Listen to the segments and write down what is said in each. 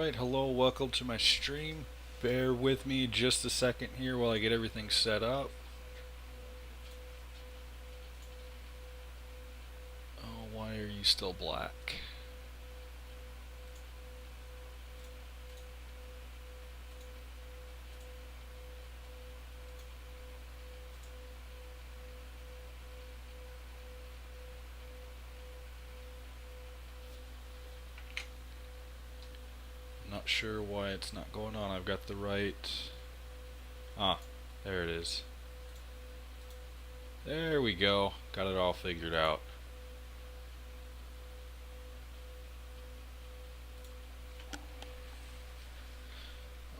Alright, hello, welcome to my stream. Bear with me just a second here while I get everything set up. Oh, why are you still black? Not sure why it's not going on. I've got the right... Ah, there it is. There we go. Got it all figured out.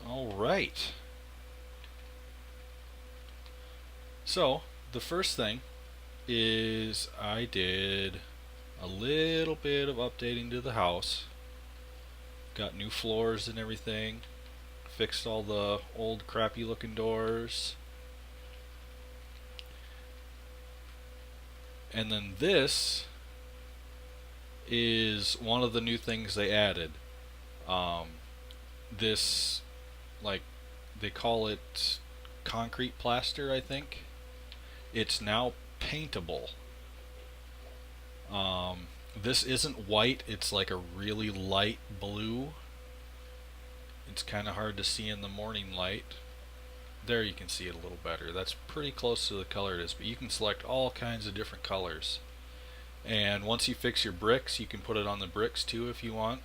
Alright. So, the first thing is I did a little bit of updating to the house. Got new floors and everything. Fixed all the old crappy looking doors. And then this is one of the new things they added. This, like, they call it concrete plaster, I think. It's now paintable. This isn't white, it's like a really light blue. It's kind of hard to see in the morning light. There you can see it a little better. That's pretty close to the color it is, but you can select all kinds of different colors. And once you fix your bricks, you can put it on the bricks too if you want.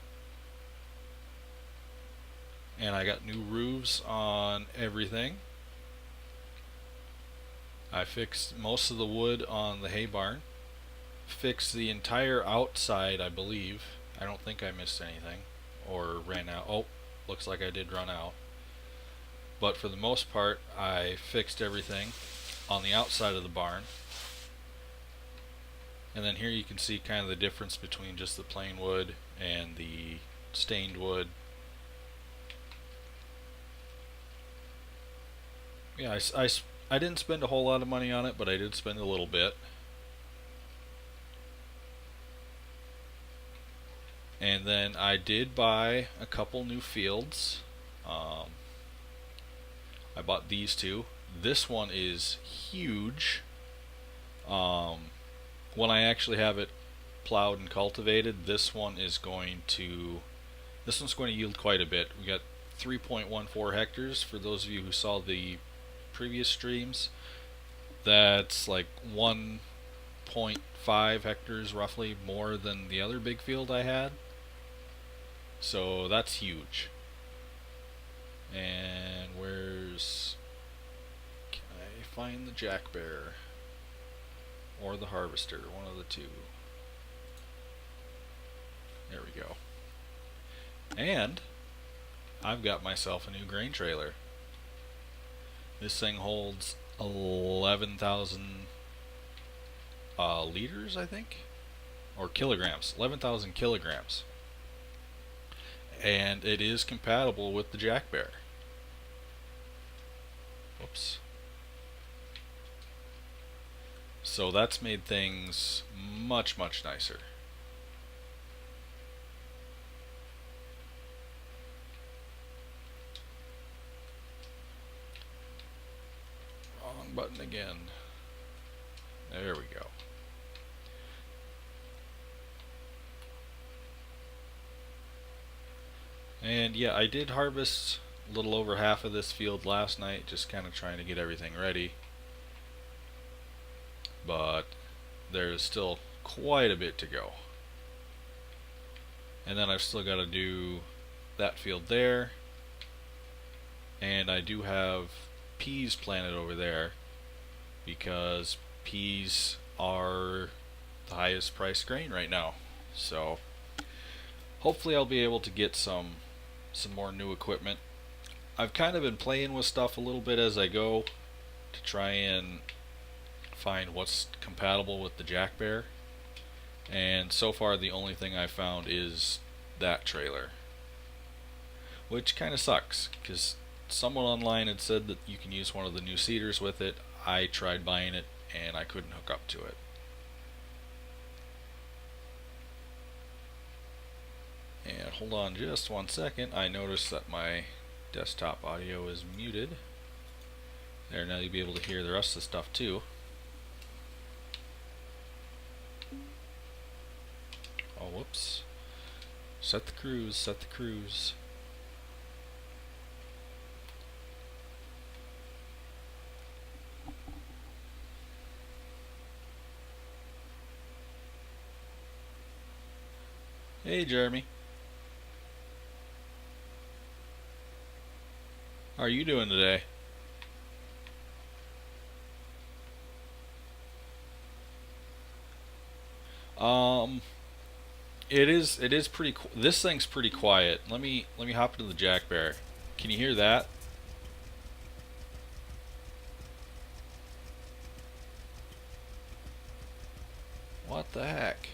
And I got new roofs on everything. I fixed most of the wood on the hay barn. Fixed the entire outside, I believe. I don't think I missed anything or ran out. Oh, looks like I did run out. But for the most part, I fixed everything on the outside of the barn. And then here you can see kind of the difference between just the plain wood and the stained wood. Yeah, I didn't spend a whole lot of money on it, but I did spend a little bit. And then I did buy a couple new fields. I bought these two. This one is huge. When I actually have it plowed and cultivated, this one's going to yield quite a bit. We got 3.14 hectares for those of you who saw the previous streams. That's like 1.5 hectares roughly more than the other big field I had. So that's huge. And can I find the jack bear or the harvester, one of the two. There we go. And I've got myself a new grain trailer. This thing holds 11,000 liters, I think, or kilograms. 11,000 kilograms. And it is compatible with the jack bear. Whoops. So that's made things much, much nicer. Wrong button again. There we go. And yeah, I did harvest a little over half of this field last night, just kind of trying to get everything ready. But there's still quite a bit to go. And then I've still got to do that field there. And I do have peas planted over there because peas are the highest priced grain right now. So hopefully I'll be able to get some more new equipment. I've kind of been playing with stuff a little bit as I go to try and find what's compatible with the jack bear, and so far the only thing I found is that trailer, which kind of sucks because someone online had said that you can use one of the new seeders with it. I tried buying it and I couldn't hook up to it. And hold on just 1 second. I noticed that my desktop audio is muted. There, now you'll be able to hear the rest of the stuff too. Oh, whoops. Set the cruise, set the cruise. Hey, Jeremy. How are you doing today? Um, it is pretty. This thing's pretty quiet. Let me hop into the Jack Bear. Can you hear that? What the heck?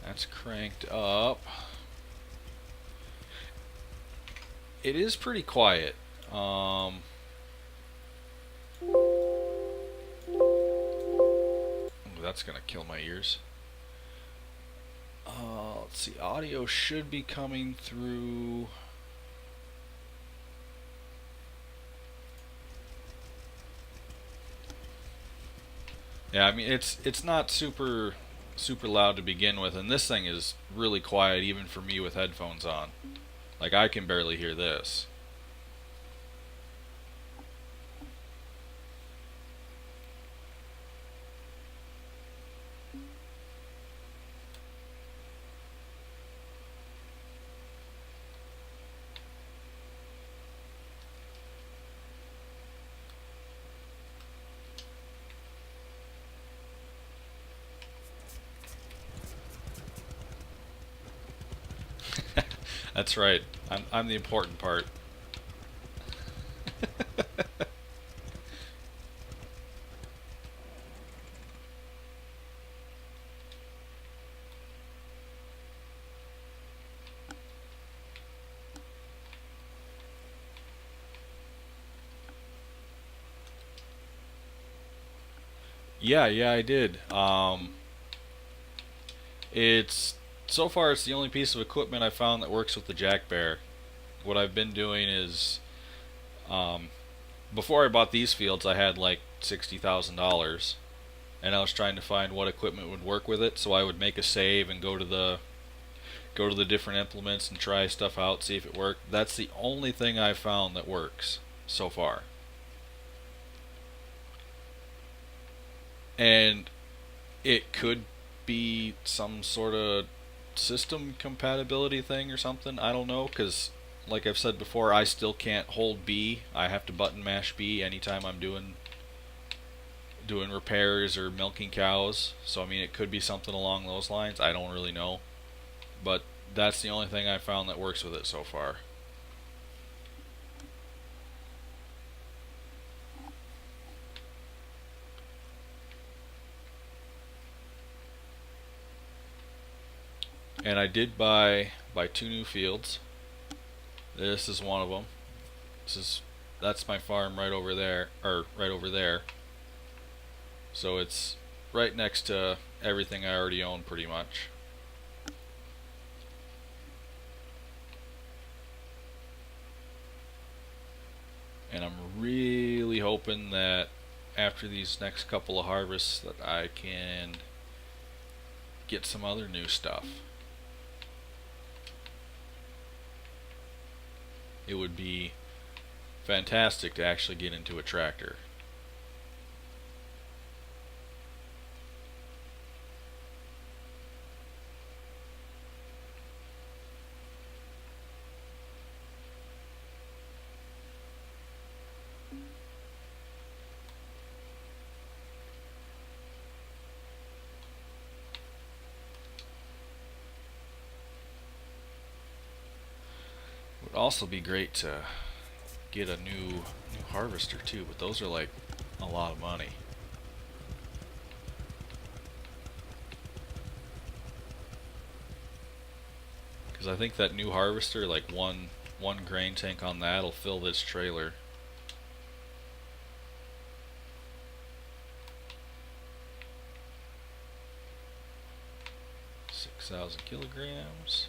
That's cranked up. It is pretty quiet. That's gonna kill my ears. Let's see. Audio should be coming through. Yeah, I mean it's not super loud to begin with, and this thing is really quiet even for me with headphones on. Like I can barely hear this. That's right. I'm the important part. Yeah, I did. It's so far it's the only piece of equipment I found that works with the Jack Bear. What I've been doing is, um, before I bought these fields, I had like $60,000, and I was trying to find what equipment would work with it. So I would make a save and go to the different implements and try stuff out, see if it worked. That's the only thing I've found that works so far. And it could be some sort of system compatibility thing or something. I don't know, because like I've said before, I still can't hold B. I have to button mash B anytime I'm doing repairs or milking cows. So I mean, it could be something along those lines. I don't really know, but that's the only thing I found that works with it so far. And I did buy two new fields. This is one of them. This is that's my farm right over there, or right over there. So it's right next to everything I already own pretty much. And I'm really hoping that after these next couple of harvests that I can get some other new stuff. It would be fantastic to actually get into a tractor. It would also be great to get a new harvester too, but those are like a lot of money. Because I think that new harvester, like one grain tank on that'll fill this trailer. 6,000 kilograms.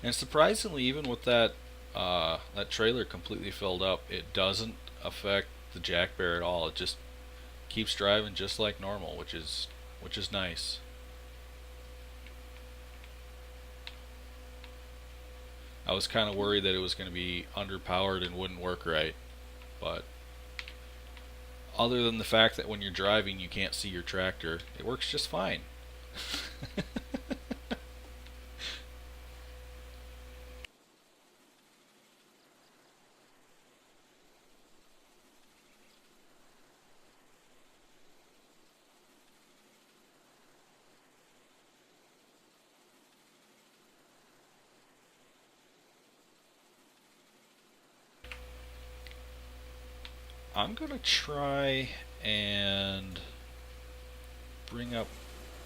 And surprisingly, even with that that trailer completely filled up, it doesn't affect the jack bear at all. It just keeps driving just like normal, which is nice. I was kind of worried that it was going to be underpowered and wouldn't work right, but other than the fact that when you're driving you can't see your tractor, it works just fine. I'm gonna try and bring up.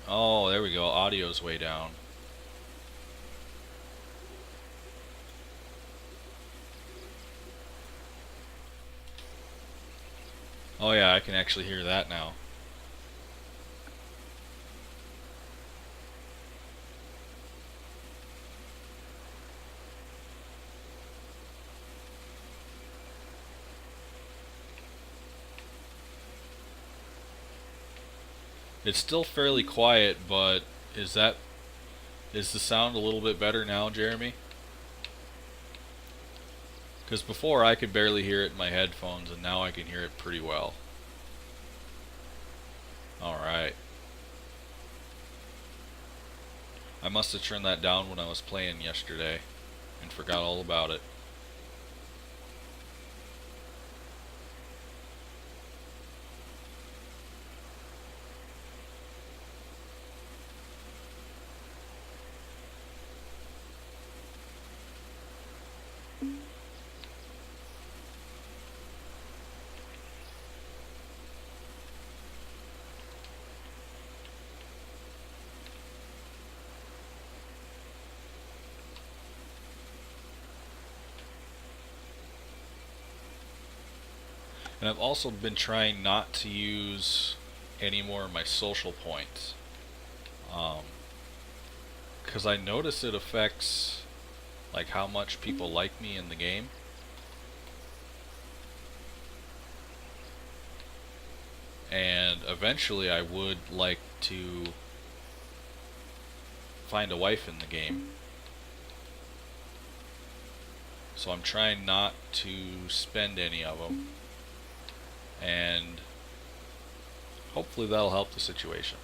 Oh, there we go. Audio's way down. Oh yeah, I can actually hear that now. It's still fairly quiet, but is the sound a little bit better now, Jeremy? Because before I could barely hear it in my headphones, and now I can hear it pretty well. Alright. I must have turned that down when I was playing yesterday and forgot all about it. And I've also been trying not to use any more of my social points. Because I notice it affects like how much people like me in the game. And eventually I would like to find a wife in the game. So I'm trying not to spend any of them. And hopefully that'll help the situation.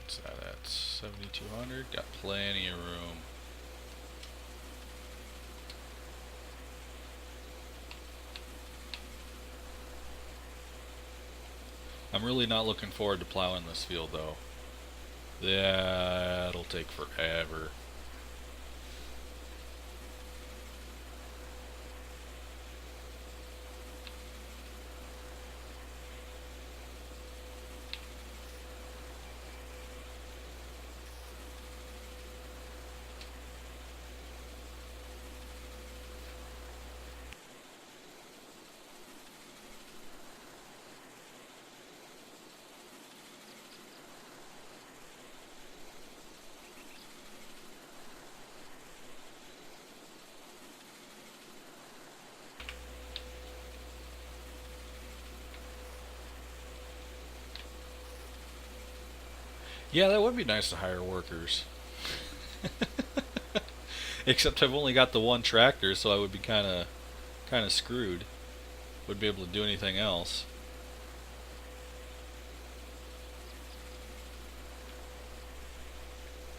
What's that at? 7,200. Got plenty of room. I'm really not looking forward to plowing this field though. That'll take forever. Yeah, that would be nice to hire workers. Except I've only got the one tractor, so I would be kind of screwed. Wouldn't be able to do anything else.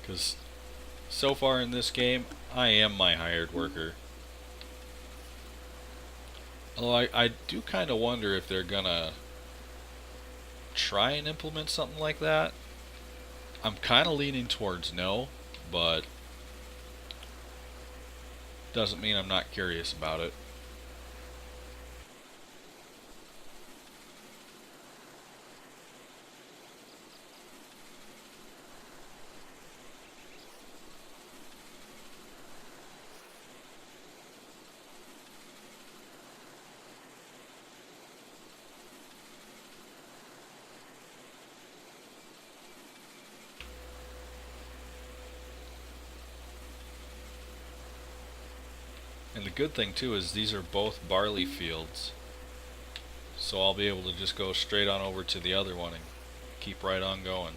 Because so far in this game, I am my hired worker. Although I do kind of wonder if they're gonna try and implement something like that. I'm kind of leaning towards no, but Doesn't mean I'm not curious about it. And the good thing too is these are both barley fields. So I'll be able to just go straight on over to the other one and keep right on going.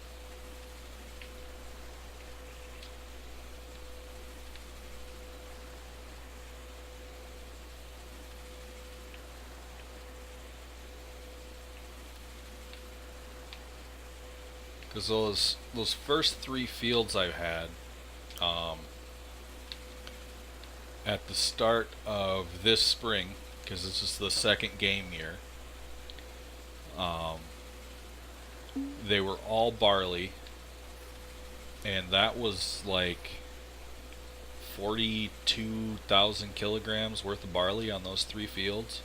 Because those first 3 fields I've had, at the start of this spring, because this is the second game year, they were all barley, and that was like 42,000 kilograms worth of barley on those 3 fields.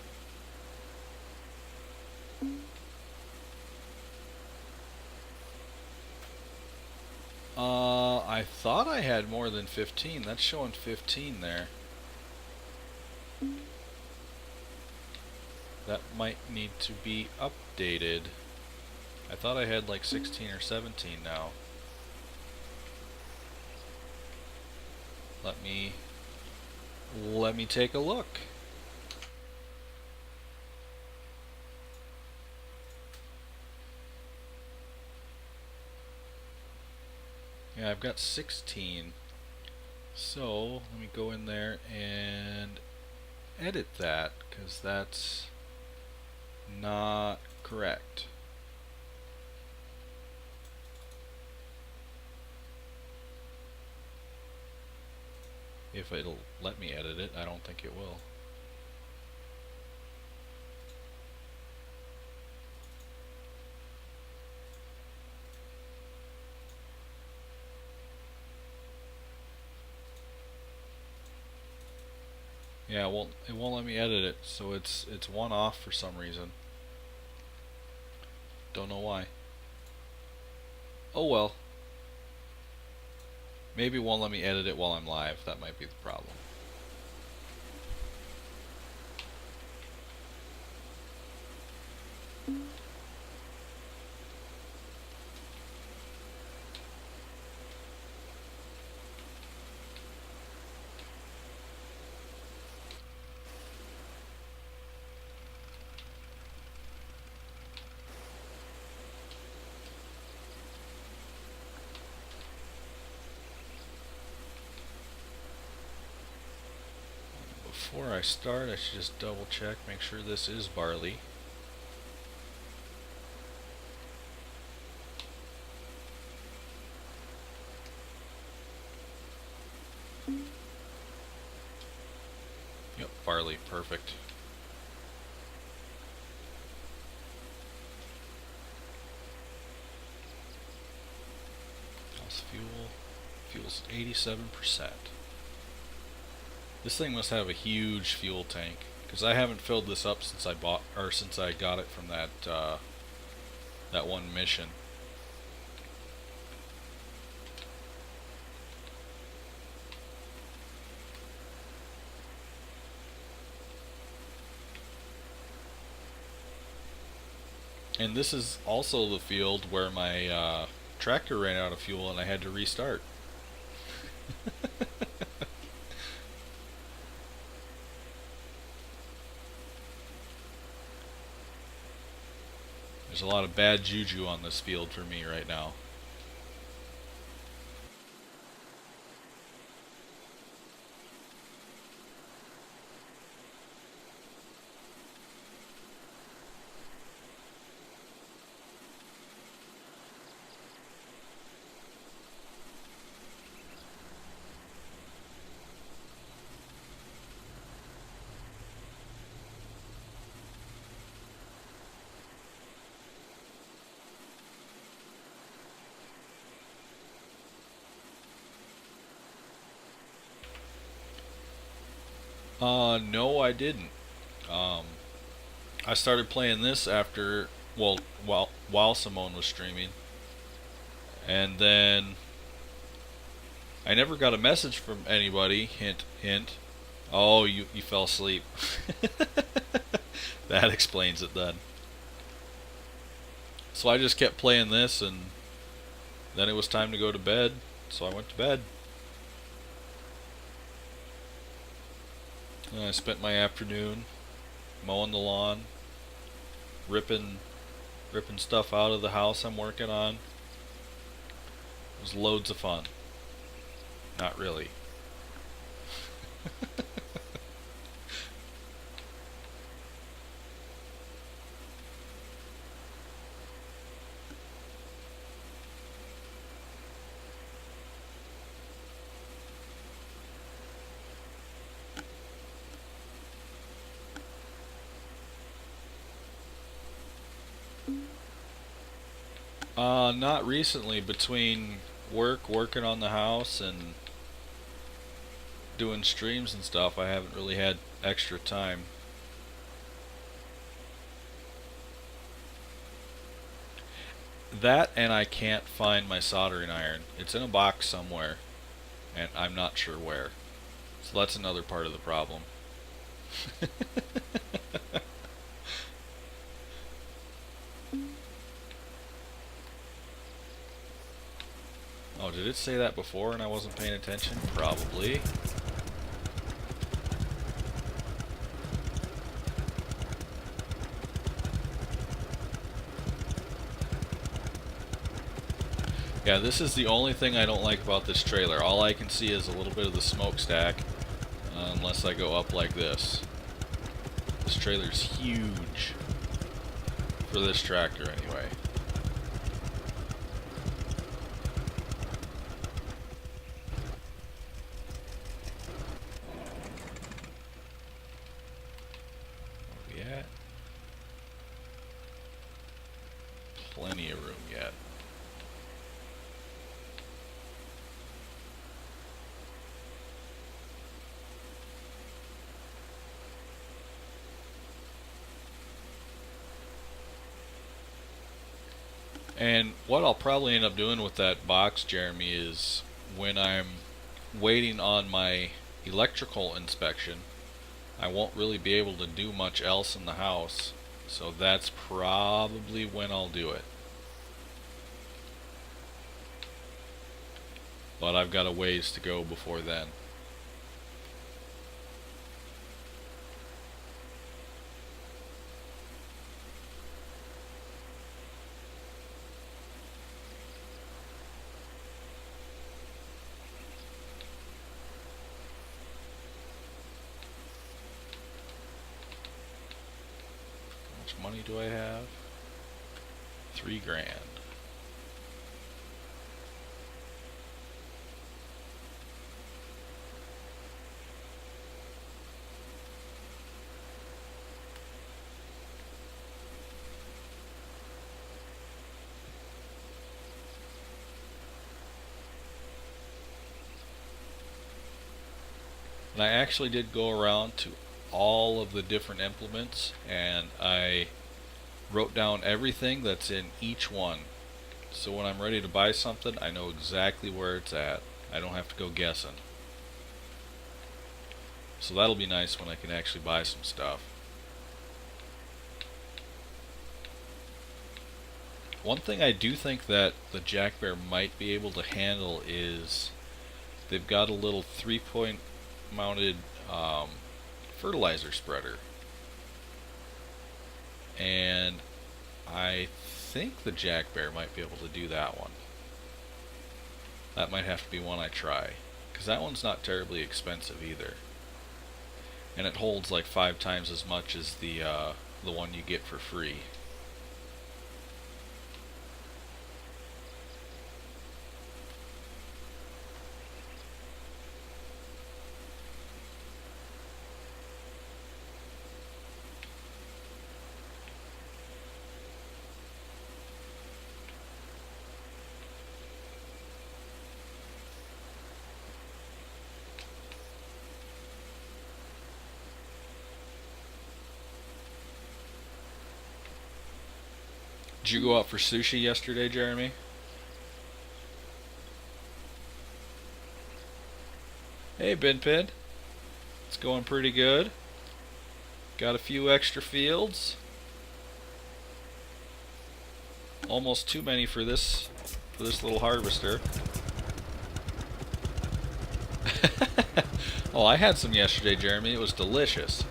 I thought I had more than 15. That's showing 15 there. That might need to be updated. I thought I had like 16 or 17 now. Let me take a look. Yeah, I've got 16. So let me go in there and edit that, because that's not correct. If it'll let me edit it, I don't think it will. Yeah, well, it won't let me edit it, so it's 1 off for some reason. Don't know why. Oh well. Maybe it won't let me edit it while I'm live. That might be the problem. Before I start, I should just double check, make sure this is barley. Yep, barley, perfect. How's fuel? Fuel's 87%. This thing must have a huge fuel tank, because I haven't filled this up since I got it from that one mission. And this is also the field where my tractor ran out of fuel and I had to restart. There's a lot of bad juju on this field for me right now. No, I didn't. Um, I started playing this after, well, while Simone was streaming, and then I never got a message from anybody. Hint, hint. Oh, you fell asleep. That explains it then. So I just kept playing this, and then it was time to go to bed, so I went to bed. And I spent my afternoon mowing the lawn, ripping stuff out of the house I'm working on. It was loads of fun. Not really. Not recently. Between working on the house, and doing streams and stuff, I haven't really had extra time. That, and I can't find my soldering iron. It's in a box somewhere, and I'm not sure where. So that's another part of the problem. Oh, did it say that before and I wasn't paying attention? Probably. Yeah, this is the only thing I don't like about this trailer. All I can see is a little bit of the smokestack, unless I go up like this. This trailer's huge for this tractor anyway. Where we at? Plenty of room yet. And what I'll probably end up doing with that box, Jeremy, is when I'm waiting on my electrical inspection, I won't really be able to do much else in the house. So that's probably when I'll do it. But I've got a ways to go before then. How much money do I have? 3 grand. And I actually did go around to all of the different implements, and I wrote down everything that's in each one. So when I'm ready to buy something, I know exactly where it's at. I don't have to go guessing. So that'll be nice when I can actually buy some stuff. One thing I do think that the Jack Bear might be able to handle is they've got a little 3-point mounted fertilizer spreader, and I think the Jack Bear might be able to do that one. That might have to be one I try, because that one's not terribly expensive either, and it holds like 5 times as much as the one you get for free. Did you go out for sushi yesterday, Jeremy? Hey, Binpin. It's going pretty good. Got a few extra fields. Almost too many for this little harvester. Oh, I had some yesterday, Jeremy. It was delicious.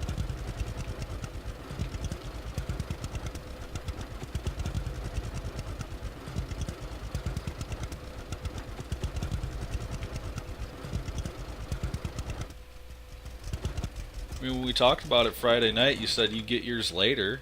I mean, when we talked about it Friday night, you said you'd get yours later.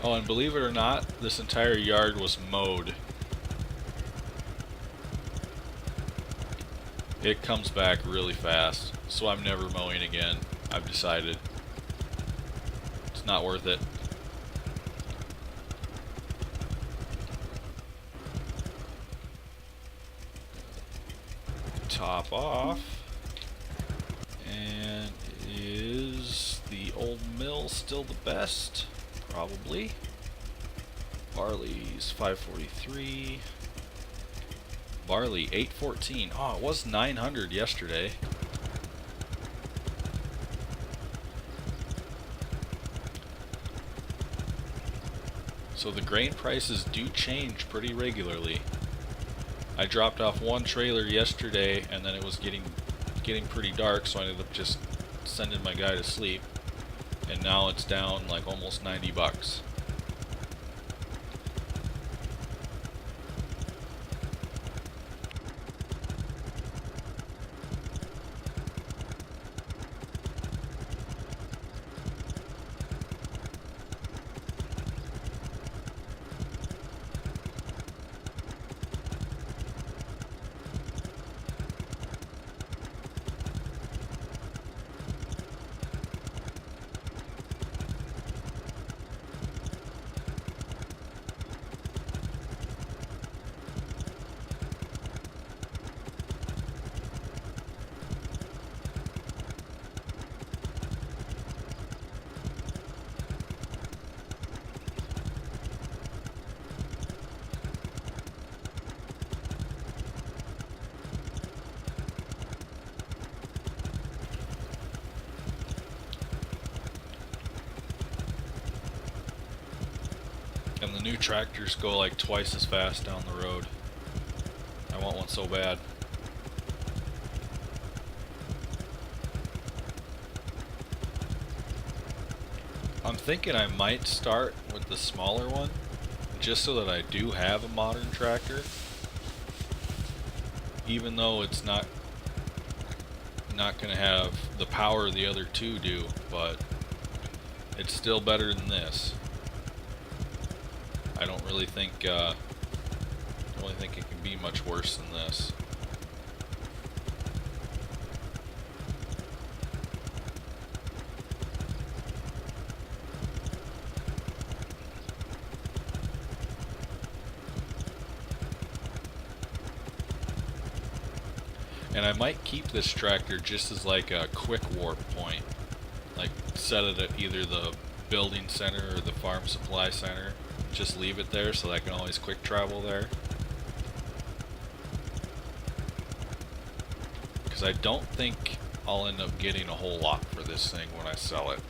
Oh, and believe it or not, this entire yard was mowed. It comes back really fast, so I'm never mowing again. I've decided. It's not worth it. Top off. And is the old mill still the best? Probably. Barley's 543. Barley 814. Oh, it was 900 yesterday. So the grain prices do change pretty regularly. I dropped off one trailer yesterday and then it was getting pretty dark, so I ended up just sending my guy to sleep. And now it's down like almost 90 bucks. And the new tractors go like twice as fast down the road. I want one so bad. I'm thinking I might start with the smaller one, just so that I do have a modern tractor. Even though it's not going to have the power the other two do, but it's still better than this. I don't really think it can be much worse than this. And I might keep this tractor just as like a quick warp point. Like set it at either the building center or the farm supply center. Just leave it there so that I can always quick travel there. Because I don't think I'll end up getting a whole lot for this thing when I sell it.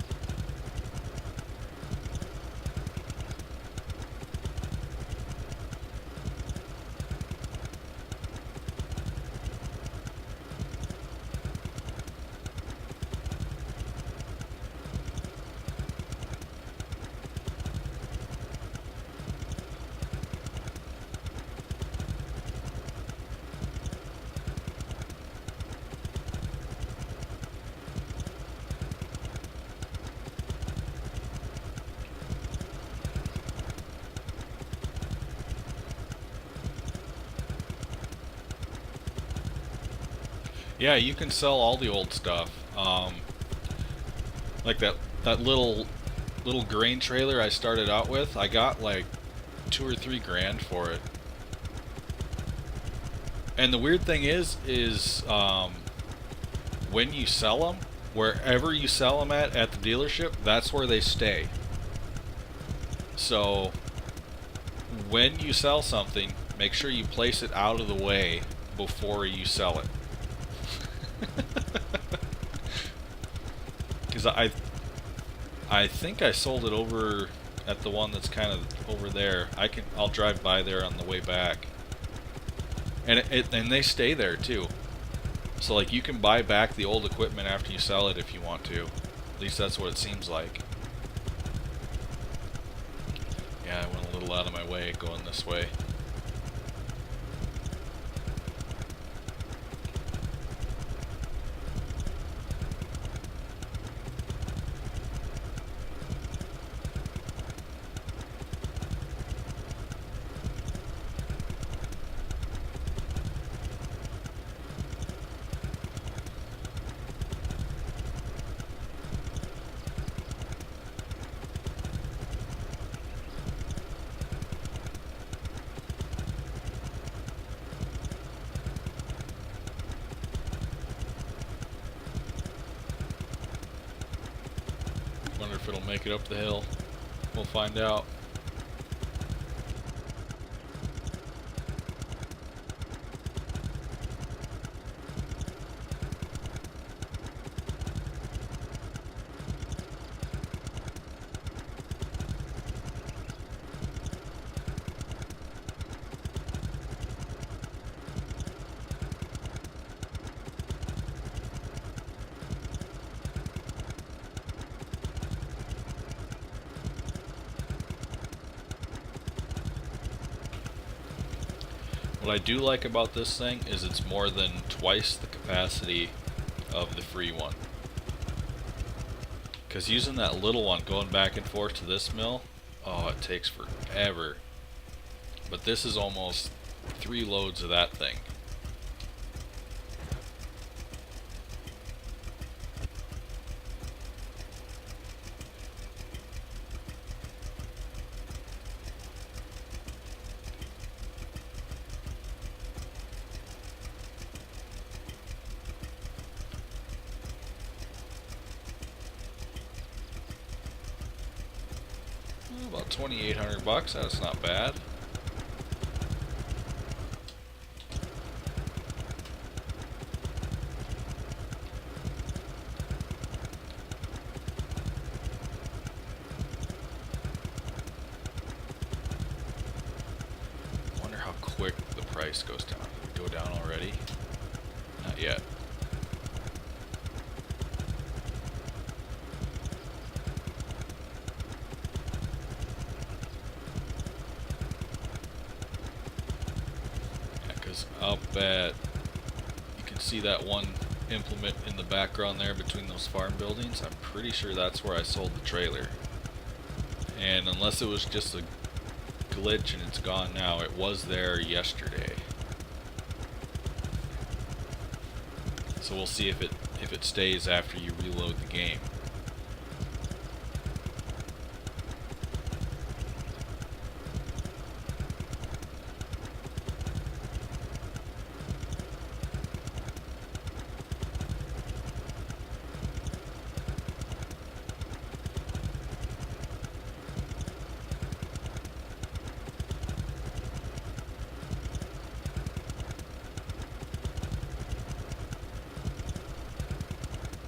Yeah, you can sell all the old stuff. Like that little grain trailer I started out with, I got like 2 or 3 grand for it. And the weird thing is when you sell them, wherever you sell them at the dealership, that's where they stay. So when you sell something, make sure you place it out of the way before you sell it. Because I think I sold it over at the one that's kind of over there. I'll drive by there on the way back, and and they stay there too. So like you can buy back the old equipment after you sell it if you want to. At least that's what it seems like. Yeah, I went a little out of my way going this way. Wonder if it'll make it up the hill. We'll find out. What I do like about this thing is it's more than twice the capacity of the free one. Because using that little one going back and forth to this mill, oh, it takes forever. But this is almost 3 loads of that thing. About 2,800 bucks, that's not bad. Wonder how quick the price goes down. Did it go down already? Not yet. Up at, you can see that one implement in the background there between those farm buildings. I'm pretty sure that's where I sold the trailer. And unless it was just a glitch and it's gone now, it was there yesterday. So we'll see if it stays after you reload the game.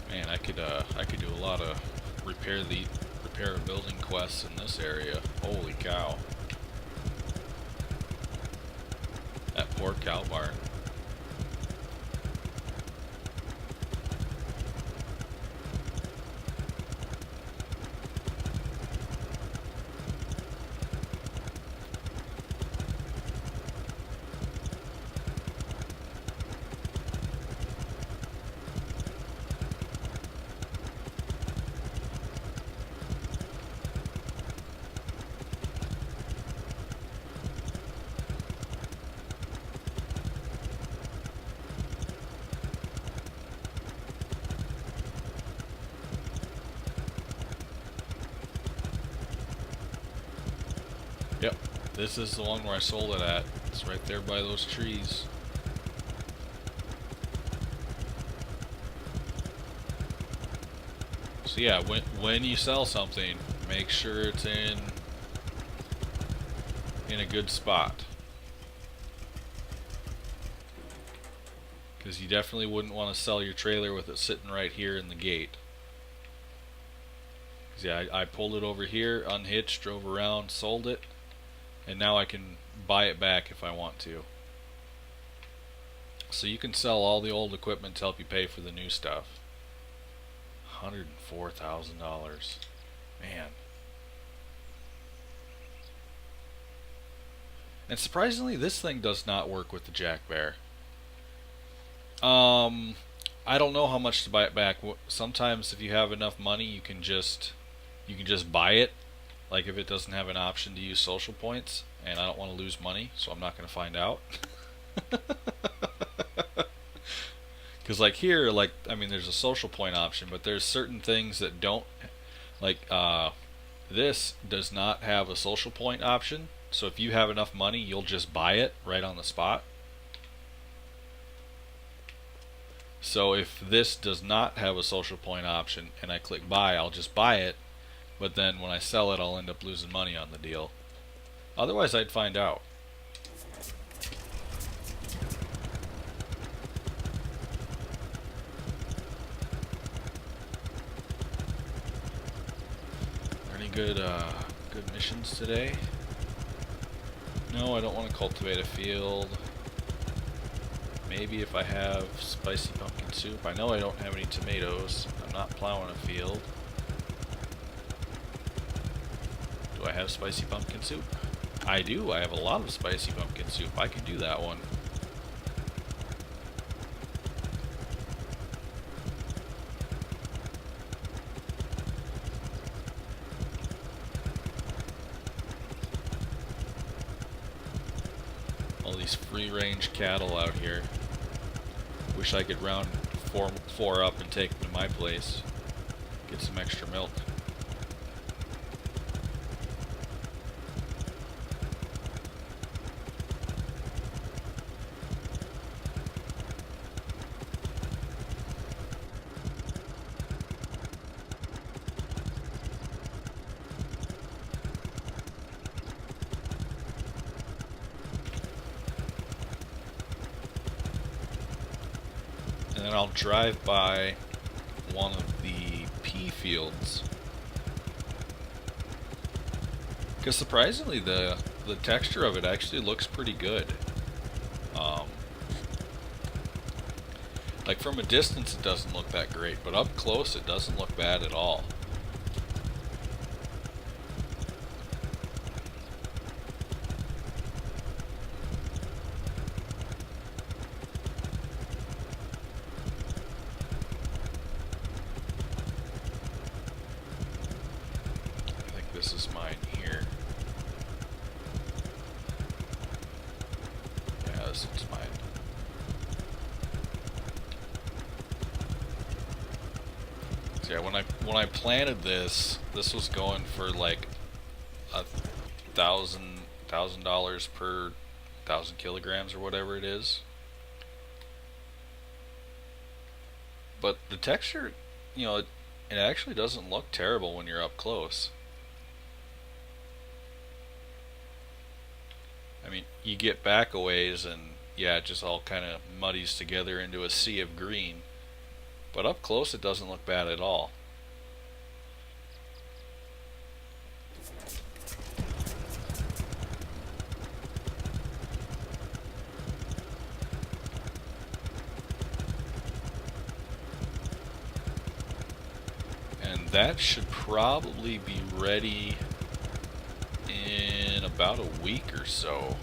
Man, I could do a lot of repair a building quests in this area. Holy cow. That poor cow barn. Yep, this is the one where I sold it at. It's right there by those trees. So yeah, when you sell something, make sure it's in a good spot. Because you definitely wouldn't want to sell your trailer with it sitting right here in the gate. Because yeah, I pulled it over here, unhitched, drove around, sold it, and now I can buy it back if I want to. So you can sell all the old equipment to help you pay for the new stuff. $104,000. Man. And surprisingly, this thing does not work with the Jack Bear. I don't know how much to buy it back. Sometimes if you have enough money, you can just buy it. Like if it doesn't have an option to use social points, and I don't want to lose money, so I'm not going to find out. Because like here, like I mean, there's a social point option, but there's certain things that don't. Like this does not have a social point option. So if you have enough money, you'll just buy it right on the spot. So if this does not have a social point option and I click buy, I'll just buy it, but then when I sell it, I'll end up losing money on the deal. Otherwise, I'd find out. Any good missions today? No, I don't want to cultivate a field. Maybe if I have spicy pumpkin soup. I know I don't have any tomatoes. I'm not plowing a field. Do I have spicy pumpkin soup? I do. I have a lot of spicy pumpkin soup. I can do that one. All these free-range cattle out here. Wish I could round four up and take them to my place. Get some extra milk. And then I'll drive by one of the pea fields. Because surprisingly, the texture of it actually looks pretty good. Like from a distance it doesn't look that great, but up close it doesn't look bad at all. This is mine here. Yeah, this one's mine. So yeah, when I planted this was going for like $1,000 per 1,000 kilograms or whatever it is. But the texture, you know, it actually doesn't look terrible when you're up close. I mean, you get back a ways and yeah, it just all kind of muddies together into a sea of green. But up close it doesn't look bad at all. And that should probably be ready in about a week or so.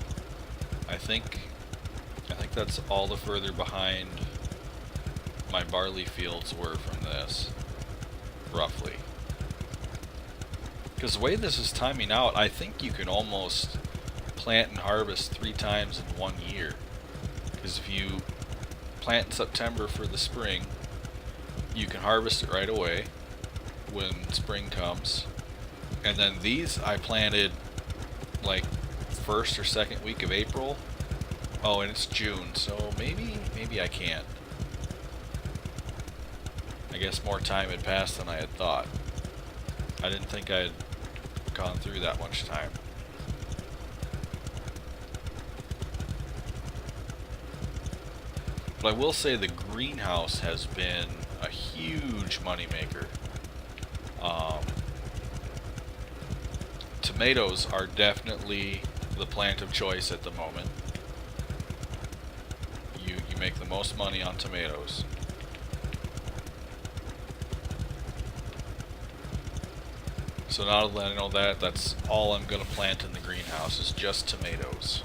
I think that's all the further behind my barley fields were from this, roughly. Because the way this is timing out, I think you can almost plant and harvest 3 times in 1 year. Because if you plant in September for the spring, you can harvest it right away when spring comes. And then these I planted like first or second week of April. Oh, and it's June, so maybe I can't. I guess more time had passed than I had thought. I didn't think I had gone through that much time. But I will say the greenhouse has been a huge moneymaker. Tomatoes are definitely the plant of choice at the moment. You make the most money on tomatoes. So now that I know that, that's all I'm going to plant in the greenhouse is just tomatoes.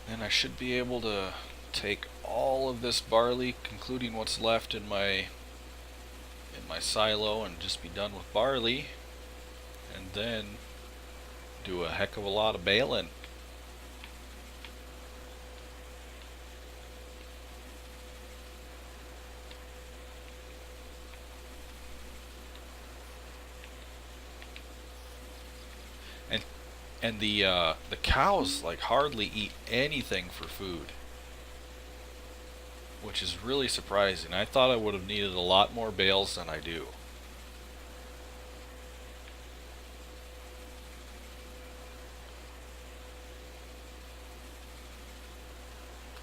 And I should be able to take all of this barley, including what's left in my silo, and just be done with barley, and then do a heck of a lot of baling. And the cows like hardly eat anything for food, which is really surprising. I thought I would have needed a lot more bales than I do.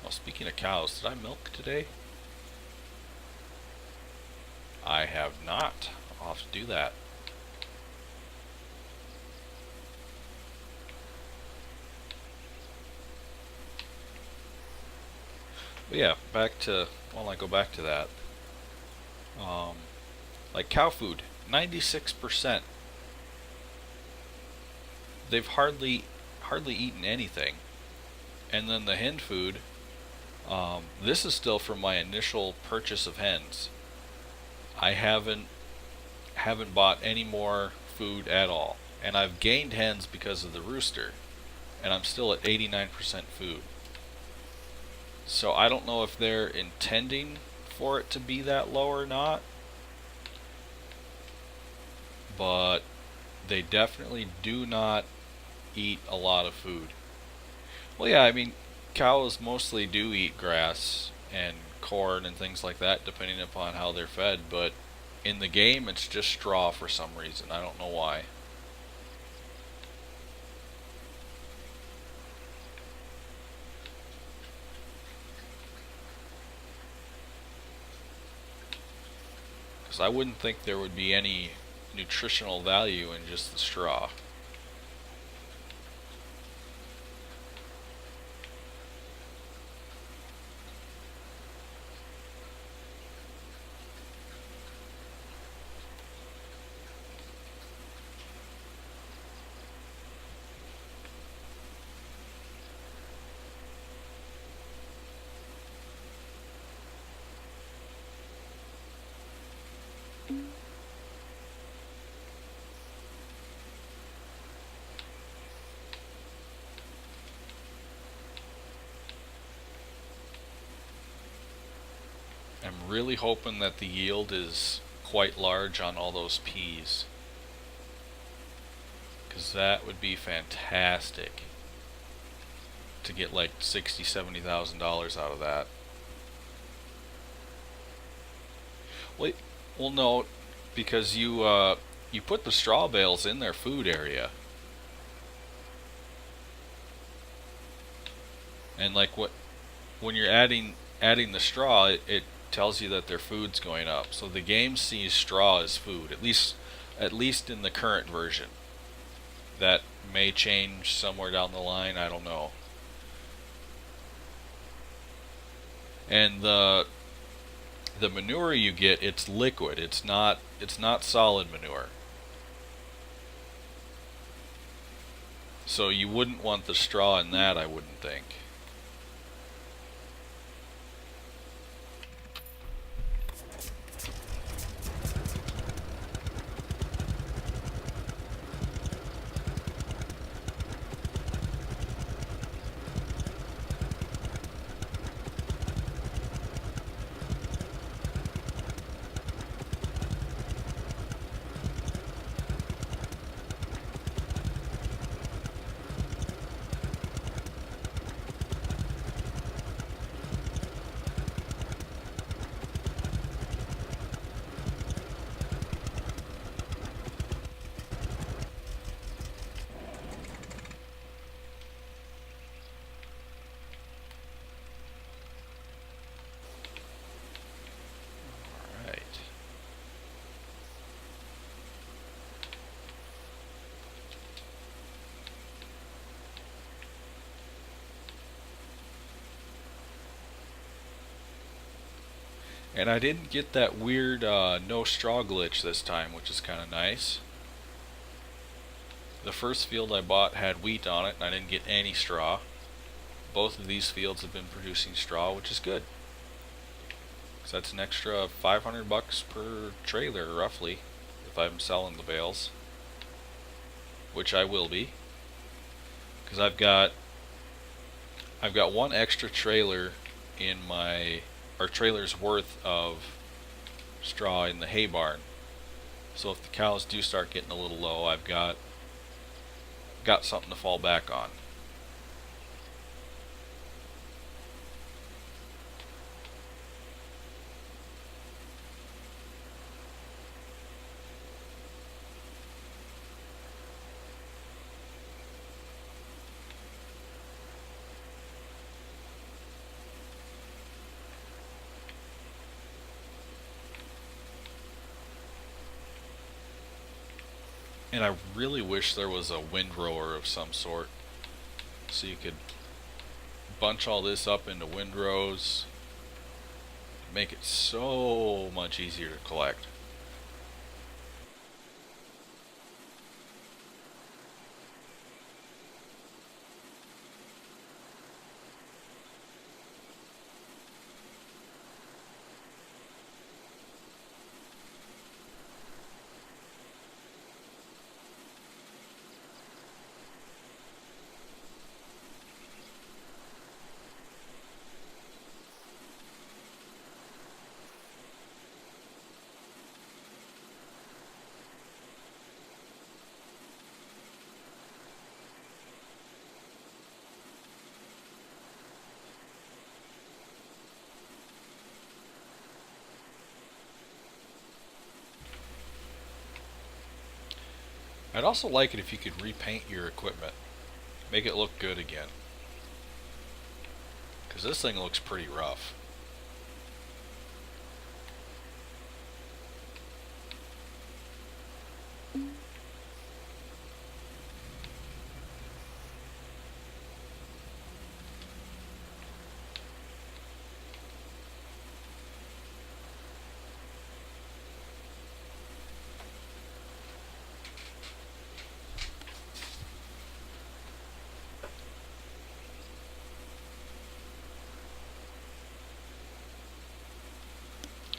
Well, speaking of cows, did I milk today? I have not. I'll have to do that. But yeah, I go back to that. Like cow food, 96%. They've hardly eaten anything. And then the hen food, this is still from my initial purchase of hens. I haven't bought any more food at all. And I've gained hens because of the rooster. And I'm still at 89% food. So I don't know if they're intending for it to be that low or not, but they definitely do not eat a lot of food. Well, yeah, I mean, cows mostly do eat grass and corn and things like that, depending upon how they're fed, but in the game it's just straw for some reason. I don't know why. I wouldn't think there would be any nutritional value in just the straw. I'm really hoping that the yield is quite large on all those peas, because that would be fantastic to get like $60,000-$70,000 out of that. Wait, well no, because you put the straw bales in their food area, and like when you're adding the straw, it tells you that their food's going up. So the game sees straw as food, at least in the current version. That may change somewhere down the line, I don't know. And the manure you get, it's liquid. It's not solid manure. So you wouldn't want the straw in that, I wouldn't think. Alright. And I didn't get that weird no straw glitch this time, which is kind of nice. The first field I bought had wheat on it, and I didn't get any straw. Both of these fields have been producing straw, which is good. So that's an extra $500 per trailer, roughly, if I'm selling the bales, which I will be, because I've got one extra trailer in my, or trailer's worth of straw in the hay barn. So if the cows do start getting a little low, I've got something to fall back on. And I really wish there was a windrower of some sort, so you could bunch all this up into windrows, make it so much easier to collect. I'd also like it if you could repaint your equipment, make it look good again, because this thing looks pretty rough.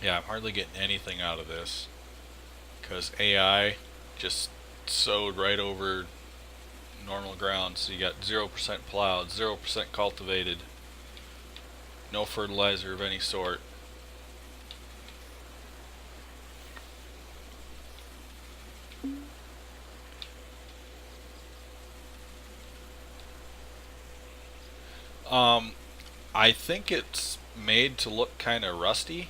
Yeah, I'm hardly getting anything out of this, because AI just sowed right over normal ground. So you got 0% plowed, 0% cultivated, no fertilizer of any sort. Um, I think it's made to look kind of rusty.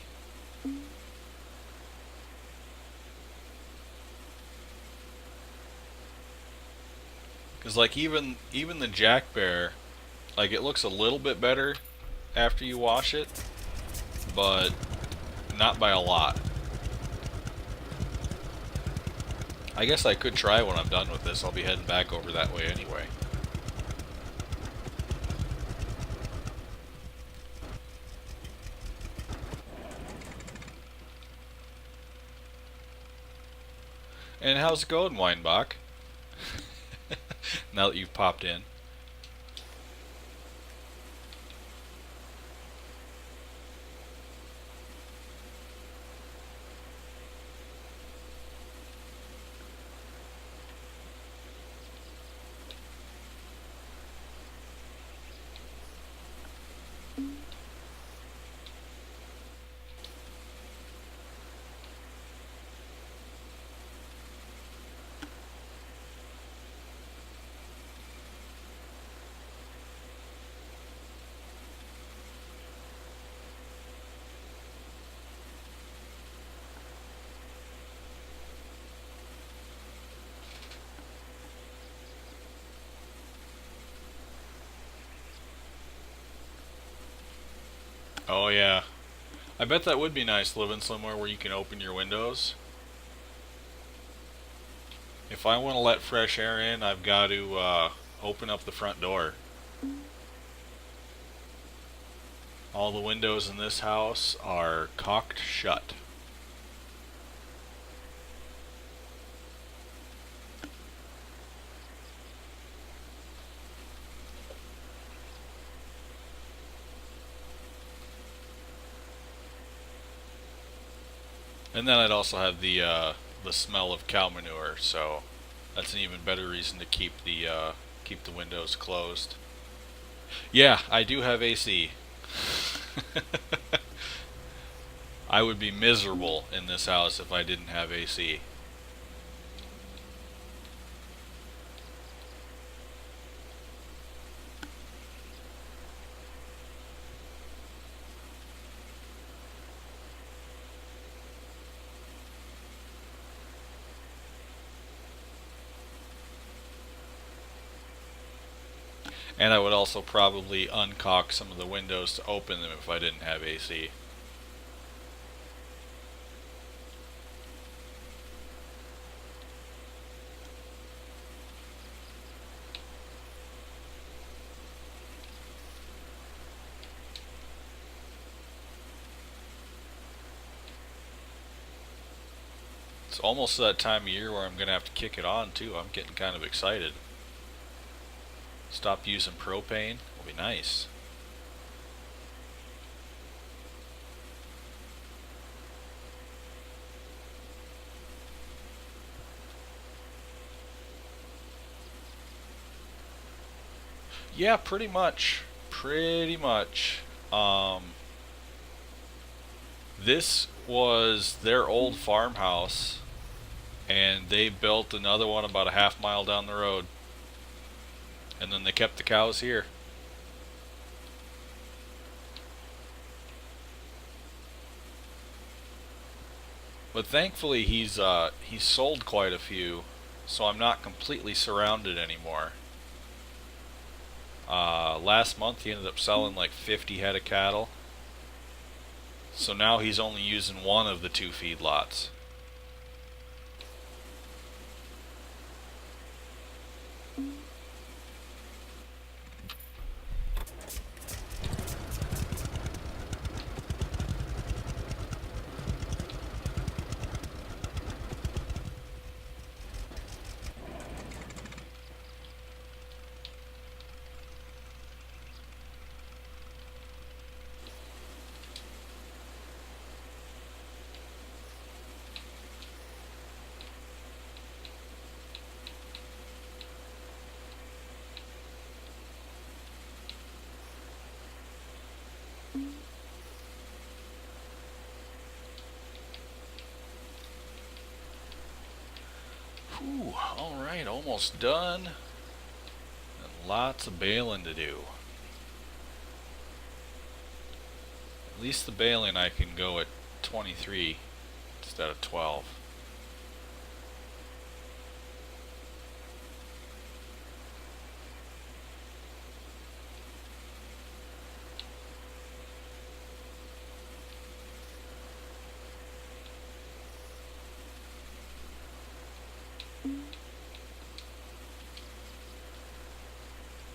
Cause like even the Jack Bear, like it looks a little bit better after you wash it, but not by a lot. I guess I could try when I'm done with this. I'll be heading back over that way anyway. And how's it going, Weinbach? now that you've popped in. Oh yeah. I bet that would be nice, living somewhere where you can open your windows. If I want to let fresh air in, I've got to open up the front door. All the windows in this house are cocked shut. And then I'd also have the smell of cow manure, so that's an even better reason to keep the windows closed. Yeah, I do have AC. I would be miserable in this house if I didn't have AC. And I would also probably uncock some of the windows to open them if I didn't have AC. It's almost that time of year where I'm going to have to kick it on too. I'm getting kind of excited. Stop using propane will be nice. Yeah, pretty much. Pretty much. This was their old farmhouse, and they built another one about a half mile down the road. And then they kept the cows here. But thankfully he's sold quite a few, so I'm not completely surrounded anymore. Last month he ended up selling like 50 head of cattle. So now he's only using one of the two feedlots. Whew, alright, almost done. And lots of baling to do. At least the baling I can go at 23 instead of 12.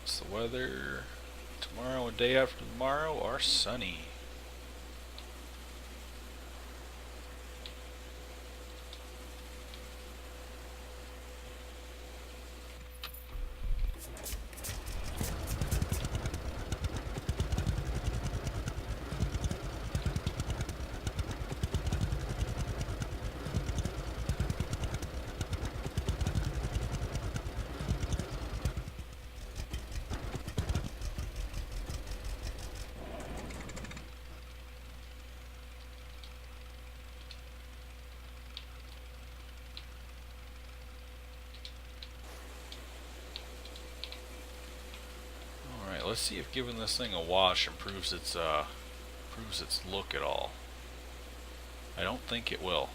What's the weather? Tomorrow and day after tomorrow are sunny. let's see if giving this thing a wash improves its look at all. I don't think it will,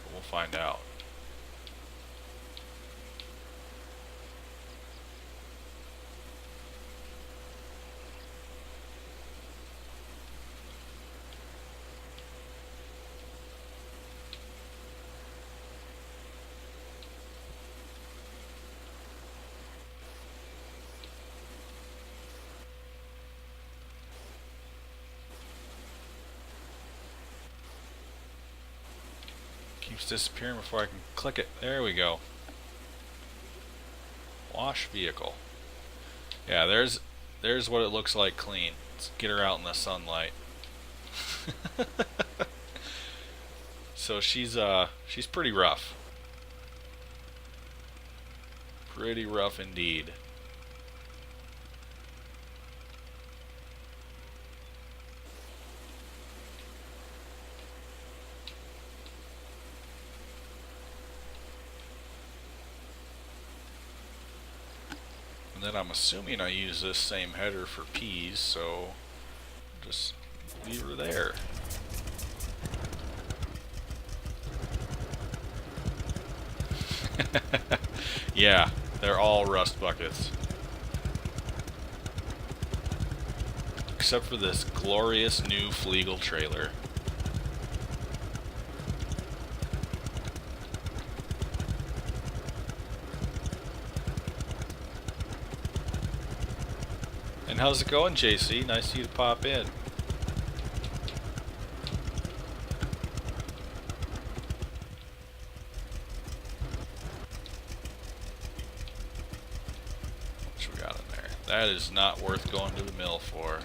but we'll find out. Keeps disappearing before I can click it. There we go. Wash vehicle. Yeah, there's what it looks like clean. Let's get her out in the sunlight. So she's pretty rough. Pretty rough indeed. And then I'm assuming I use this same header for peas, so just leave her there. Yeah, they're all rust buckets. Except for this glorious new Flegel trailer. And how's it going, JC? Nice of you to pop in. What we got in there? That is not worth going to the mill for.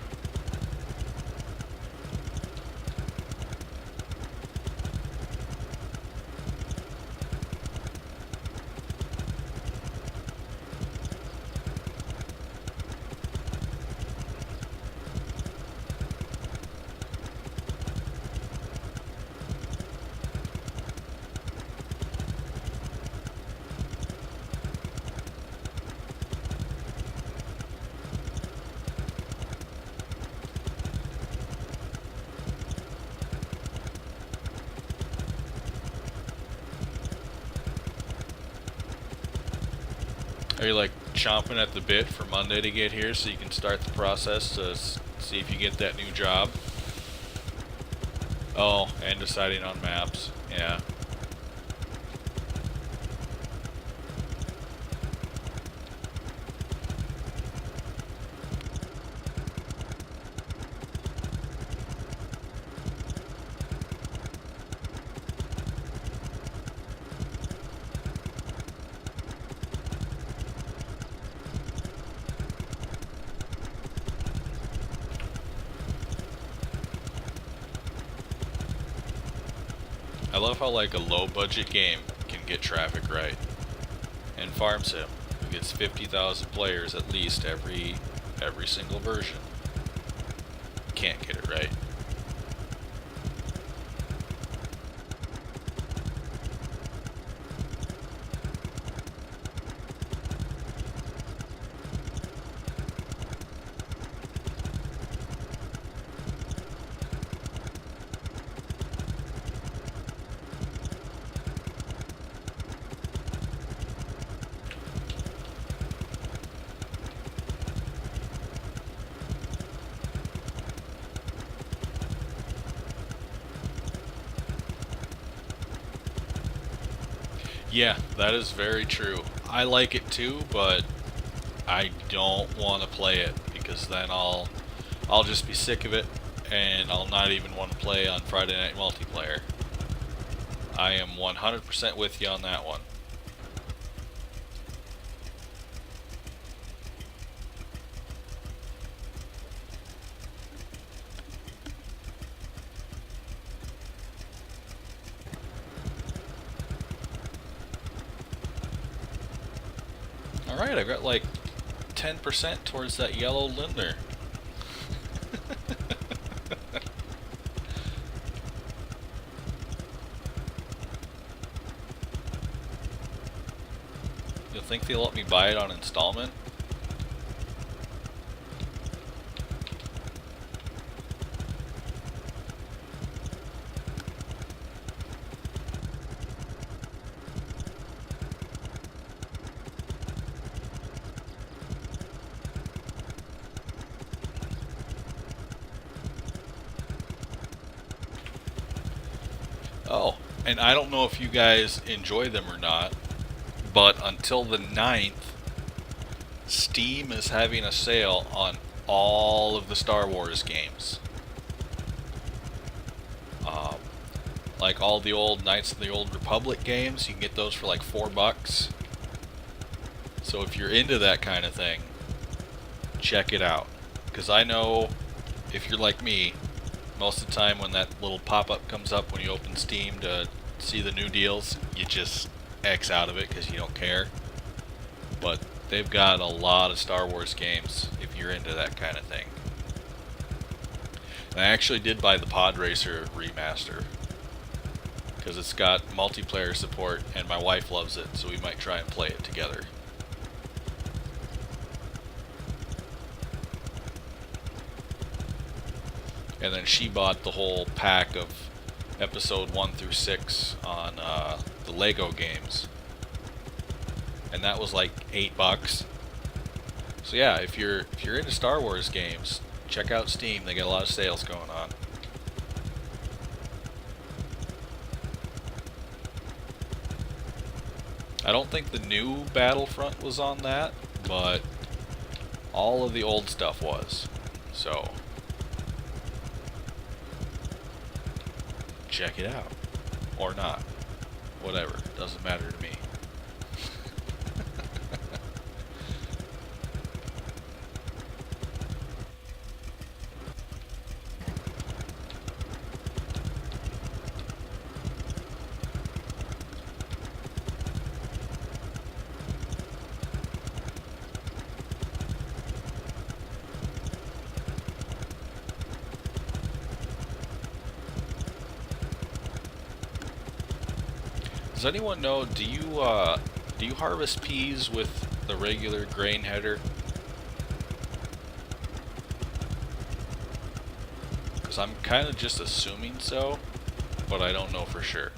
Are you like chomping at the bit for Monday to get here so you can start the process to see if you get that new job? Oh, and deciding on maps. Yeah. I love how like a low budget game can get traffic right. And Farm Sim, it gets 50,000 players at least every single version. Can't get it right. Yeah, that is very true. I like it too, but I don't want to play it because then I'll just be sick of it and I'll not even want to play on Friday Night Multiplayer. I am 100% with you on that one. Alright, I've got like 10% towards that yellow Lindner. You'll think they'll let me buy it on installment? Oh, and I don't know if you guys enjoy them or not, but until the 9th, Steam is having a sale on all of the Star Wars games. Um, like all the old Knights of the Old Republic games, you can get those for like $4. So if you're into that kind of thing, check it out. Because I know if you're like me, most of the time when that little pop-up comes up when you open Steam to see the new deals, you just X out of it because you don't care. But they've got a lot of Star Wars games if you're into that kind of thing. And I actually did buy the Pod Racer remaster because it's got multiplayer support and my wife loves it, so we might try and play it together. And then she bought the whole pack of episode 1 through 6 on the Lego games. And that was like $8. So yeah, if you're into Star Wars games, check out Steam. They got a lot of sales going on. I don't think the new Battlefront was on that, but all of the old stuff was. So check it out. Or not. Whatever. Doesn't matter to me. Does anyone know, do you harvest peas with the regular grain header? Because I'm kind of just assuming so, but I don't know for sure.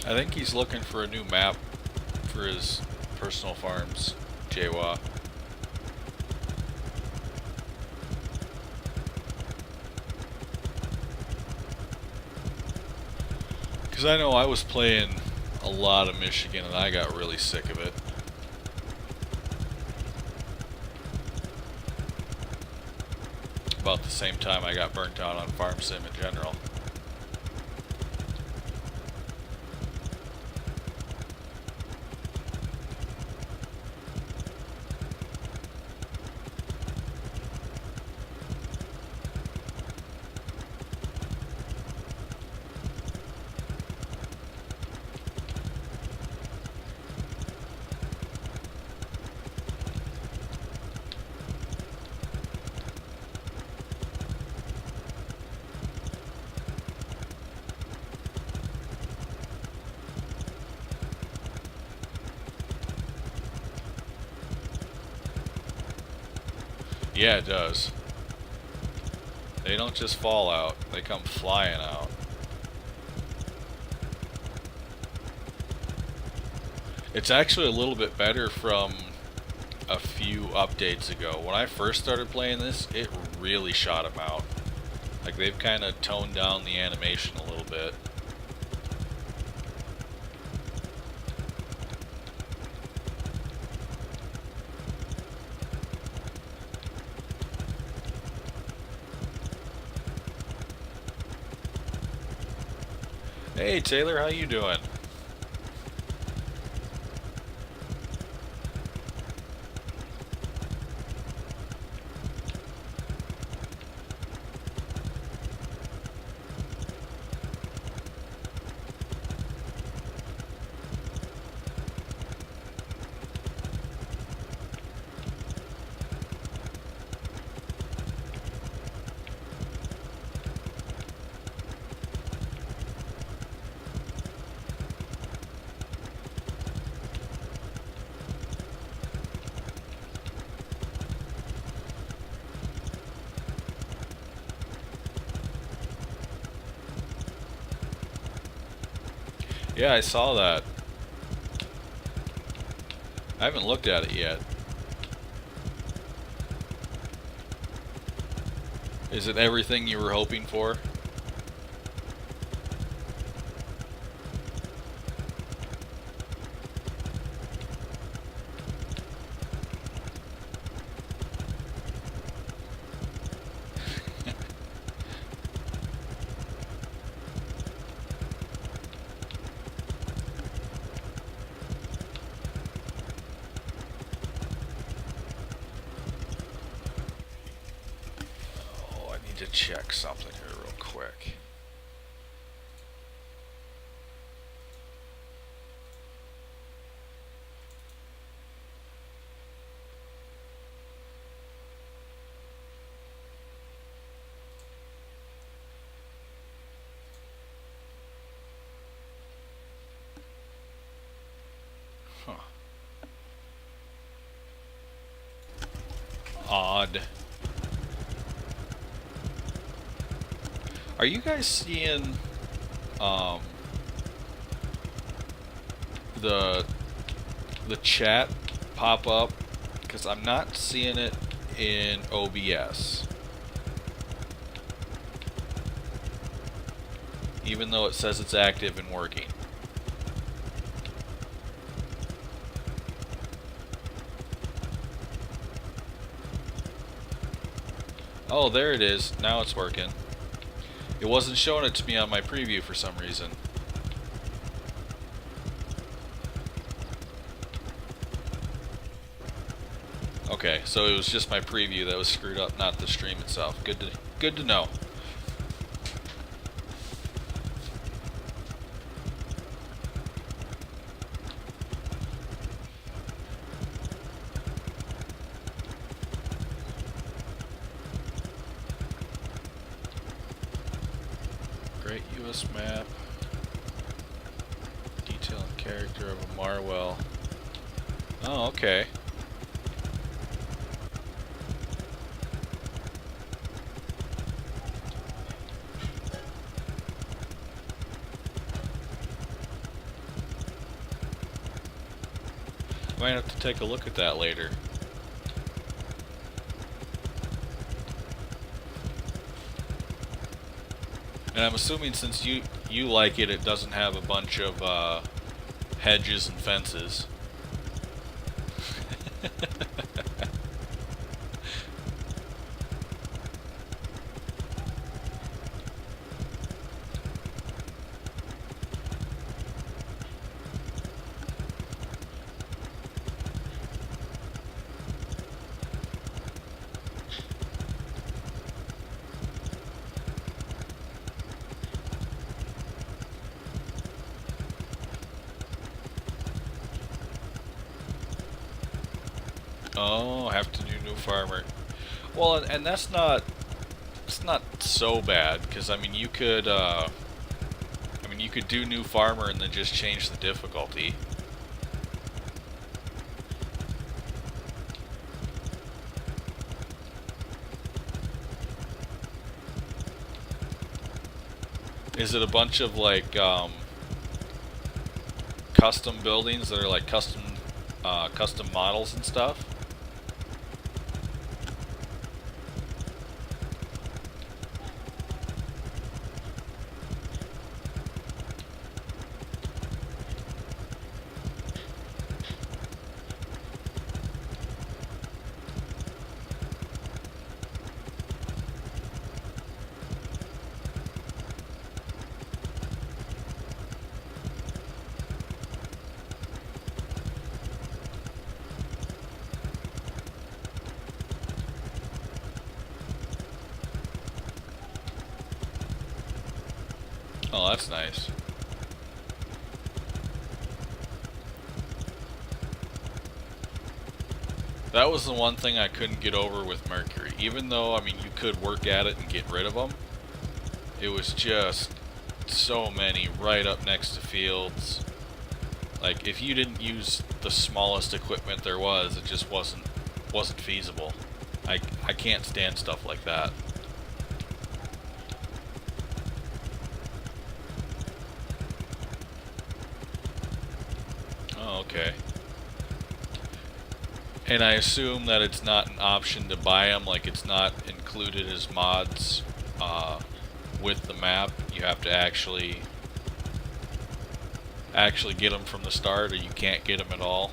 I think he's looking for a new map for his personal farms, Jawa. Because I know I was playing a lot of Michigan and I got really sick of it. About the same time I got burnt out on Farm Sim in general. Yeah, it does. They don't just fall out, they come flying out. It's actually a little bit better from a few updates ago. When I first started playing this, it really shot them out. Like, they've kind of toned down the animation a little bit. Hey Taylor, how you doing? Yeah, I saw that. I haven't looked at it yet. Is it everything you were hoping for? Oh, I need to check something here real quick. Huh. Odd. Are you guys seeing the chat pop up? Because I'm not seeing it in OBS. Even though it says it's active and working. Oh, there it is. Now it's working. It wasn't showing it to me on my preview for some reason. Okay, so it was just my preview that was screwed up, not the stream itself. Good to know. Great US map. Detail and character of a Marwell. Oh, okay. Might have to take a look at that later. And I'm assuming since you like it, it doesn't have a bunch of hedges and fences. Oh, have to do new farmer. Well, and that's not, it's not so bad, because I mean you could do new farmer and then just change the difficulty. Is it a bunch of like custom buildings that are like custom models and stuff? Oh, that's nice. That was the one thing I couldn't get over with Mercury. Even though, I mean, you could work at it and get rid of them, it was just so many right up next to fields. Like, if you didn't use the smallest equipment there was, it just wasn't feasible. I can't stand stuff like that. okay. And I assume that it's not an option to buy them, like it's not included as mods with the map. You have to actually get them from the start, or you can't get them at all.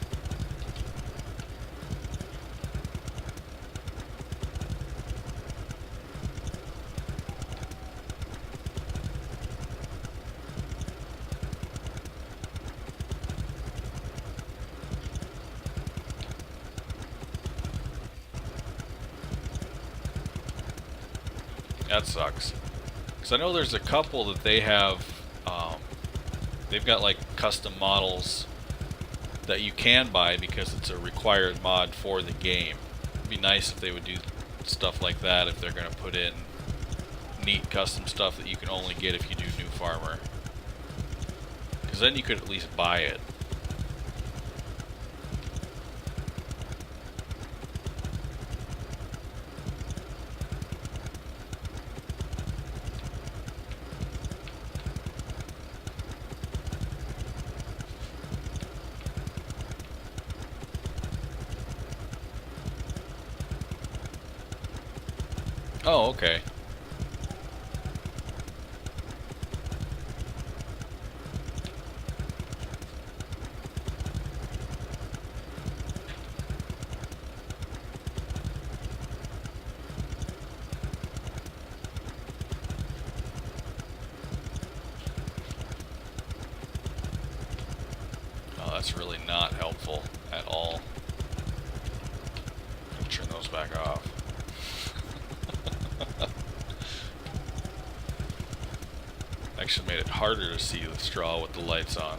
That sucks. Because I know there's a couple that they have, they've got like custom models that you can buy because it's a required mod for the game. It'd be nice if they would do stuff like that if they're going to put in neat custom stuff that you can only get if you do New Farmer. Because then you could at least buy it. Oh, okay. Oh, that's really not helpful at all. I'm gonna turn those back off. Actually made it harder to see the straw with the lights on.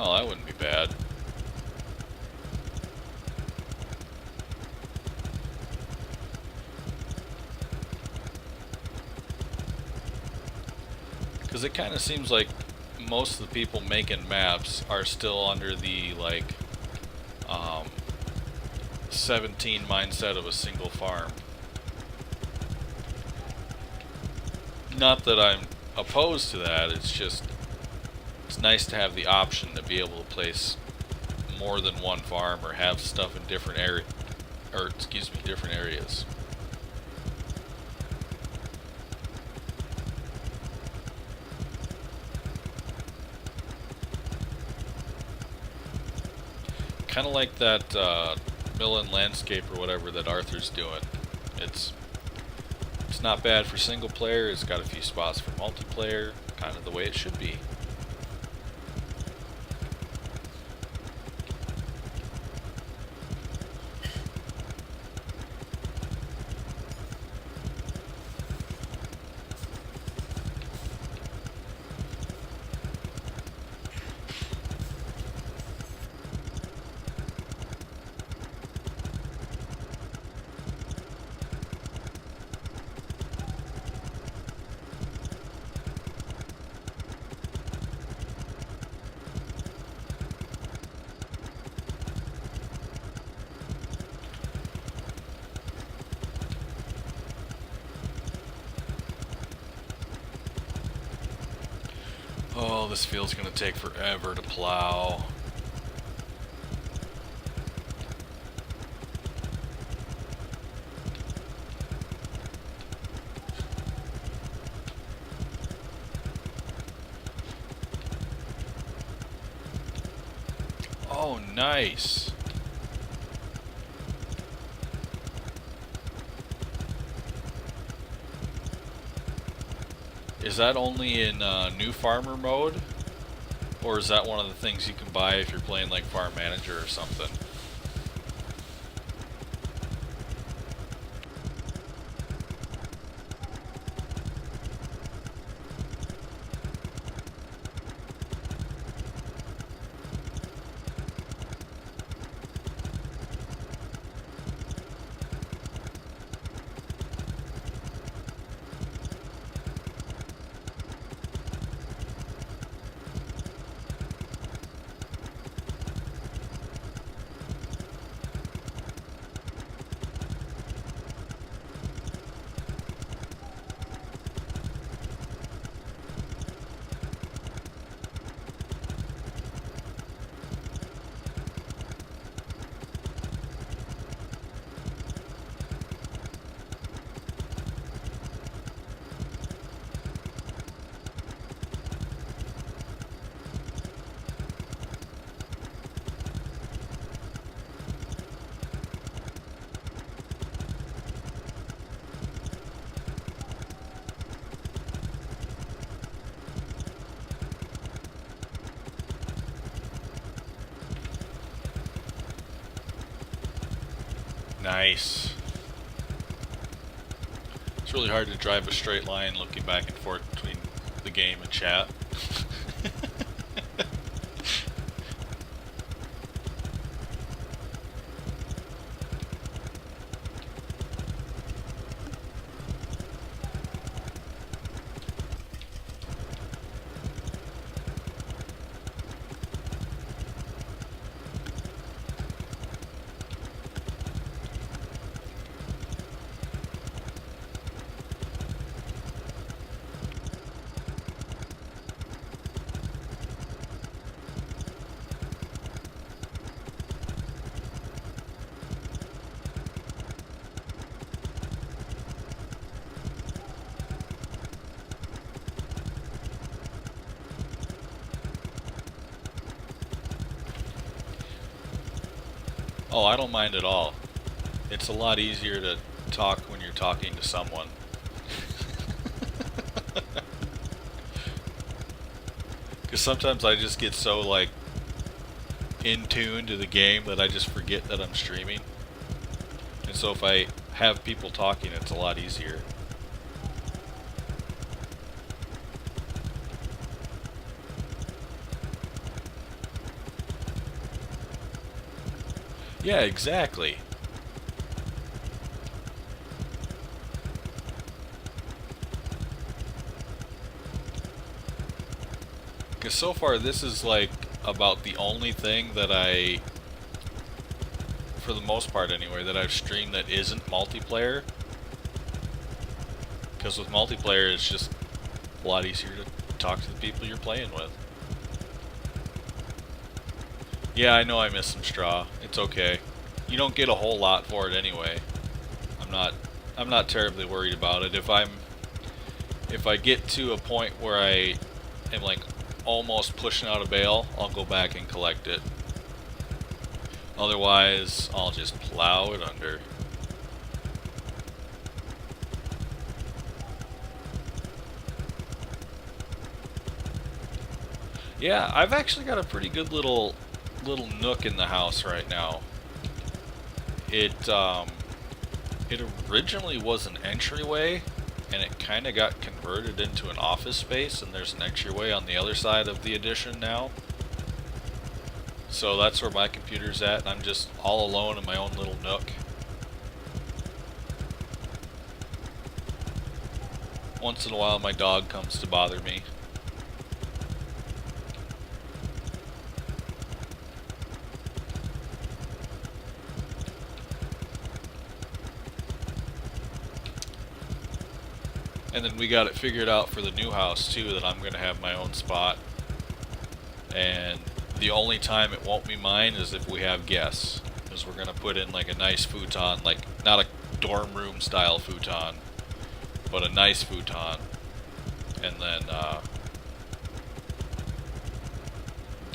Oh, that wouldn't be bad. Because it kind of seems like most of the people making maps are still under the, like, 17 mindset of a single farm. Not that I'm opposed to that, it's just it's nice to have the option to be able to place more than one farm or have stuff in different different areas. Kind of like that mill and landscape or whatever that Arthur's doing. It's not bad for single player. It's got a few spots for multiplayer, kind of the way it should be. Oh, this field's gonna take forever to plow. Oh, nice. Is that only in New Farmer mode? Or is that one of the things you can buy if you're playing like Farm Manager or something? Nice. It's really hard to drive a straight line looking back and forth between the game and chat. Oh, I don't mind at all. It's a lot easier to talk when you're talking to someone. Because sometimes I just get so, like, in tune to the game that I just forget that I'm streaming. And so if I have people talking, it's a lot easier. Yeah, exactly. Because so far this is like about the only thing that for the most part anyway, that I've streamed that isn't multiplayer. Because with multiplayer it's just a lot easier to talk to the people you're playing with. Yeah, I know I missed some straw. It's okay. You don't get a whole lot for it anyway. I'm not terribly worried about it. If I get to a point where I am like almost pushing out a bale, I'll go back and collect it. Otherwise, I'll just plow it under. Yeah, I've actually got a pretty good little nook in the house right now. It originally was an entryway, and it kind of got converted into an office space, and there's an entryway on the other side of the addition now. So that's where my computer's at, and I'm just all alone in my own little nook. Once in a while my dog comes to bother me. And then we got it figured out for the new house too, that I'm going to have my own spot. And the only time it won't be mine is if we have guests. Because we're going to put in like a nice futon, like not a dorm room style futon, but a nice futon. And then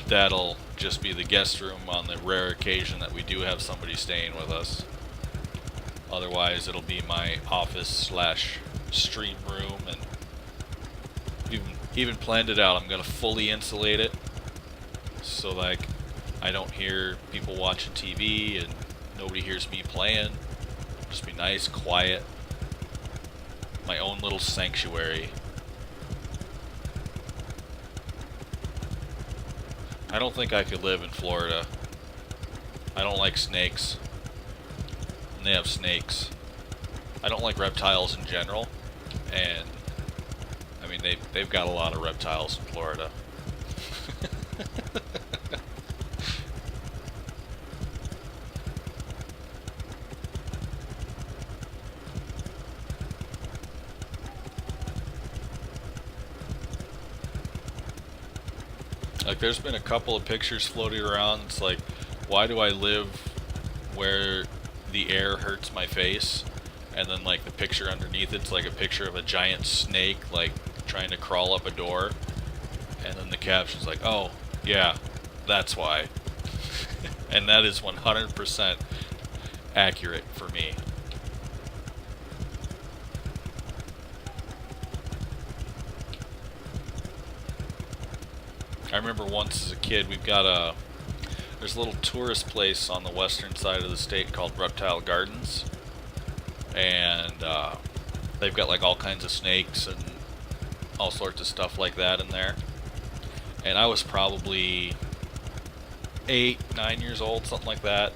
that'll just be the guest room on the rare occasion that we do have somebody staying with us. Otherwise it'll be my office slash stream room, and even planned it out. I'm gonna fully insulate it so like I don't hear people watching TV and nobody hears me playing. Just be nice, quiet, my own little sanctuary. I don't think I could live in Florida. I don't like snakes, and they have snakes. I don't like reptiles in general, and I mean they've got a lot of reptiles in Florida. Like there's been a couple of pictures floating around. It's like, why do I live where the air hurts my face? And then like the picture underneath it's like a picture of a giant snake like trying to crawl up a door, and then the caption's like, oh yeah, that's why. And that is 100% accurate for me. I remember once as a kid, we've got There's a little tourist place on the western side of the state called Reptile Gardens, and they've got like all kinds of snakes and all sorts of stuff like that in there. And I was probably 8, 9 years old, something like that.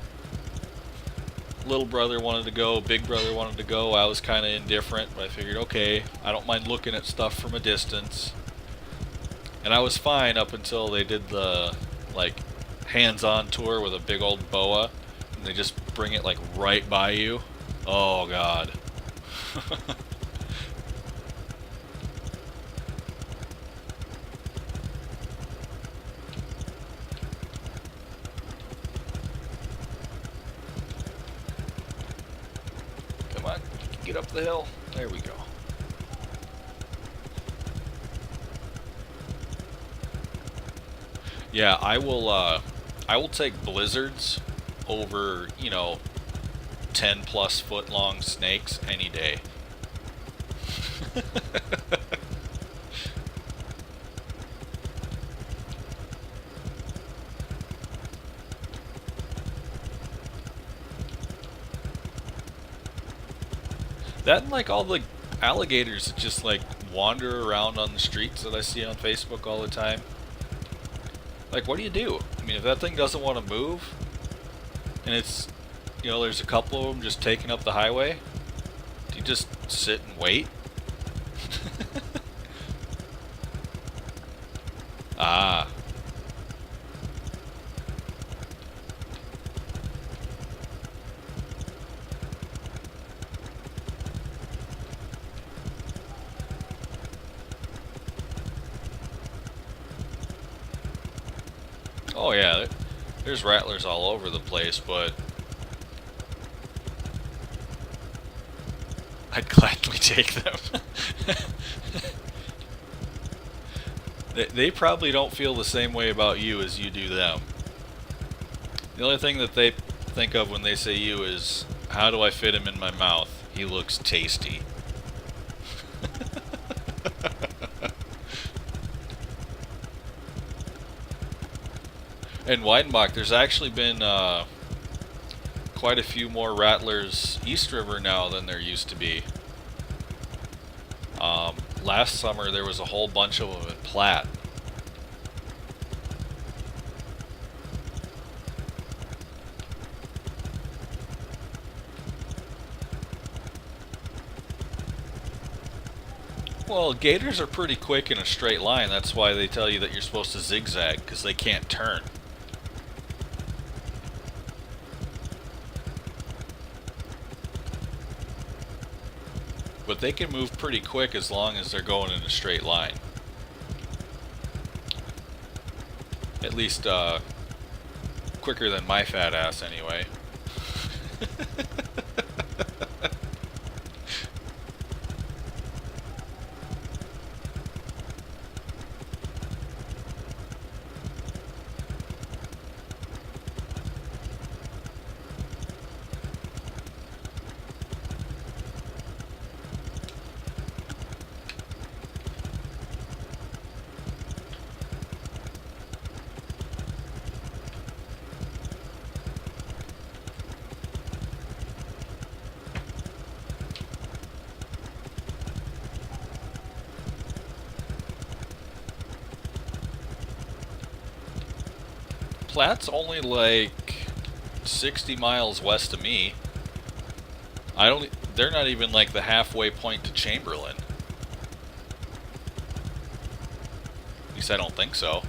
Little brother wanted to go, big brother wanted to go. I was kind of indifferent, but I figured, okay, I don't mind looking at stuff from a distance. And I was fine up until they did the, like, hands-on tour with a big old boa, and they just bring it, like, right by you. Oh, God. Come on, get up the hill. There we go. Yeah, I will take blizzards over, 10 plus foot long snakes any day. That and like all the alligators that just like wander around on the streets that I see on Facebook all the time. Like, what do you do? I mean, if that thing doesn't want to move, and it's, there's a couple of them just taking up the highway, do you just sit and wait? Ah. Oh yeah, there's rattlers all over the place, but I'd gladly take them. They probably don't feel the same way about you as you do them. The only thing that they think of when they say you is, how do I fit him in my mouth? He looks tasty. In Weidenbach, there's actually been quite a few more rattlers East River now than there used to be. Last summer there was a whole bunch of them in Platte. Well, gators are pretty quick in a straight line. That's why they tell you that you're supposed to zigzag, because they can't turn. But they can move pretty quick as long as they're going in a straight line. At least, quicker than my fat ass anyway. Platte's only like 60 miles west of me. They're not even like the halfway point to Chamberlain. At least I don't think so.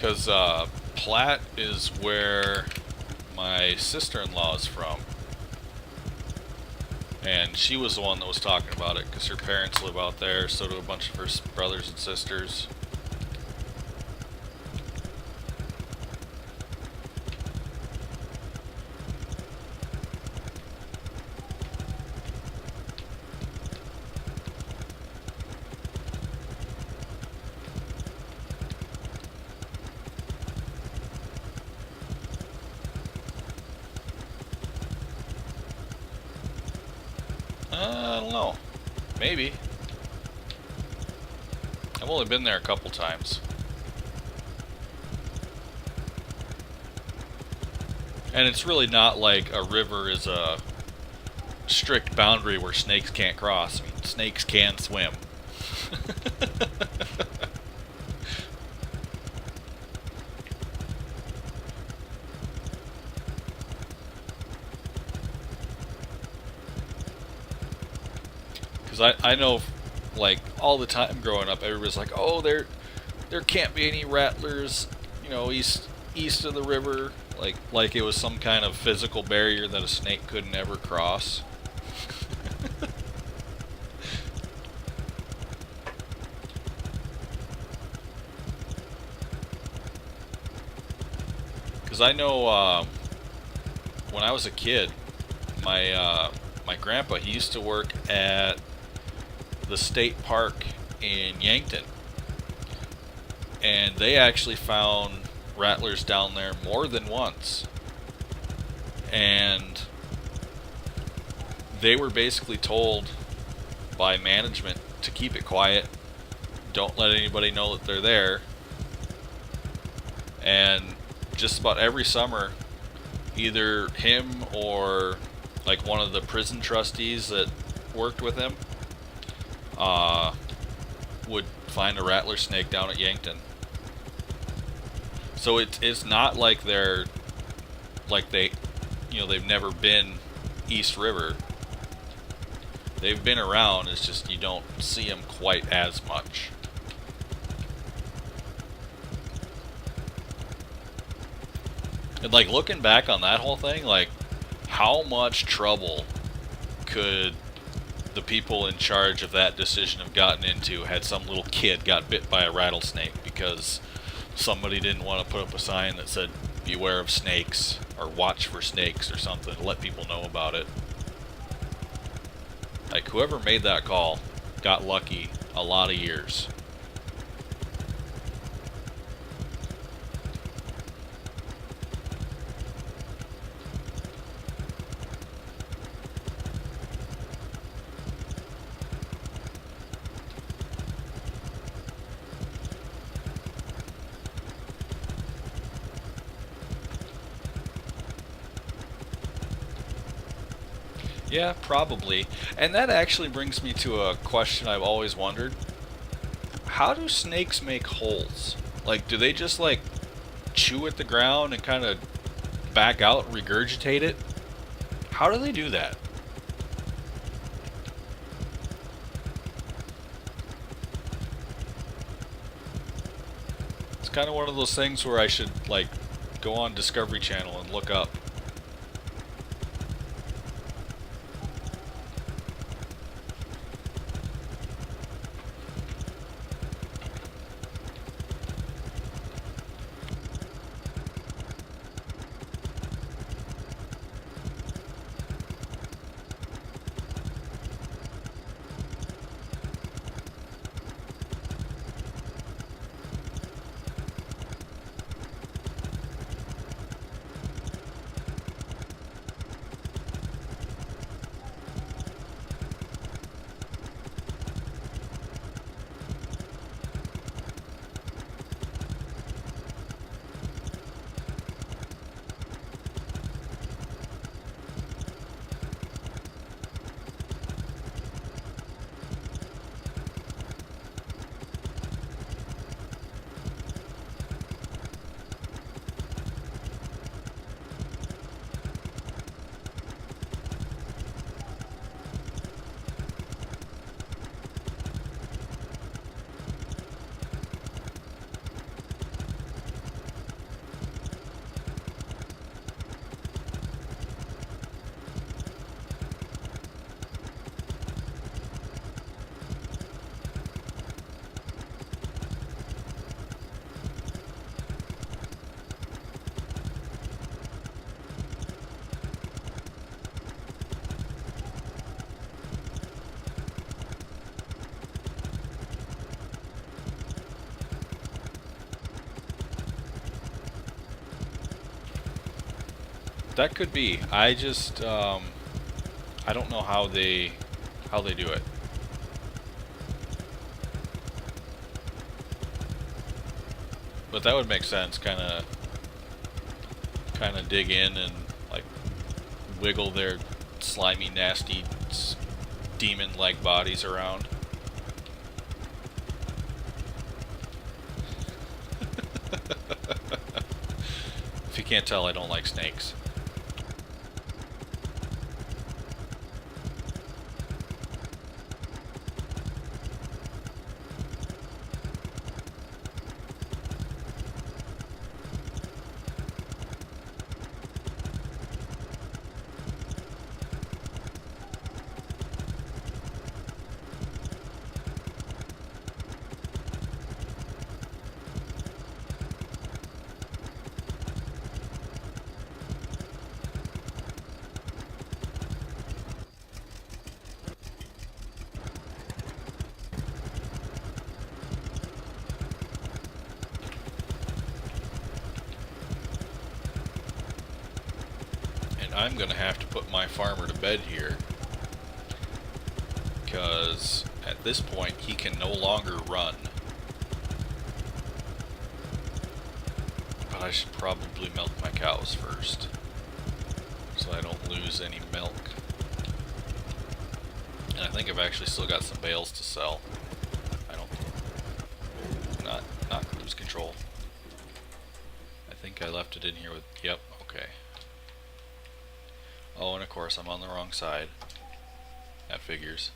Because Platte is where my sister-in-law is from. And she was the one that was talking about it, because her parents live out there, so do a bunch of her brothers and sisters. I don't know. Maybe. I've only been there a couple times. And it's really not like a river is a strict boundary where snakes can't cross. I mean, snakes can swim. Because I know, like, all the time growing up, everybody's like, oh, there can't be any rattlers, you know, east of the river. Like it was some kind of physical barrier that a snake couldn't ever cross. Because I know when I was a kid, my grandpa, he used to work at the state park in Yankton, and they actually found rattlers down there more than once, and they were basically told by management to keep it quiet, don't let anybody know that they're there. And just about every summer, either him or like one of the prison trustees that worked with him would find a rattler snake down at Yankton. So it's not like they're like they've never been East River. They've been around. It's just you don't see them quite as much. And like looking back on that whole thing, like how much trouble could the people in charge of that decision have gotten into had some little kid got bit by a rattlesnake because somebody didn't want to put up a sign that said beware of snakes or watch for snakes or something to let people know about it. Like whoever made that call got lucky a lot of years. Yeah, probably. And that actually brings me to a question I've always wondered. How do snakes make holes? Like, do they just, like, chew at the ground and kind of back out and regurgitate it? How do they do that? It's kind of one of those things where I should, like, go on Discovery Channel and look up. That could be. I just I don't know how they do it. But that would make sense. Kind of dig in and like wiggle their slimy, nasty, demon-like bodies around. If you can't tell, I don't like snakes. I'm gonna have to put my farmer to bed here, because at this point he can no longer run. But I should probably milk my cows first, so I don't lose any milk. And I think I've actually still got some bales to sell. I don't, not cruise control. I think I left it in here with, yep, okay. Oh, and of course I'm on the wrong side. That figures.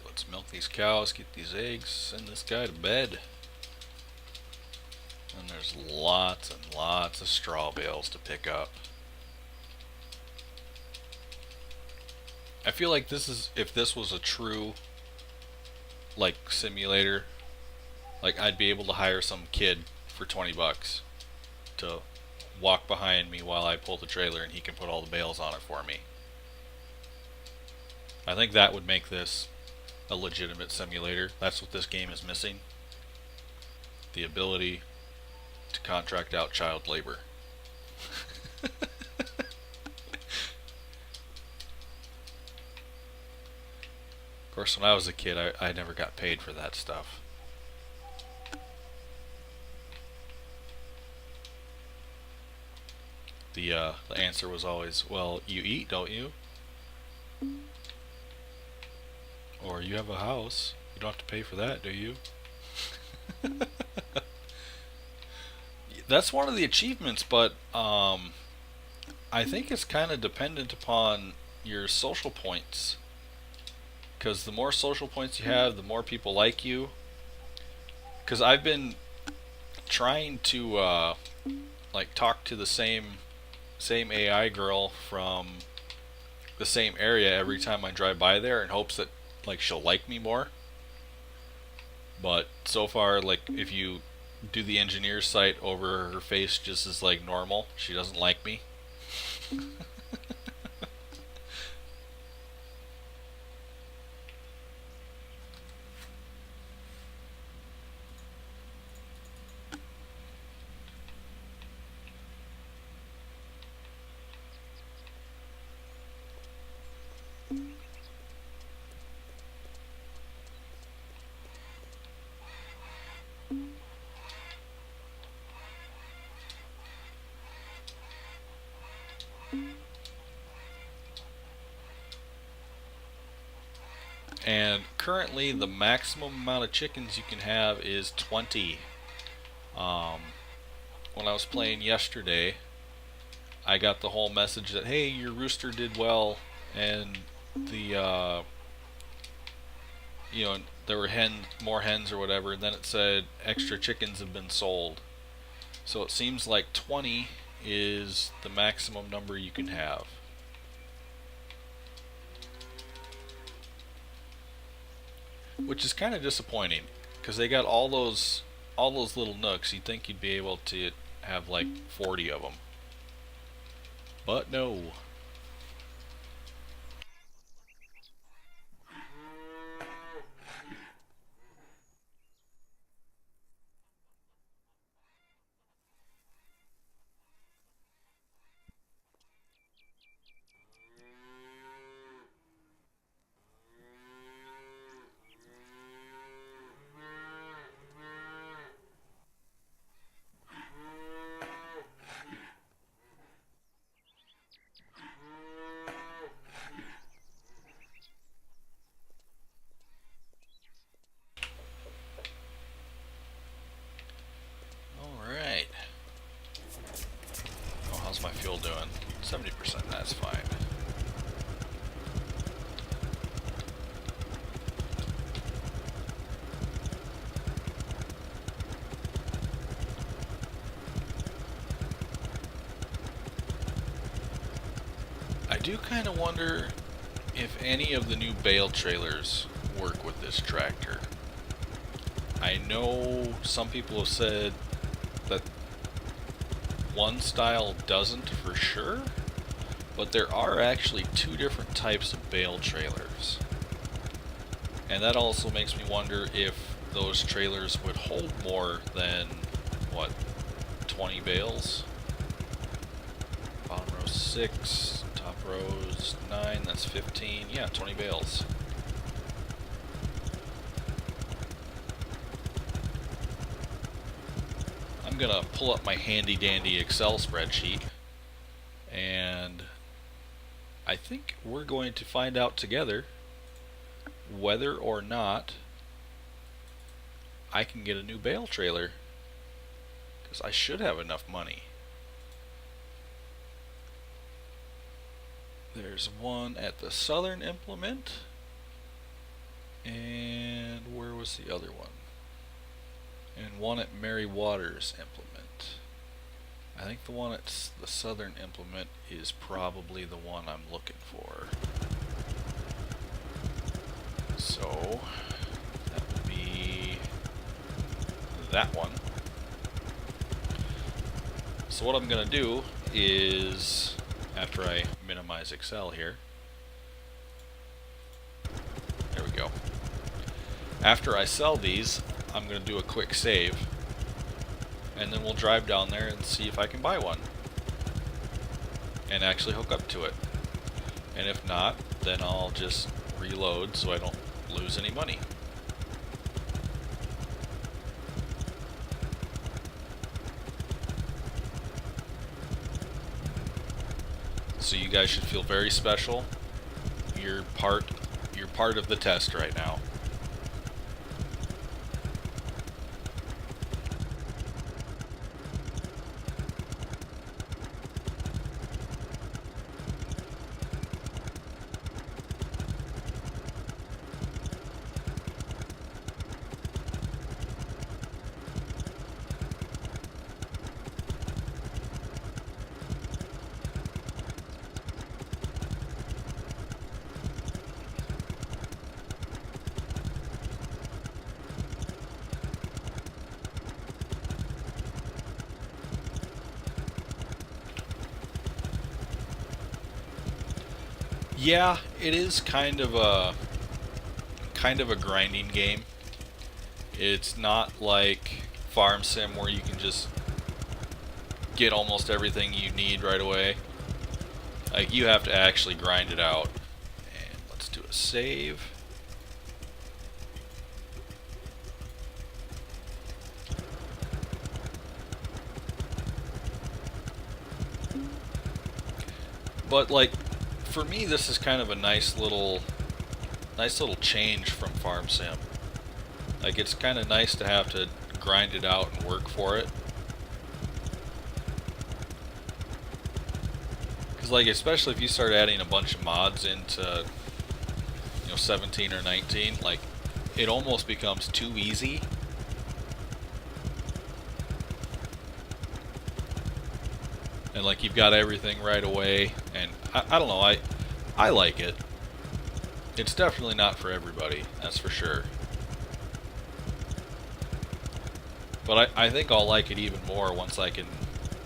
Let's milk these cows, get these eggs, send this guy to bed. And there's lots and lots of straw bales to pick up. I feel like this is, if this was a true like simulator, like I'd be able to hire some kid for 20 bucks to walk behind me while I pull the trailer and he can put all the bales on it for me. I think that would make this a legitimate simulator. That's what this game is missing. The ability to contract out child labor. Of course, when I was a kid, I never got paid for that stuff. The answer was always, well, you eat, don't you? Or you have a house. You don't have to pay for that, do you? That's one of the achievements, but I think it's kind of dependent upon your social points. Because the more social points you have, the more people like you. Because I've been trying to like talk to the same AI girl from the same area every time I drive by there in hopes that like she'll like me more. But so far, like if you do the engineer's sight over her face just as like normal, she doesn't like me. And currently the maximum amount of chickens you can have is 20. When I was playing yesterday, I got the whole message that, hey, your rooster did well, and the you know, there were more hens or whatever, and then it said extra chickens have been sold. So it seems like 20 is the maximum number you can have. Which is kind of disappointing, because they got all those little nooks. You'd think you'd be able to have like 40 of them. But no. Alright. Oh, how's my fuel doing? 70%, that's fine. I do kind of wonder if any of the new bale trailers work with this tractor. I know some people have said that one style doesn't for sure, but there are actually two different types of bale trailers. And that also makes me wonder if those trailers would hold more than, what, 20 bales? Bottom row 6, top rows 9, that's 15, yeah, 20 bales. I'm gonna pull up my handy dandy Excel spreadsheet, and I think we're going to find out together whether or not I can get a new bale trailer, because I should have enough money. There's one at the Southern Implement, and where was the other one? And one at Mary Waters Implement. I think the one at the Southern Implement is probably the one I'm looking for. So that would be that one. So what I'm going to do is, after I minimize Excel here, there we go. After I sell these, I'm going to do a quick save, and then we'll drive down there and see if I can buy one and actually hook up to it. And if not, then I'll just reload so I don't lose any money. So you guys should feel very special. You're part of the test right now. Yeah, it is kind of a grinding game. It's not like Farm Sim where you can just get almost everything you need right away. Like, you have to actually grind it out. And let's do a save. But like, for me, this is kind of a nice little change from Farm Sim. Like, it's kind of nice to have to grind it out and work for it. Because, like, especially if you start adding a bunch of mods into, 17 or 19, like, it almost becomes too easy. And like you've got everything right away, and I don't know, I like it. It's definitely not for everybody, that's for sure. But I think I'll like it even more once I can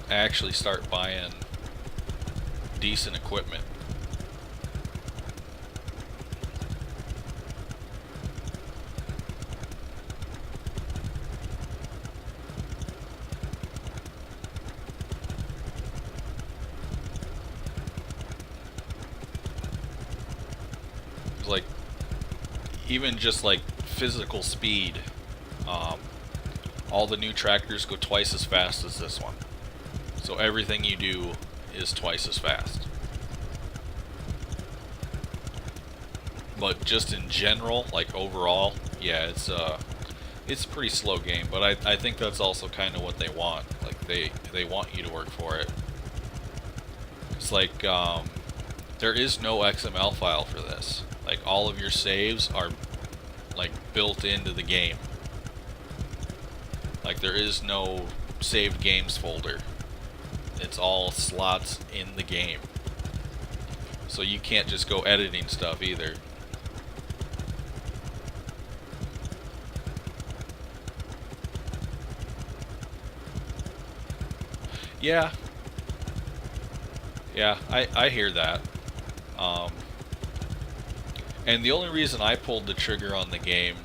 actually start buying decent equipment. Like, even just like physical speed, all the new tractors go twice as fast as this one. So everything you do is twice as fast. But just in general, like overall, yeah, it's a pretty slow game. But I think that's also kind of what they want. Like they want you to work for it. It's like there is no XML file for this. Like all of your saves are like built into the game. Like there is no saved games folder. It's all slots in the game. So you can't just go editing stuff either. Yeah. Yeah, I hear that. And the only reason I pulled the trigger on the game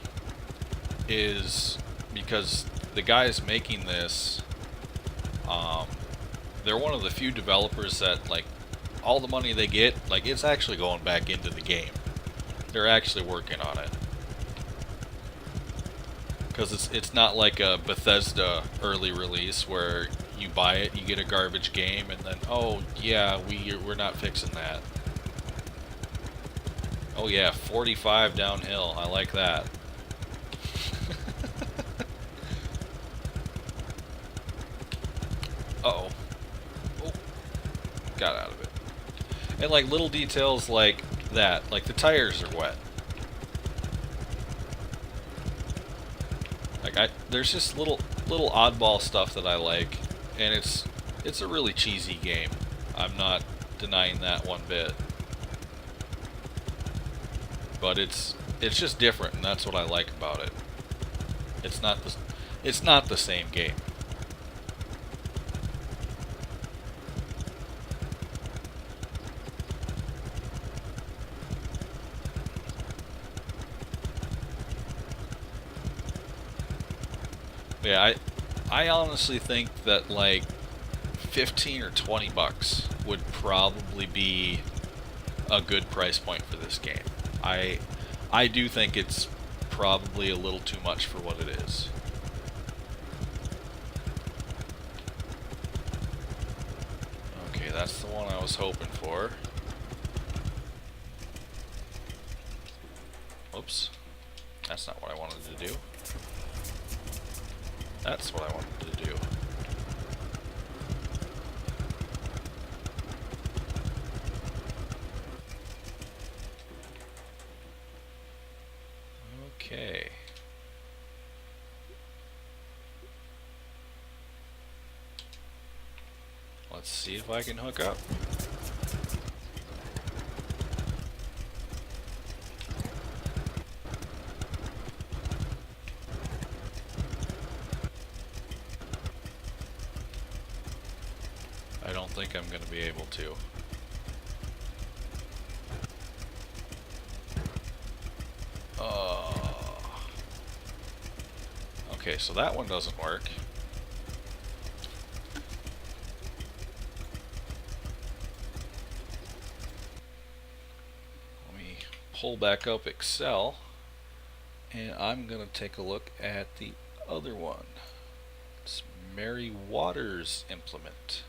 is because the guys making this, they're one of the few developers that, like, all the money they get, like, it's actually going back into the game. They're actually working on it. Because it's not like a Bethesda early release where you buy it, you get a garbage game, and then, oh, yeah, we're not fixing that. Oh yeah, 45 downhill. I like that. Uh-oh. Oh. Got out of it. And like little details like that. Like the tires are wet. Like there's just little oddball stuff that I like. And it's a really cheesy game. I'm not denying that one bit. But it's just different, and that's what I like about it. It's not the same game. Yeah, I honestly think that like 15 or 20 bucks would probably be a good price point for this game. I do think it's probably a little too much for what it is. Okay, that's the one I was hoping for. Oops. That's not what I wanted to do. That's what I wanted to do. Okay. Let's see if I can hook up. I don't think I'm going to be able to. Okay, so that one doesn't work. Let me pull back up Excel, and I'm going to take a look at the other one. It's Mary Waters implement.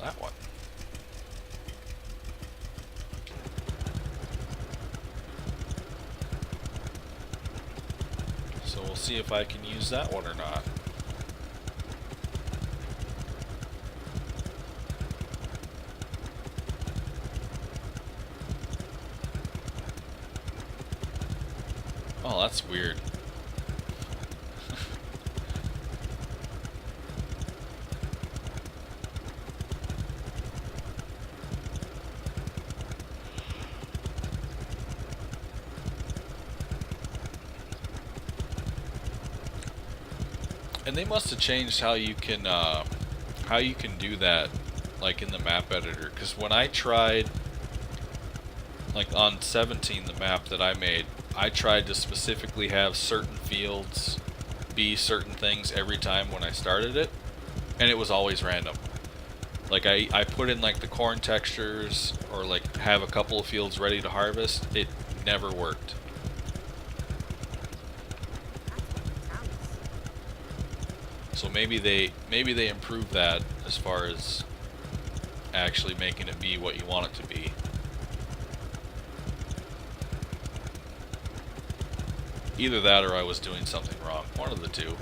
That one. So we'll see if I can use that one or not. Oh, that's weird. And they must have changed how you can do that, like in the map editor. Because when I tried, like on 17, the map that I made, I tried to specifically have certain fields be certain things every time when I started it, and it was always random. Like I put in like the corn textures or like have a couple of fields ready to harvest. It never worked. So maybe they improved that as far as actually making it be what you want it to be. Either that or I was doing something wrong. One of the two.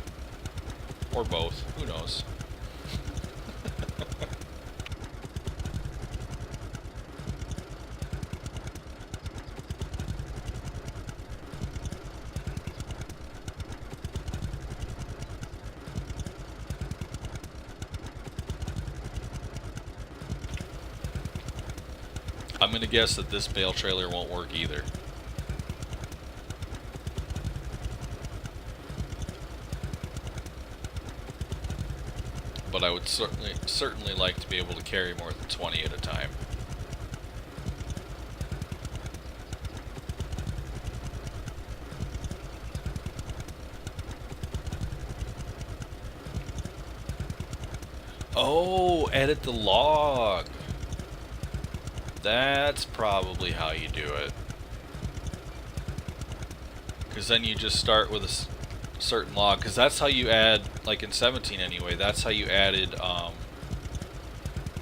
Or both. Who knows? I'm going to guess that this bale trailer won't work either. But I would certainly like to be able to carry more than 20 at a time. Oh, edit the log. That's probably how you do it. Because then you just start with a certain log. Because that's how you add, like in 17 anyway, that's how you added,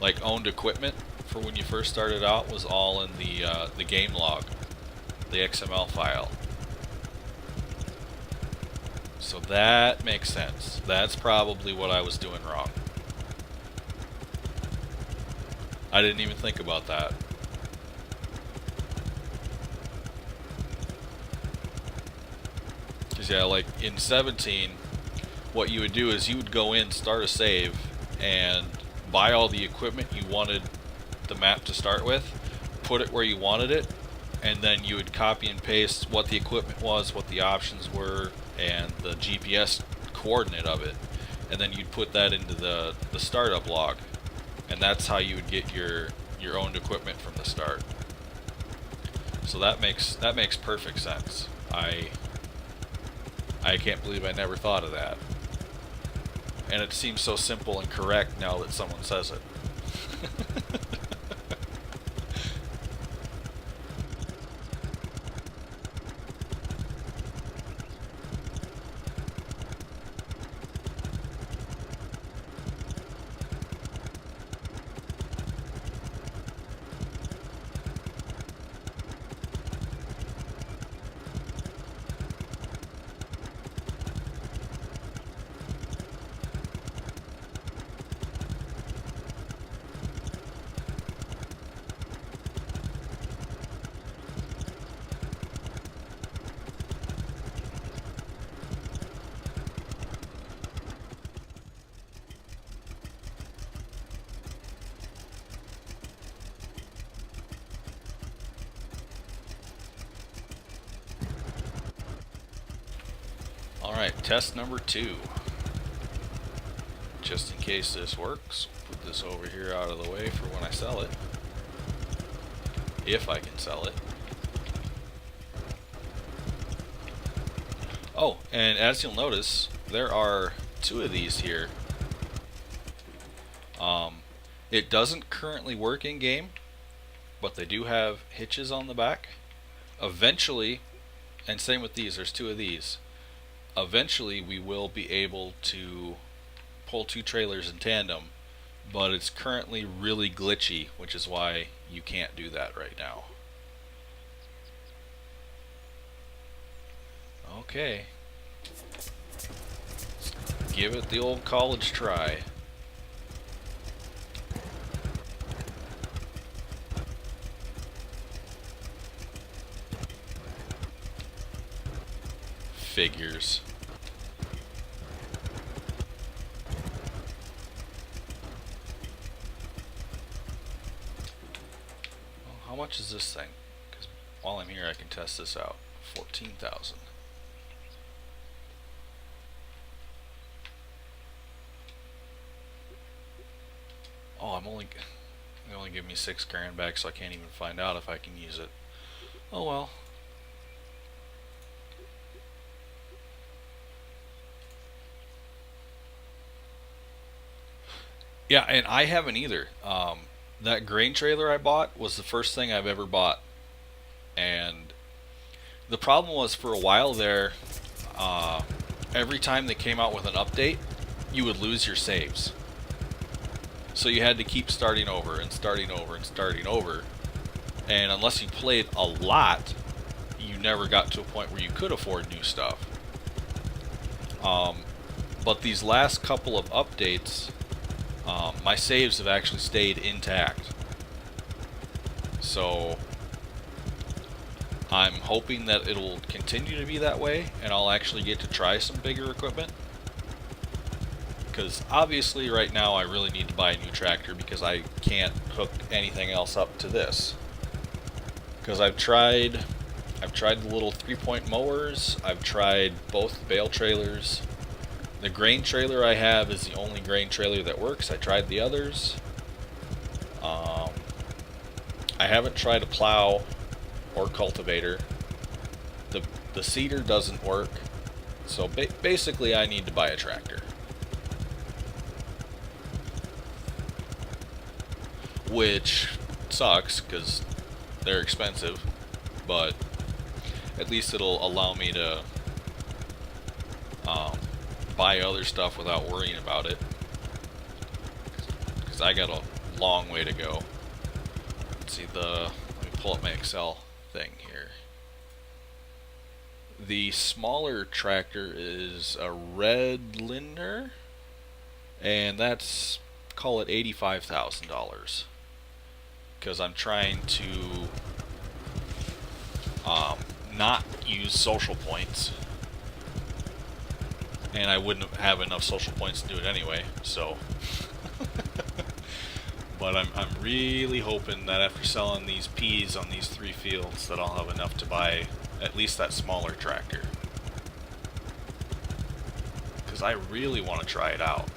like owned equipment for when you first started out was all in the game log, the XML file. So that makes sense. That's probably what I was doing wrong. I didn't even think about that. Because yeah, like in 17, what you would do is you would go in, start a save, and buy all the equipment you wanted the map to start with, put it where you wanted it, and then you would copy and paste what the equipment was, what the options were, and the GPS coordinate of it, and then you'd put that into the startup log, and that's how you would get your owned equipment from the start. So that makes perfect sense. I can't believe I never thought of that. And it seems so simple and correct now that someone says it. Alright, test number 2. Just in case this works, put this over here out of the way for when I sell it. If I can sell it. Oh, and as you'll notice, there are 2 of these here. It doesn't currently work in game, but they do have hitches on the back. Eventually, and same with these, there's 2 of these. Eventually we will be able to pull 2 trailers in tandem, but it's currently really glitchy, which is why you can't do that right now. Okay. Let's give it the old college try. figures. Well, how much is this thing? Because while I'm here I can test this out. 14,000. Oh, they only give me 6 grand back, so I can't even find out if I can use it. Oh well. Yeah, and I haven't either. That grain trailer I bought was the first thing I've ever bought, and the problem was for a while there, every time they came out with an update, you would lose your saves. So you had to keep starting over and starting over and starting over. And unless you played a lot, you never got to a point where you could afford new stuff. But these last couple of updates, my saves have actually stayed intact. So I'm hoping that it'll continue to be that way, and I'll actually get to try some bigger equipment. Because obviously right now I really need to buy a new tractor because I can't hook anything else up to this. Because I've tried the little 3-point mowers, I've tried both bale trailers. The grain trailer I have is the only grain trailer that works. I tried the others. I haven't tried a plow or cultivator. The seeder doesn't work. So basically I need to buy a tractor. Which sucks because they're expensive, but at least it'll allow me to buy other stuff without worrying about it, because I got a long way to go. Let's see, let me pull up my Excel thing here. The smaller tractor is a Red Lindner, and that's, call it $85,000. Because I'm trying to not use social points, and I wouldn't have enough social points to do it anyway. So, but I'm really hoping that after selling these peas on these 3 fields, that I'll have enough to buy at least that smaller tractor. Because I really want to try it out.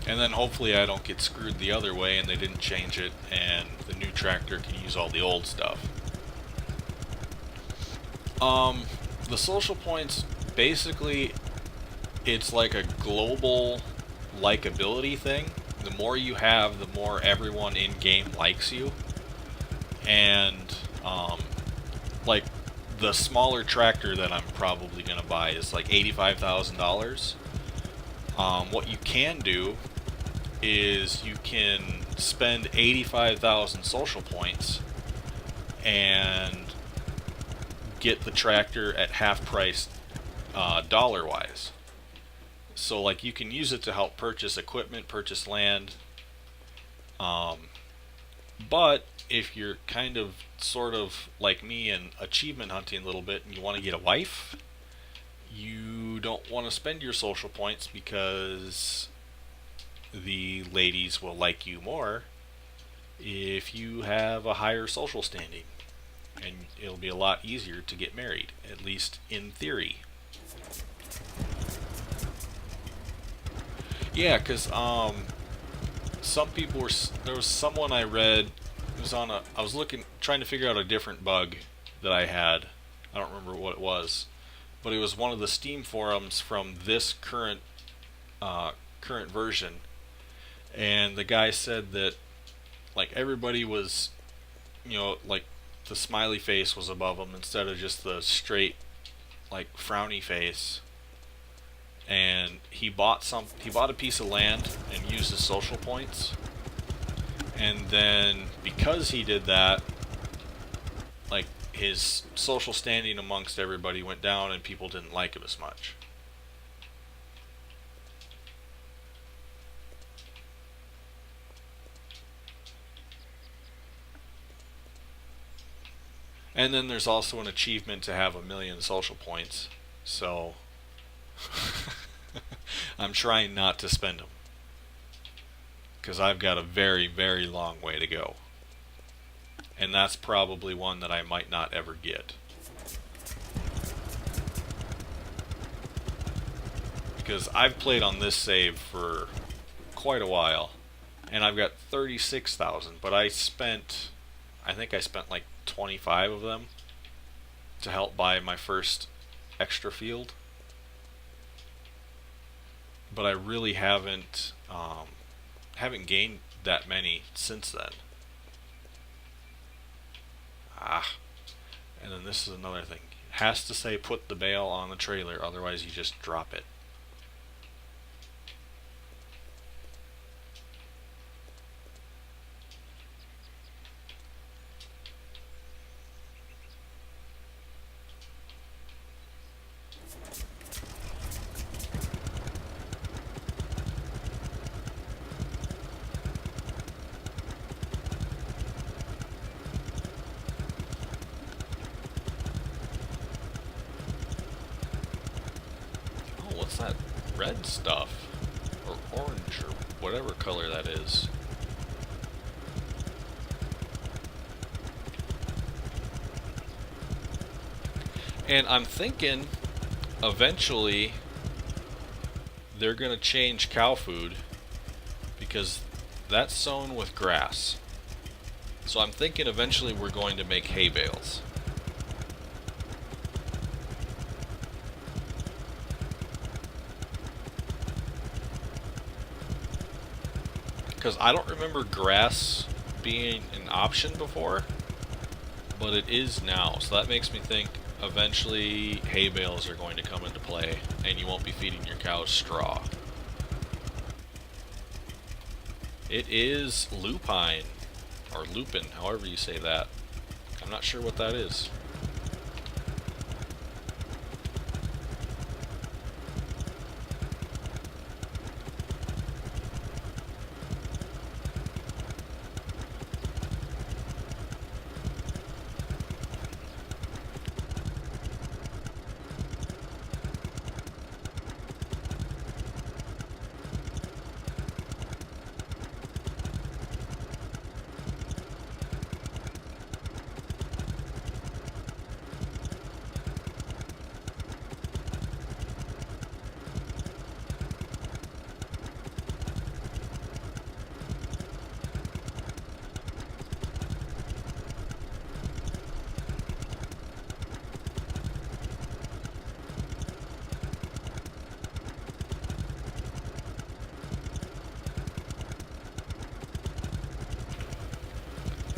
And then hopefully I don't get screwed the other way and they didn't change it and the new tractor can use all the old stuff. The social points, basically, it's like a global likability thing. The more you have, the more everyone in-game likes you. And, like, the smaller tractor that I'm probably going to buy is like $85,000. What you can do is you can spend 85,000 social points and get the tractor at half price dollar-wise. So like you can use it to help purchase equipment, purchase land. But if you're kind of sort of like me and achievement hunting a little bit and you want to get a wife, you don't want to spend your social points because the ladies will like you more if you have a higher social standing, and it'll be a lot easier to get married, at least in theory. Yeah, because some people were, there was someone I read, it was on I was trying to figure out a different bug that I had. I don't remember what it was, but it was one of the Steam forums from this current version, and the guy said that like everybody was, like the smiley face was above them instead of just the straight like frowny face. And he bought a piece of land and used his social points, and then because he did that, like his social standing amongst everybody went down and people didn't like him as much. And then there's also an achievement to have 1,000,000 social points. So I'm trying not to spend them, because I've got a very, very long way to go. And that's probably one that I might not ever get. Because I've played on this save for quite a while, and I've got 36,000, but I think I spent like 25 of them to help buy my first extra field. But I really haven't gained that many since then. And then this is another thing. It has to say put the bale on the trailer, otherwise you just drop it. What's that red stuff? Or orange, or whatever color that is. And I'm thinking eventually they're going to change cow food, because that's sown with grass. So I'm thinking eventually we're going to make hay bales. Because I don't remember grass being an option before, but it is now. So that makes me think eventually hay bales are going to come into play, and you won't be feeding your cows straw. It is lupine, or lupin, however you say that. I'm not sure what that is.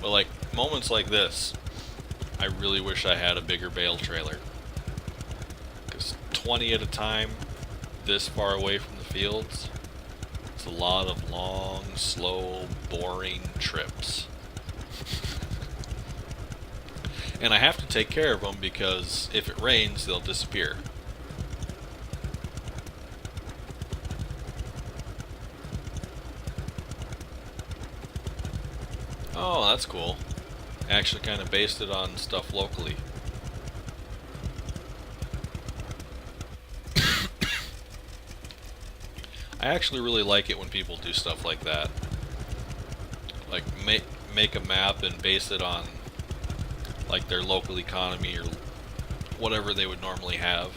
But like moments like this, I really wish I had a bigger bale trailer. Because 20 at a time, this far away from the fields, it's a lot of long, slow, boring trips. And I have to take care of them, because if it rains, they'll disappear. Oh, that's cool. Actually kind of based it on stuff locally. I actually really like it when people do stuff like that. Like make a map and base it on like their local economy or whatever they would normally have.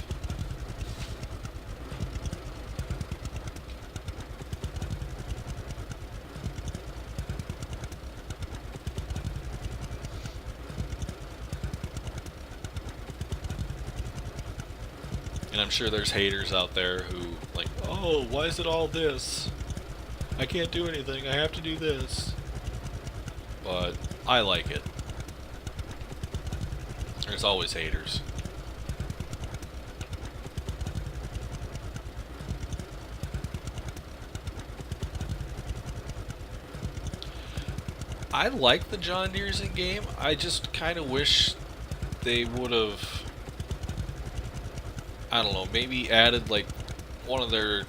And I'm sure there's haters out there who like, oh, why is it all this? I can't do anything, I have to do this. But I like it. There's always haters. I like the John Deere's in game. I just kind of wish they would have, I don't know, maybe added like one of their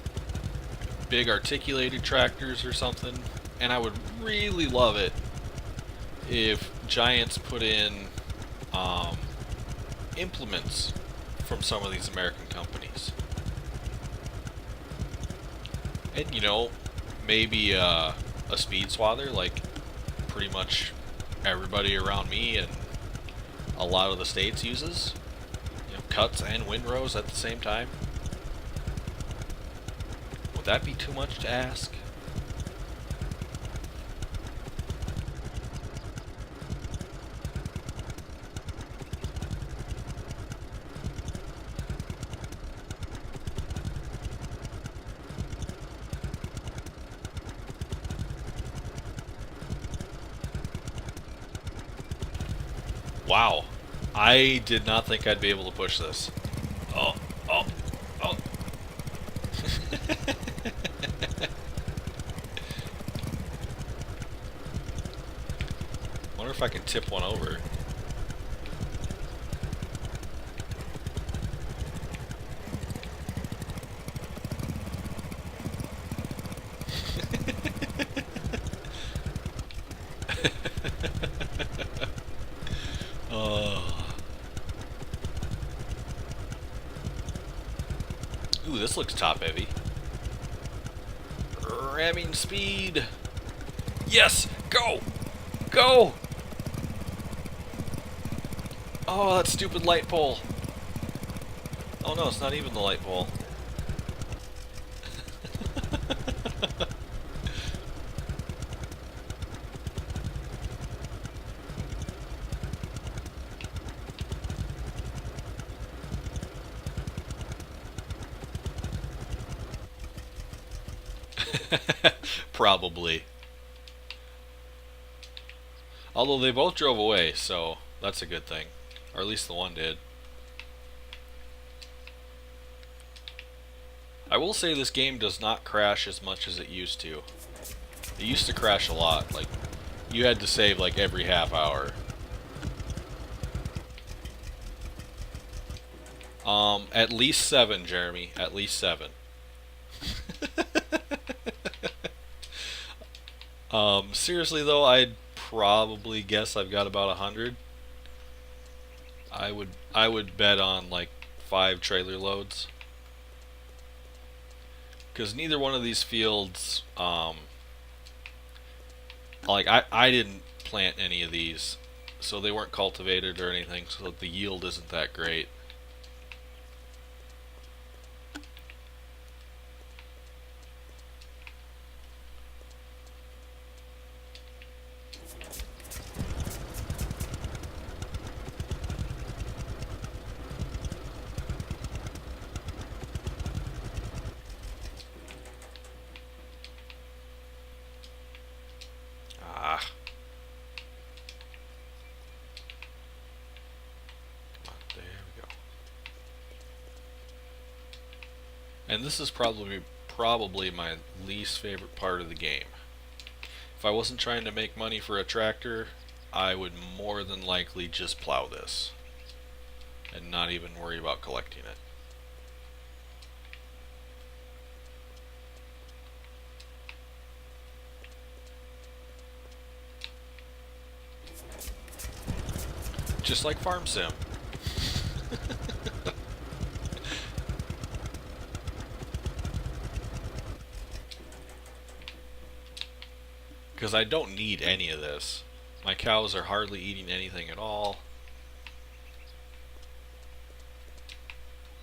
big articulated tractors or something. And I would really love it if Giants put in um, implements from some of these American companies. And, you know, maybe a speed swather like pretty much everybody around me and a lot of the states uses. You know, cuts and windrows at the same time. Would that be too much to ask? Wow. I did not think I'd be able to push this. Oh, oh, oh. Wonder if I can tip one over. Ooh, this looks top heavy. Ramming speed. Yes, go, go. Oh, that stupid light pole. Oh no, it's not even the light pole. Probably. Although they both drove away, so that's a good thing. Or at least the one did. I will say this game does not crash as much as it used to. It used to crash a lot. Like, you had to save like every half hour. At least 7, Jeremy. At least 7. Seriously though, I'd probably guess I've got about 100. I would bet on like 5 trailer loads. Because neither one of these fields, like I didn't plant any of these, so they weren't cultivated or anything, so the yield isn't that great. And this is probably my least favorite part of the game. If I wasn't trying to make money for a tractor, I would more than likely just plow this and not even worry about collecting it. Just like Farm Sim. Because I don't need any of this. My cows are hardly eating anything at all.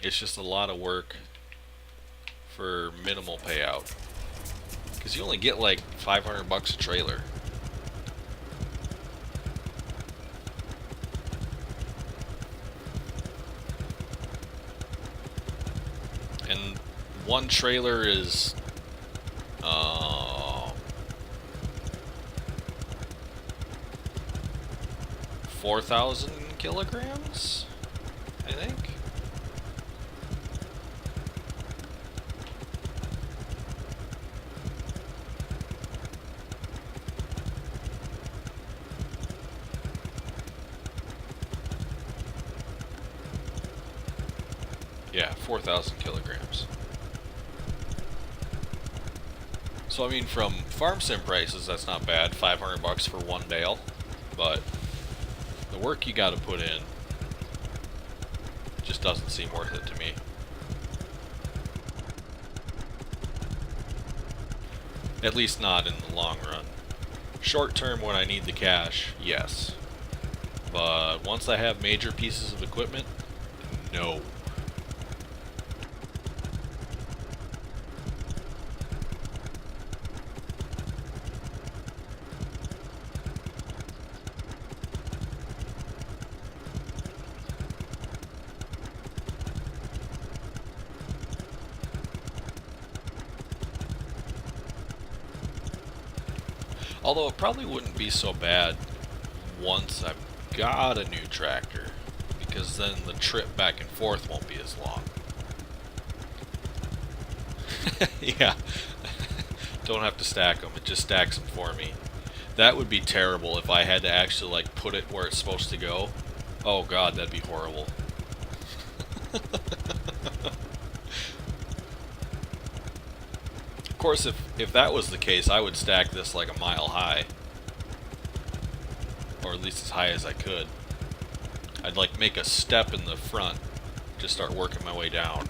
It's just a lot of work for minimal payout. Because you only get like 500 bucks a trailer. And one trailer is 4,000 kilograms, I think. Yeah, 4,000 kilograms. So I mean, from farm sim prices, that's not bad. 500 bucks for one bale, but The work you gotta put in just doesn't seem worth it to me. At least not in the long run. Short term when I need the cash, yes. But once I have major pieces of equipment, no. Although it probably wouldn't be so bad once I've got a new tractor, because then the trip back and forth won't be as long. Yeah. Don't have to stack them, it just stacks them for me. That would be terrible if I had to actually like put it where it's supposed to go. Oh god, that'd be horrible. Of course, if that was the case, I would stack this like a mile high. Or at least as high as I could. I'd like make a step in the front, just start working my way down.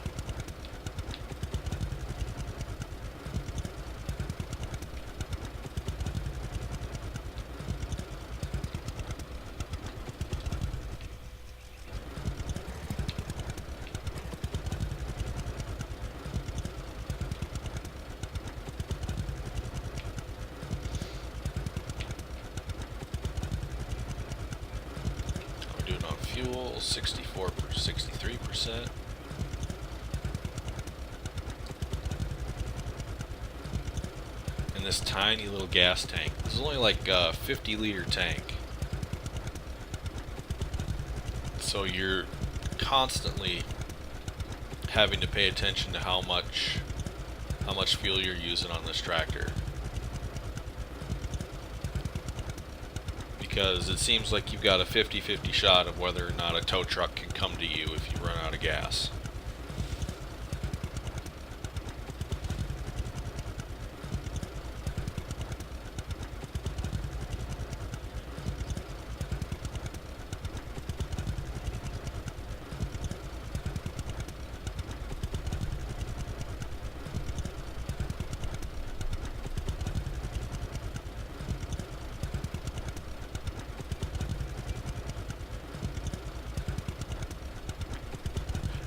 Fuel 63%. And this tiny little gas tank. This is only like a 50-liter tank. So you're constantly having to pay attention to how much fuel you're using on this tractor. Because it seems like you've got a 50-50 shot of whether or not a tow truck can come to you if you run out of gas.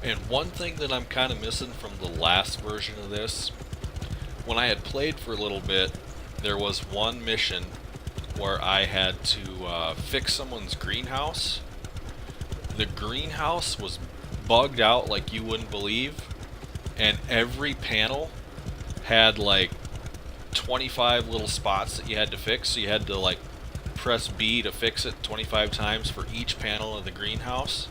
And one thing that I'm kind of missing from the last version of this, when I had played for a little bit, there was one mission where I had to fix someone's greenhouse. The greenhouse was bugged out like you wouldn't believe, and every panel had like 25 little spots that you had to fix, so you had to like press B to fix it 25 times for each panel of the greenhouse.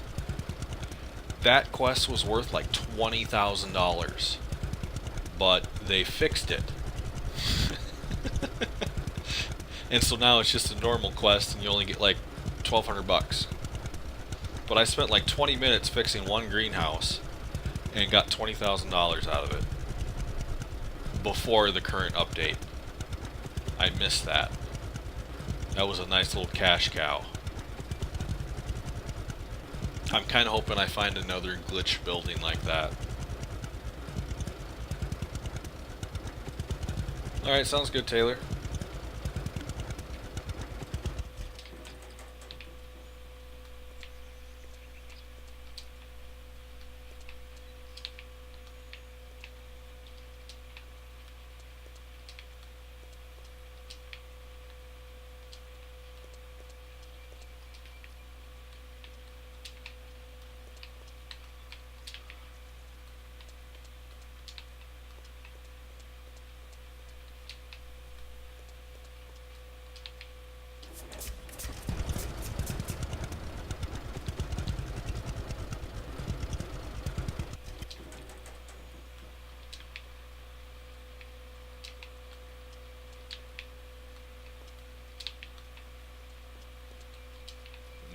That quest was worth like $20,000, but they fixed it. And so now it's just a normal quest and you only get like 1,200 bucks. But I spent like 20 minutes fixing one greenhouse and got $20,000 out of it before the current update. I missed that. That was a nice little cash cow. I'm kind of hoping I find another glitch building like that. Alright, sounds good, Taylor.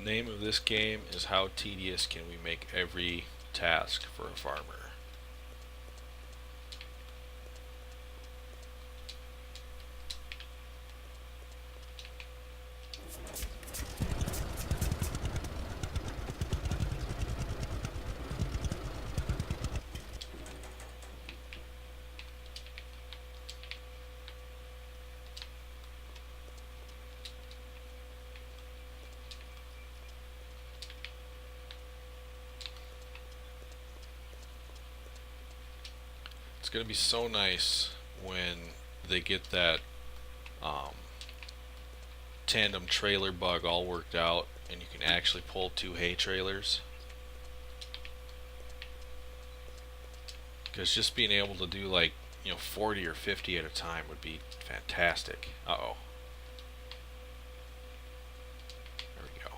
The name of this game is How Tedious Can We Make Every Task for a Farmer? It's going to be so nice when they get that tandem trailer bug all worked out and you can actually pull 2 hay trailers. Because just being able to do like, 40 or 50 at a time would be fantastic. Uh-oh. There we go.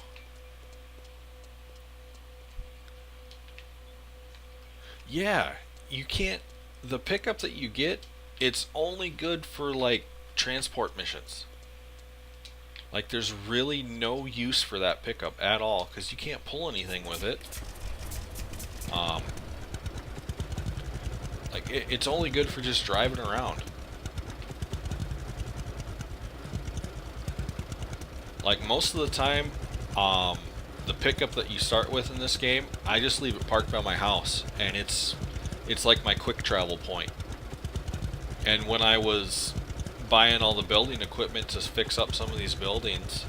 Yeah, you can't... The pickup that you get, it's only good for, like, transport missions. Like, there's really no use for that pickup at all, because you can't pull anything with it. Like, it's only good for just driving around. Like, most of the time, the pickup that you start with in this game, I just leave it parked by my house, and it's like my quick travel point. And when I was buying all the building equipment to fix up some of these buildings,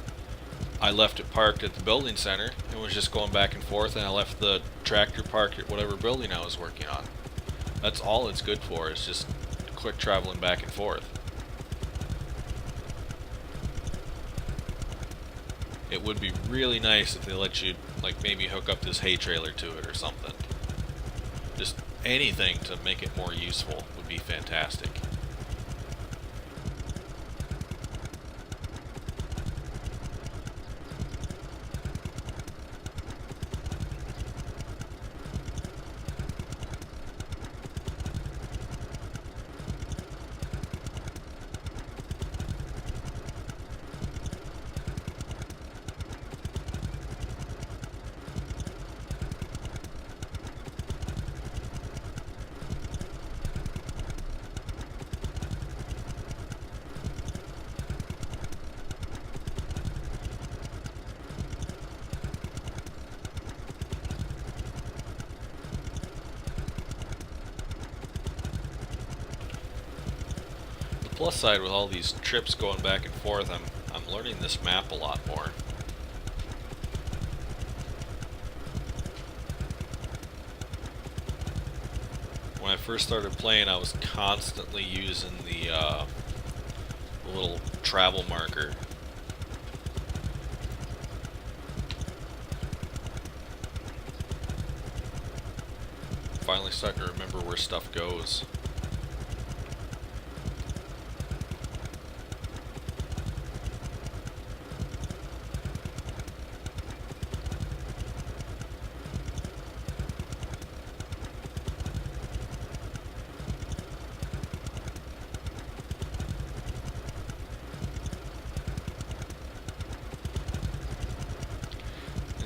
I left it parked at the building center and was just going back and forth, and I left the tractor parked at whatever building I was working on. That's all it's good for, is just quick traveling back and forth. It would be really nice if they let you, like, maybe hook up this hay trailer to it or something. Just anything to make it more useful would be fantastic. Plus side with all these trips going back and forth, I'm learning this map a lot more. When I first started playing, I was constantly using the little travel marker. Finally starting to remember where stuff goes.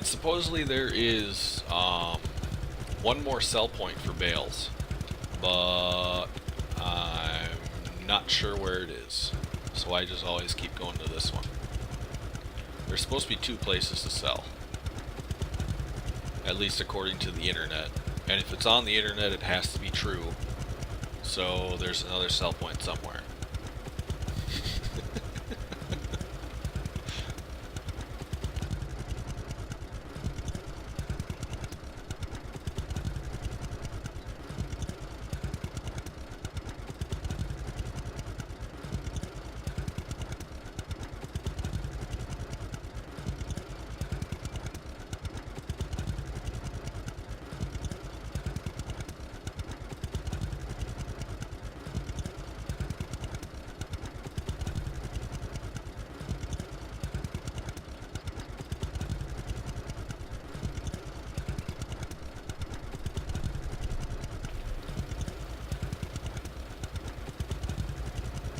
Supposedly there is one more sell point for bales, but I'm not sure where it is, so I just always keep going to this one. There's supposed to be 2 places to sell, at least according to the internet, and if it's on the internet it has to be true, so there's another sell point somewhere.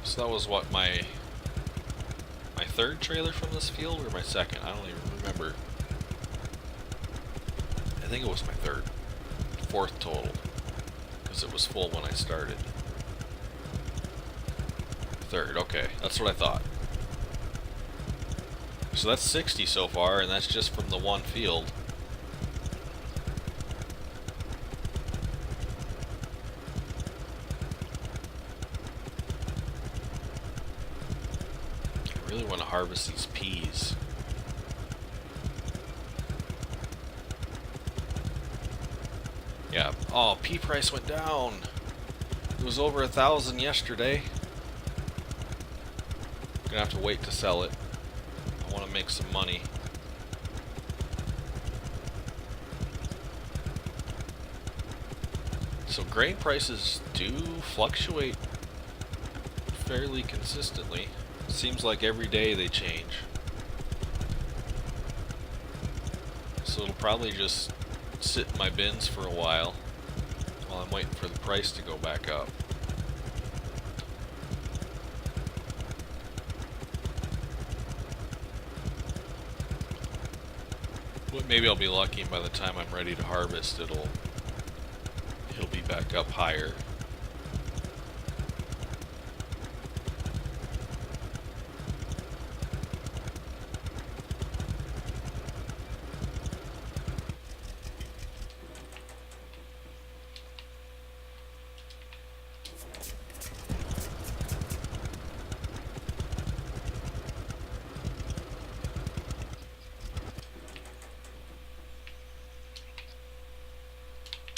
So that was what, my 3rd trailer from this field, or my 2nd? I don't even remember. I think it was my 3rd. 4th total, because it was full when I started. 3rd, okay, that's what I thought. So that's 60 so far, and that's just from the one field. I really want to harvest these peas. Yeah. Oh, pea price went down. It was over 1,000 yesterday. Gonna have to wait to sell it. I want to make some money. So grain prices do fluctuate fairly consistently. Seems like every day they change. So it'll probably just sit in my bins for a while I'm waiting for the price to go back up. But maybe I'll be lucky and by the time I'm ready to harvest it'll be back up higher.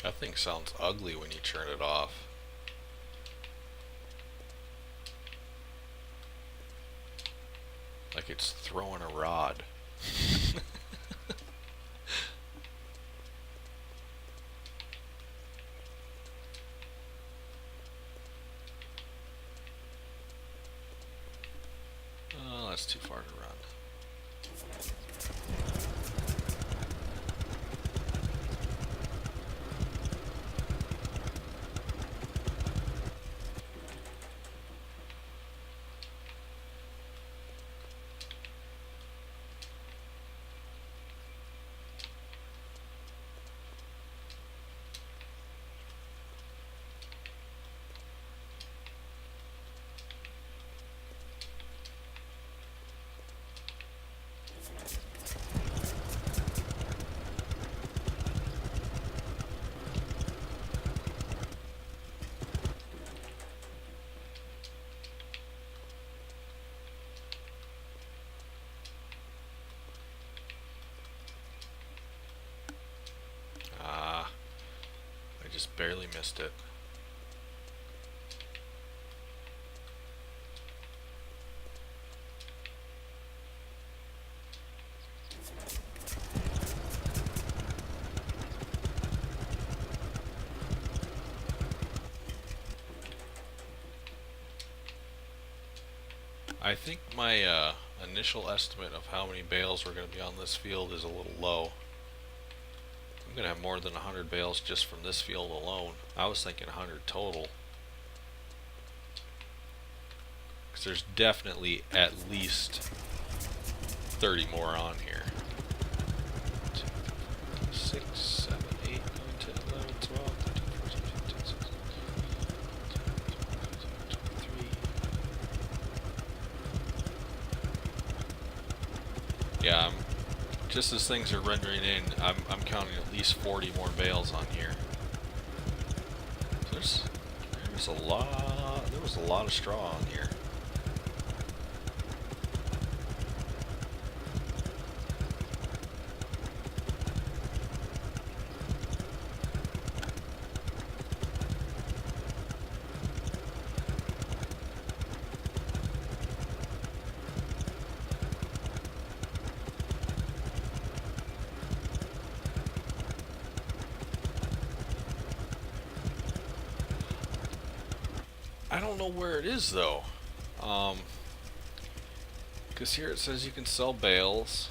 That thing sounds ugly when you turn it off. Like it's throwing a rod. Oh, that's too far to run. I just barely missed it. I think my initial estimate of how many bales were going to be on this field is a little low. I'm going to have more than 100 bales just from this field alone. I was thinking 100 total. Because there's definitely at least 30 more on here. 2, 6, 7, 8, 9, 10, 11, 12, 13, 14, 15, 16, 23. Yeah, just as things are rendering in, I'm counting at least 40 more bales on here. So there was a lot of straw on here. I don't know where it is though, because here it says you can sell bales.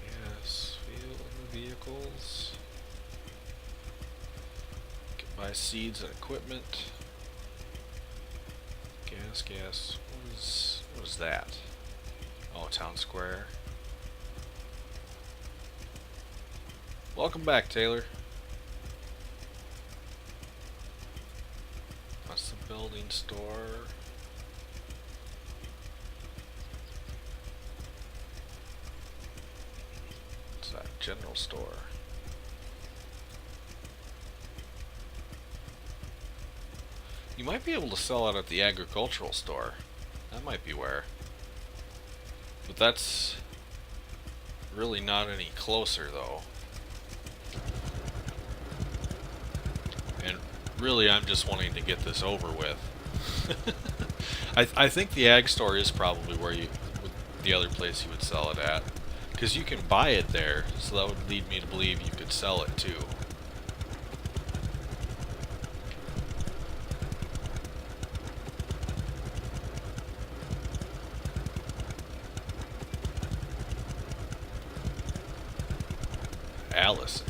Yes, field vehicles. You can buy seeds and equipment. Gas. What is that? Oh, town square. Welcome back, Taylor. That's the building store. What's that? General store. You might be able to sell it at the agricultural store. That might be where. But that's really not any closer though. really, I'm just wanting to get this over with. I think the ag store is probably where the other place you would sell it at. Because you can buy it there, so that would lead me to believe you could sell it too. Allison.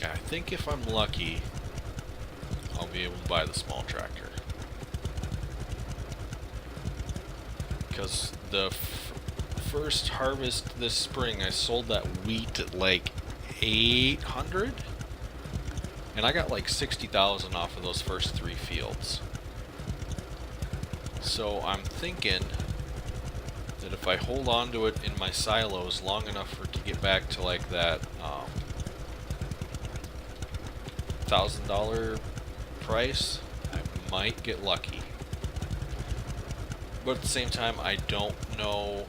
I think if I'm lucky, I'll be able to buy the small tractor. Because the first harvest this spring, I sold that wheat at like 800, and I got like 60,000 off of those first 3 fields. So I'm thinking that if I hold on to it in my silos long enough for it to get back to like that $1,000 price, I might get lucky. But at the same time, I don't know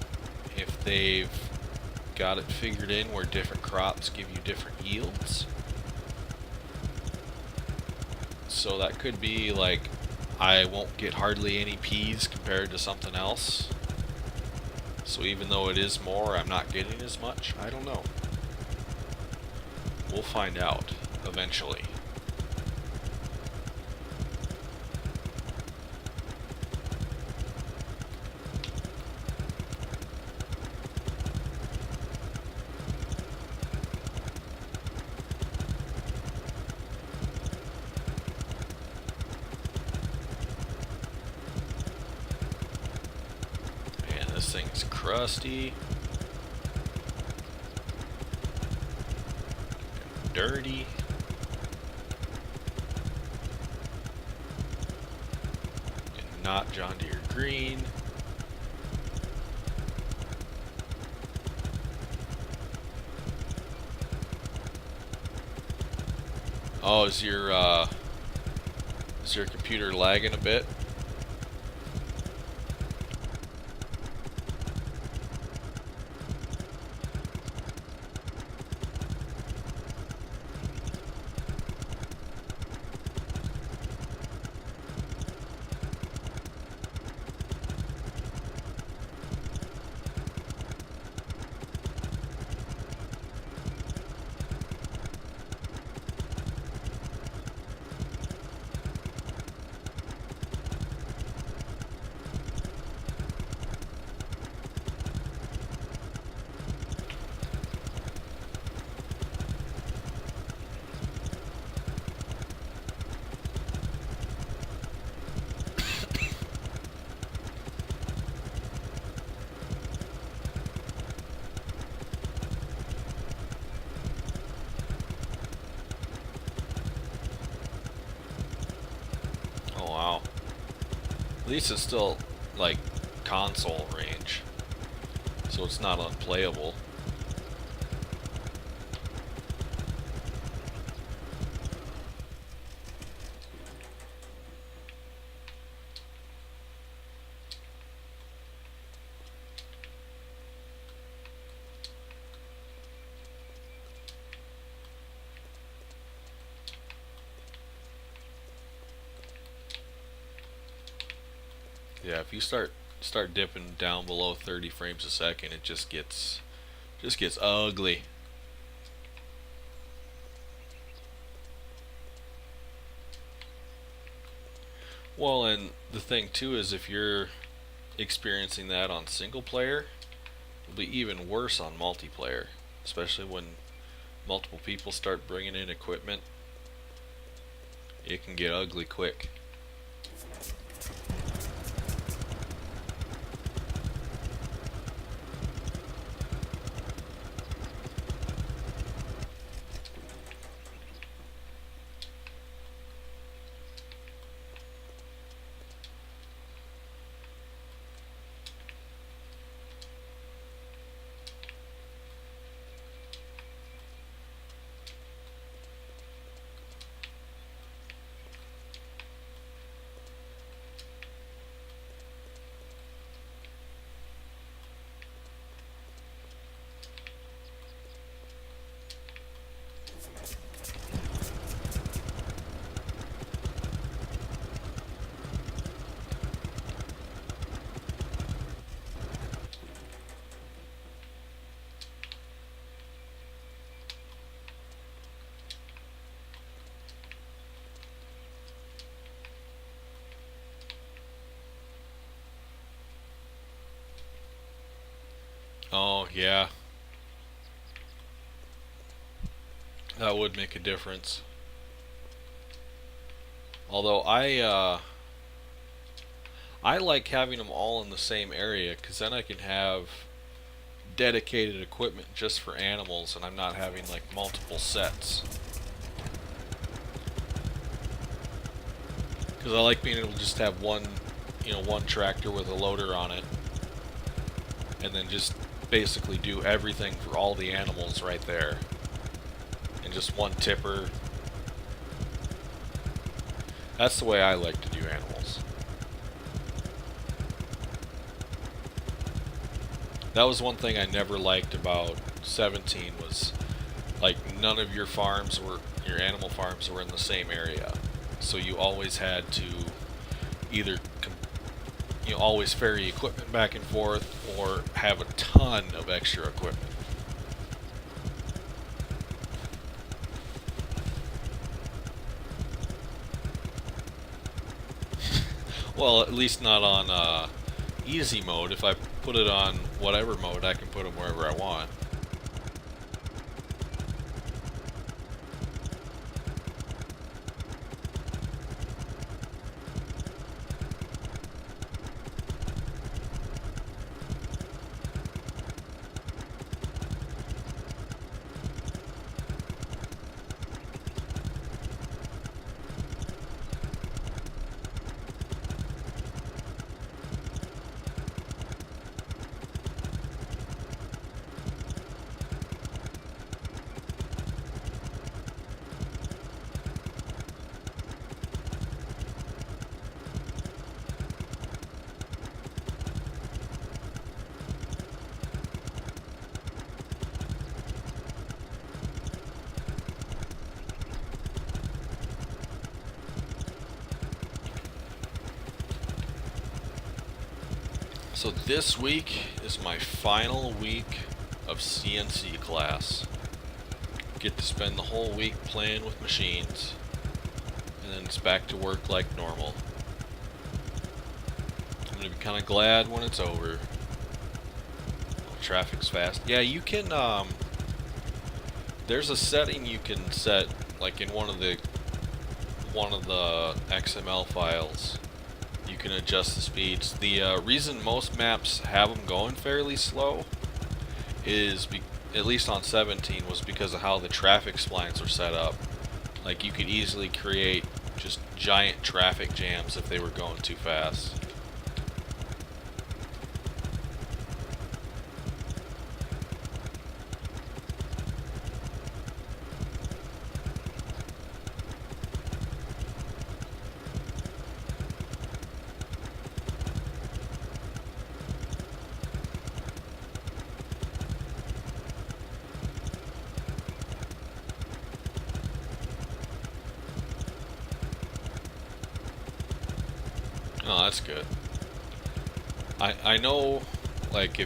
if they've got it figured in where different crops give you different yields. So that could be like I won't get hardly any peas compared to something else. So even though it is more, I'm not getting as much. I don't know. We'll find out eventually. This thing's crusty, dirty. And not John Deere green. Oh, is your computer lagging a bit? At least it's still like console range, so it's not unplayable. Yeah, if you start dipping down below 30 frames a second, it just gets ugly. Well, and the thing too is if you're experiencing that on single player, it'll be even worse on multiplayer, especially when multiple people start bringing in equipment. It can get ugly quick. Oh, yeah. That would make a difference. Although I like having them all in the same area because then I can have dedicated equipment just for animals and I'm not having like multiple sets. Because I like being able to just have one, one tractor with a loader on it and then just basically do everything for all the animals right there. And just one tipper. That's the way I like to do animals. That was one thing I never liked about 17 was like none of your animal farms were in the same area. So you always had to either always ferry equipment back and forth or have a ton of extra equipment. Well, at least not on easy mode. If I put it on whatever mode, I can put them wherever I want. So this week is my final week of CNC class. Get to spend the whole week playing with machines, and then it's back to work like normal. I'm gonna be kind of glad when it's over. Oh, traffic's fast. Yeah, you can. There's a setting you can set, like in one of the XML files. You can adjust the speeds. The reason most maps have them going fairly slow is, at least on 17, was because of how the traffic splines are set up. Like you could easily create just giant traffic jams if they were going too fast. Oh, that's good. I know, like,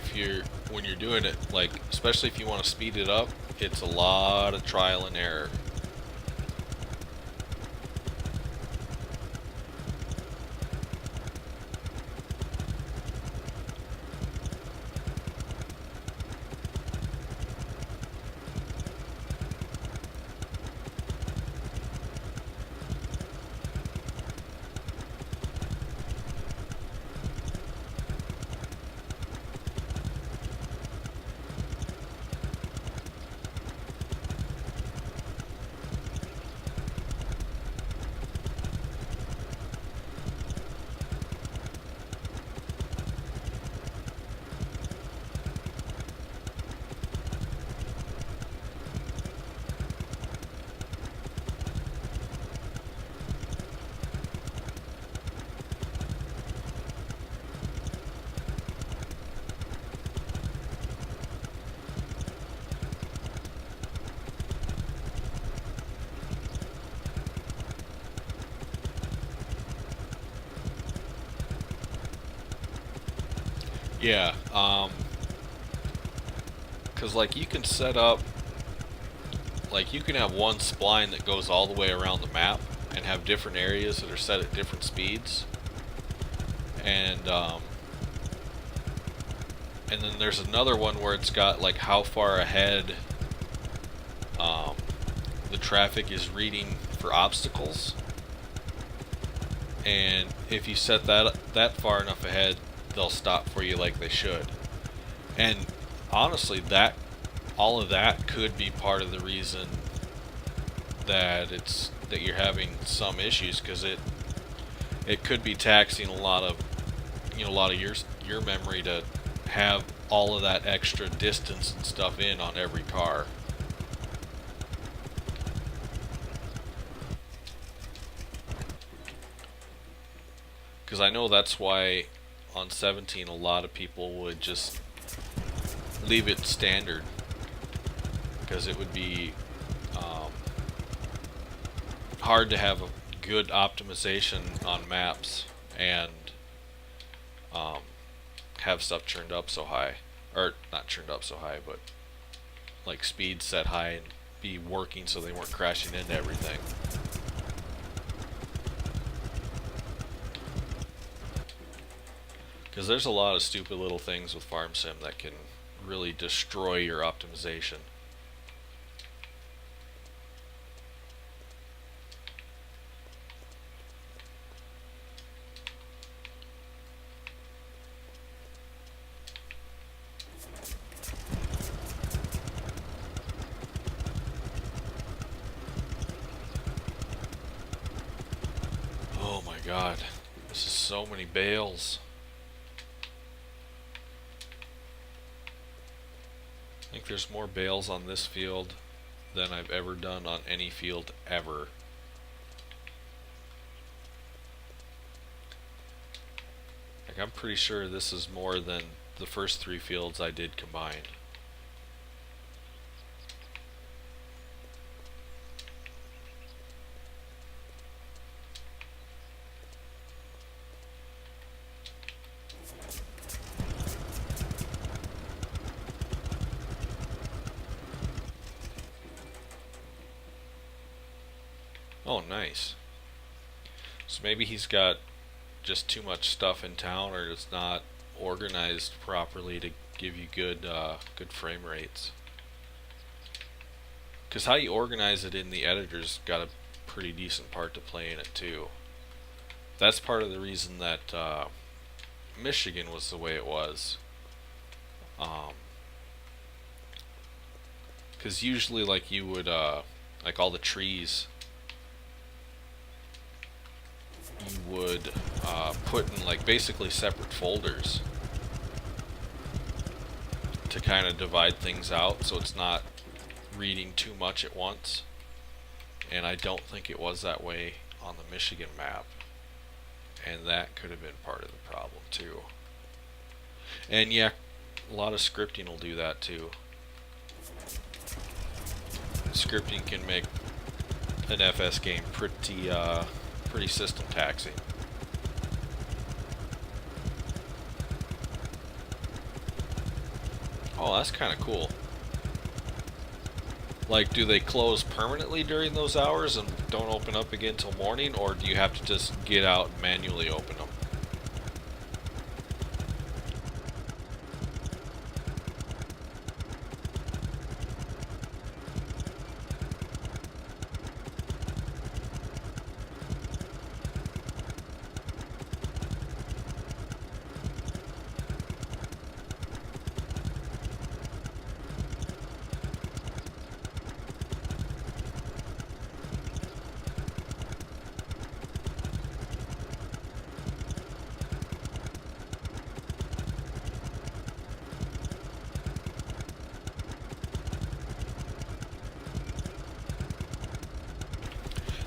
when you're doing it, like, especially if you want to speed it up, it's a lot of trial and error. Yeah, 'cause like you can set up, like you can have one spline that goes all the way around the map and have different areas that are set at different speeds. And And then there's another one where it's got like how far ahead um, the traffic is reading for obstacles. And if you set that far enough ahead, they'll stop for you like they should. And honestly, that all of that could be part of the reason that you're having some issues, because it could be taxing a lot of your memory to have all of that extra distance and stuff in on every car. Because I know that's why on 17 a lot of people would just leave it standard, because it would be hard to have a good optimization on maps and have stuff turned up so high, or not turned up so high, but like speed set high and be working so they weren't crashing into everything. Because there's a lot of stupid little things with Farm Sim that can really destroy your optimization. Oh my god, this is so many bales. I think there's more bales on this field than I've ever done on any field ever. Like, I'm pretty sure this is more than the first 3 fields I did combined. Oh, nice. So maybe he's got just too much stuff in town, or it's not organized properly to give you good frame rates. Because how you organize it in the editor's got a pretty decent part to play in it too. That's part of the reason that Michigan was the way it was. Because usually, like, you would like all the trees, you would put in like basically separate folders to kind of divide things out so it's not reading too much at once. And I don't think it was that way on the Michigan map, and that could have been part of the problem too. And yeah, a lot of scripting will do that too. Scripting can make an FS game pretty system taxing. Oh, that's kind of cool. Like, do they close permanently during those hours and don't open up again till morning, or do you have to just get out and manually open them?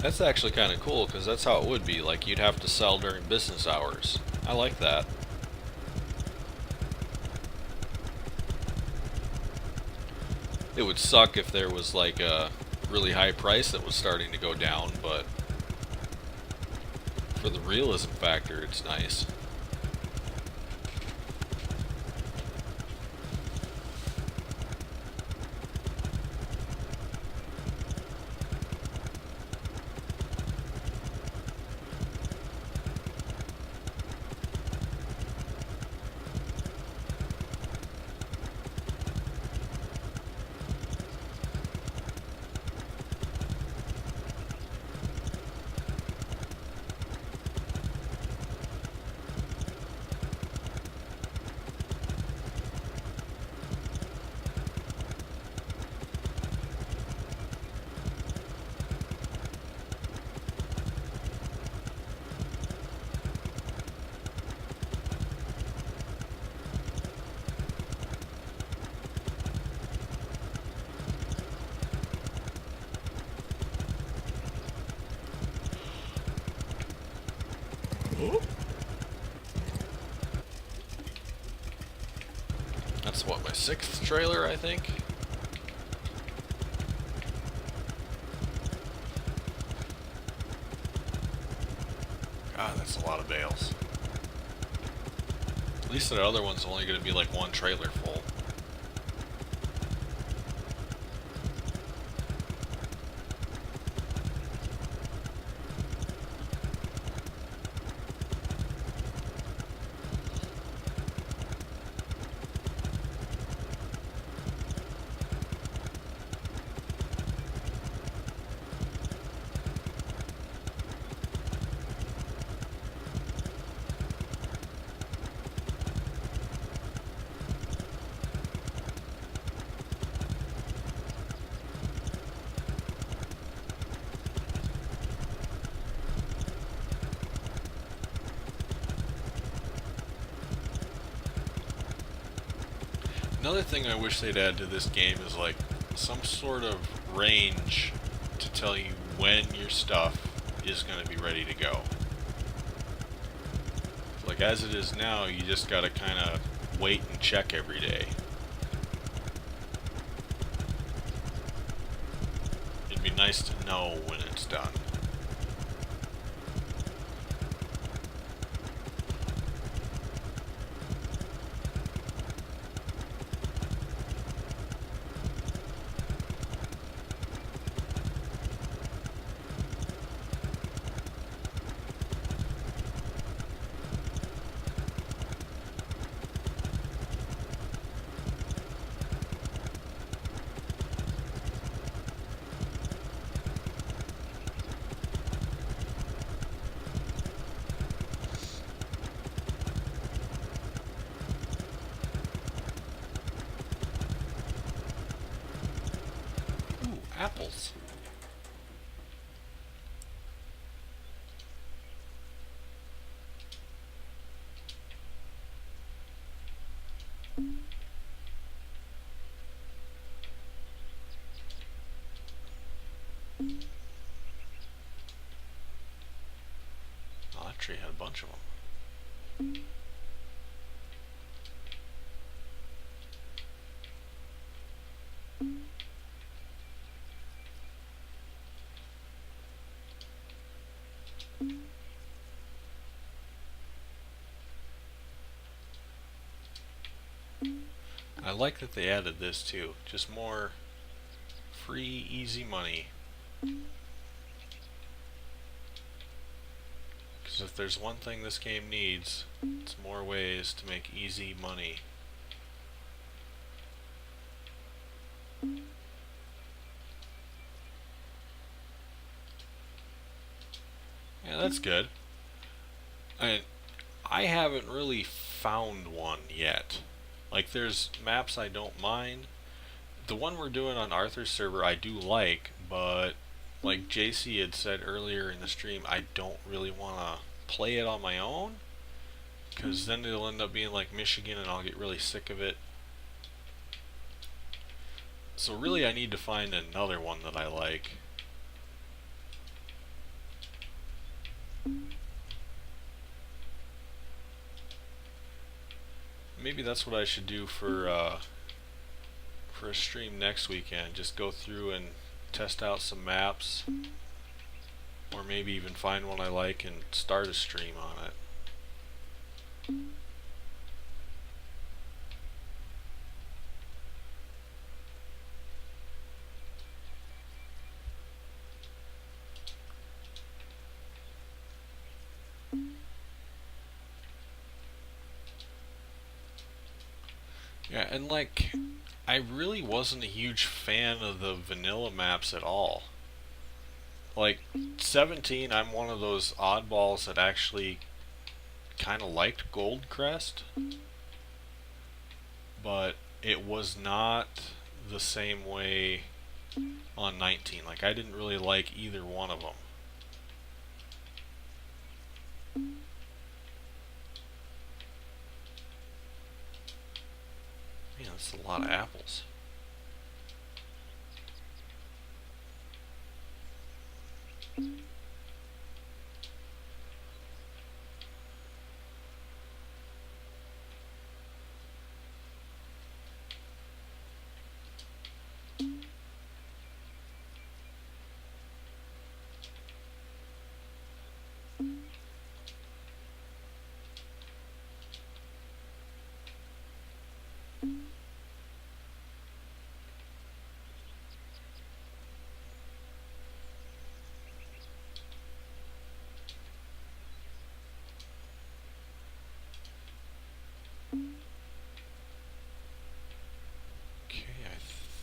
That's actually kind of cool, because that's how it would be. Like, you'd have to sell during business hours. I like that. It would suck if there was like a really high price that was starting to go down, but for the realism factor, it's nice. That's what, my 6th trailer, I think? God, that's a lot of bales. At least the other one's only going to be like 1 trailer full. Another thing I wish they'd add to this game is like some sort of range to tell you when your stuff is going to be ready to go. Like as it is now, you just gotta kind of wait and check every day. It'd be nice to know when it's done. Apples. Oh, that tree had a bunch of them. I like that they added this too. Just more free, easy money. Because if there's one thing this game needs, it's more ways to make easy money. Yeah, that's good. I haven't really found one yet. Like, there's maps I don't mind. The one we're doing on Arthur's server I do like, but like JC had said earlier in the stream, I don't really want to play it on my own, because then it'll end up being like Michigan and I'll get really sick of it. So really I need to find another one that I like. Maybe that's what I should do for a stream next weekend. Just go through and test out some maps, or maybe even find one I like and start a stream on it. Yeah, and like, I really wasn't a huge fan of the vanilla maps at all. Like, 17, I'm one of those oddballs that actually kind of liked Goldcrest, but it was not the same way on 19. Like, I didn't really like either one of them. Man, that's a lot of apples.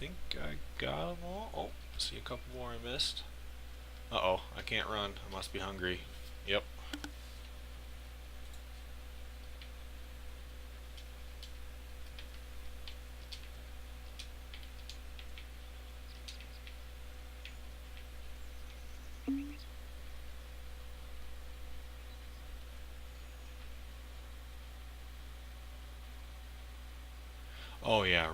think I got them all. Oh, see a couple more I missed. Uh-oh, I can't run. I must be hungry. Yep. Oh yeah,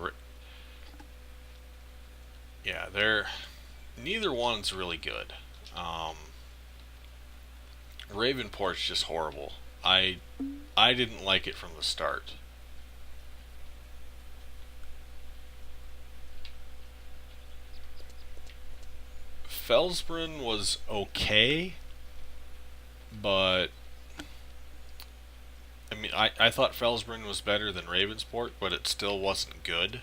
yeah. They're neither one's really good. Um, Ravenport's just horrible. I I didn't like it from the start. Felsbrunn was okay, but I mean, I thought Felsbrunn was better than Ravensport, but it still wasn't good.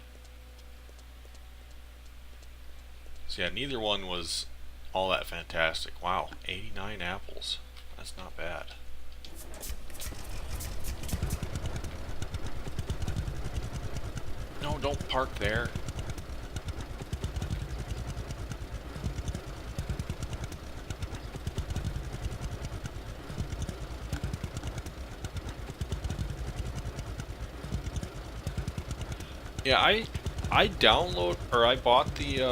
So yeah, neither one was all that fantastic. Wow, 89 apples. That's not bad. No, don't park there. Yeah, I download or I bought the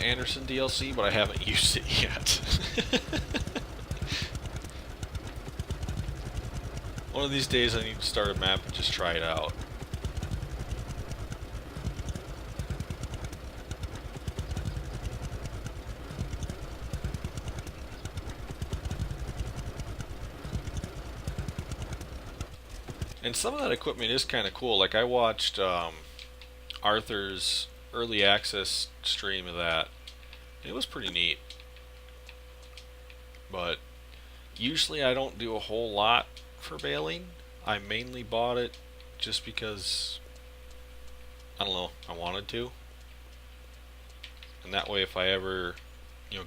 Anderson DLC, but I haven't used it yet. One of these days I need to start a map and just try it out. And some of that equipment is kind of cool. Like I watched Arthur's early access stream of that. It was pretty neat. But usually I don't do a whole lot for baling. I mainly bought it just because, I don't know, I wanted to. And that way if I ever,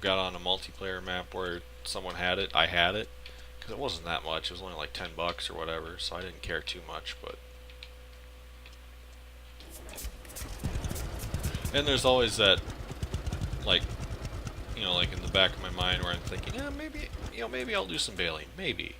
got on a multiplayer map where someone had it, I had it. Because it wasn't that much. It was only like $10 or whatever, so I didn't care too much, but... And there's always that, like, like in the back of my mind where I'm thinking, yeah, maybe I'll do some baling. Maybe.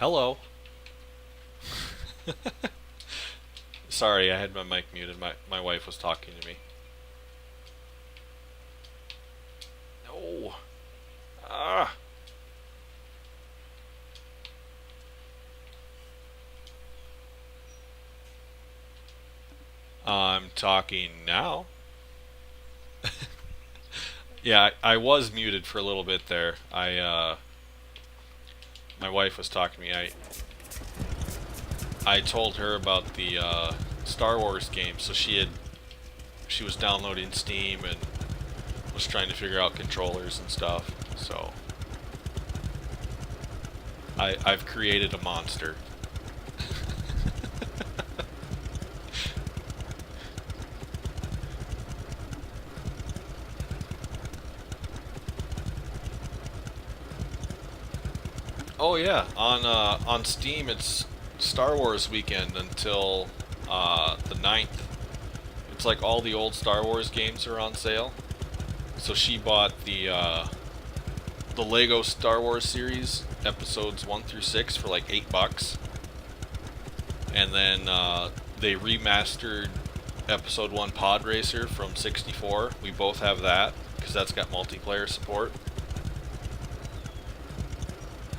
Hello. sorry, I had my mic muted. My wife was talking to me. No. Ah. I'm talking now. Yeah, I was muted for a little bit there. My wife was talking to me. I told her about the Star Wars game, so she was downloading Steam and was trying to figure out controllers and stuff. So I've created a monster. Oh yeah, on Steam it's Star Wars weekend until the 9th. It's like all the old Star Wars games are on sale. So she bought the Lego Star Wars series episodes 1 through 6 for like $8, and then they remastered episode 1 Pod Racer from 64. We both have that because that's got multiplayer support.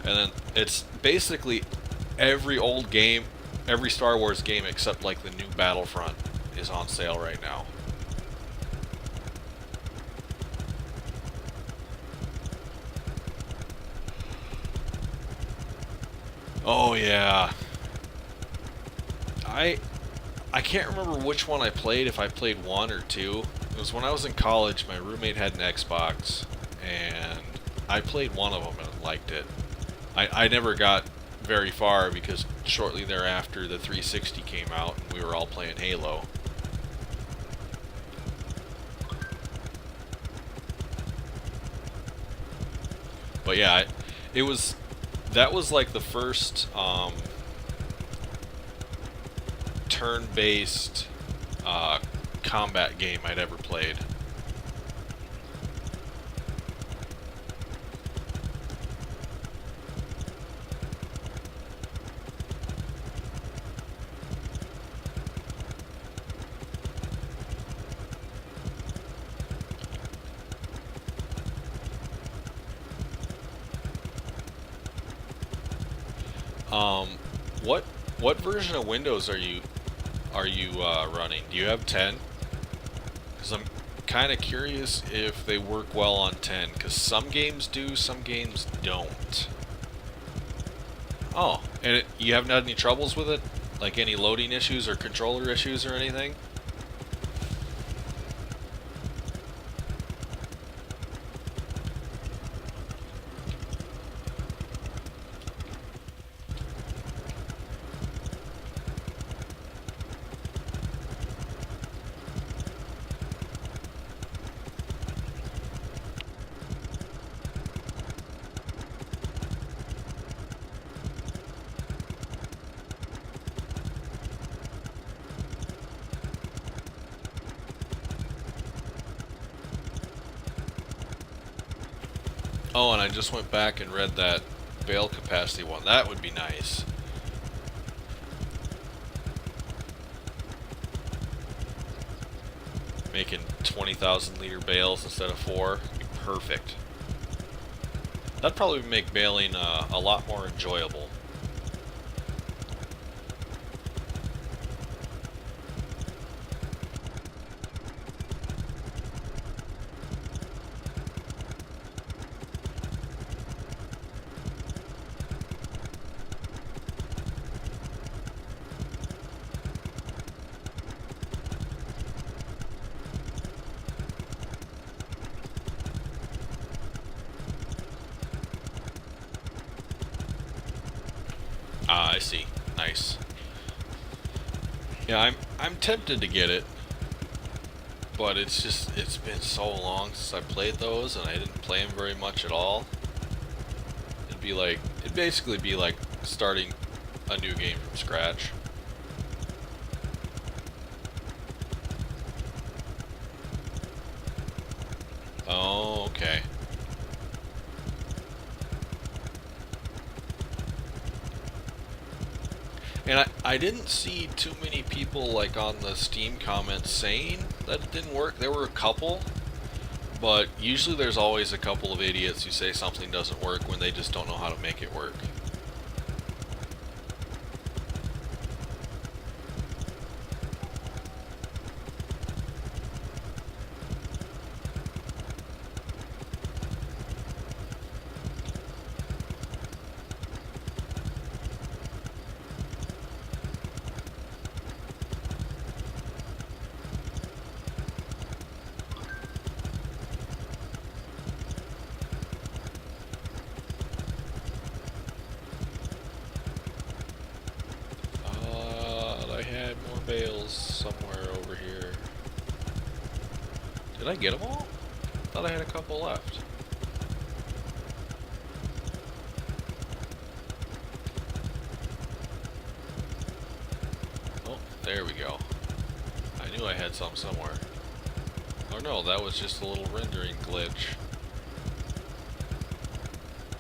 And then it's basically every old game, every Star Wars game except like the new Battlefront is on sale right now. Oh yeah. I can't remember which one I played, if I played 1 or 2. It was when I was in college, my roommate had an Xbox, and I played one of them and liked it. I never got very far because shortly thereafter the 360 came out and we were all playing Halo. But yeah, that was like the first turn-based combat game I'd ever played. What version of Windows are you running? Do you have 10? Because I'm kind of curious if they work well on 10. Because some games do, some games don't. Oh, and you haven't had any troubles with it? Like any loading issues or controller issues or anything? Oh, and I just went back and read that bale capacity one. That would be nice. Making 20,000 liter bales instead of 4 would be perfect. That'd probably make baling a lot more enjoyable. Ah, I see. Nice. Yeah, I'm tempted to get it, but it's been so long since I played those, and I didn't play them very much at all. It'd basically be like starting a new game from scratch. Oh, okay. And I didn't see too many people like on the Steam comments saying that it didn't work. There were a couple, but usually there's always a couple of idiots who say something doesn't work when they just don't know how to make it work. I had more bales somewhere over here. Did I get them all? I thought I had a couple left. Oh, there we go. I knew I had some somewhere. Oh no, that was just a little rendering glitch.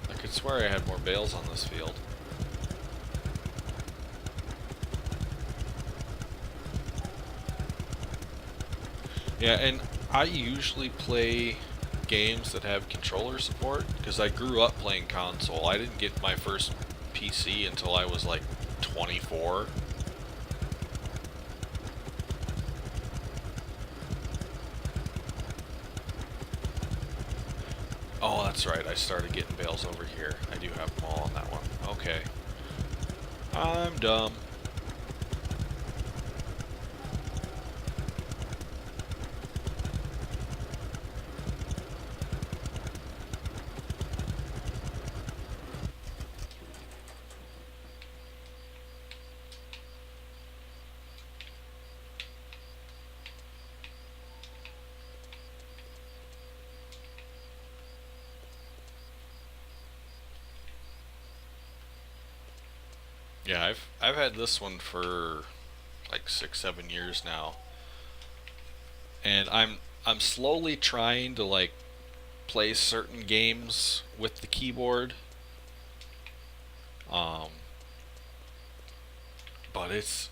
I could swear I had more bales on this field. Yeah, and I usually play games that have controller support because I grew up playing console. I didn't get my first PC until I was like 24. Oh, that's right. I started getting bales over here. I do have them all on that one. Okay. I'm dumb. Yeah, I've had this one for like 6, 7 years now, and I'm slowly trying to like play certain games with the keyboard. Um, but it's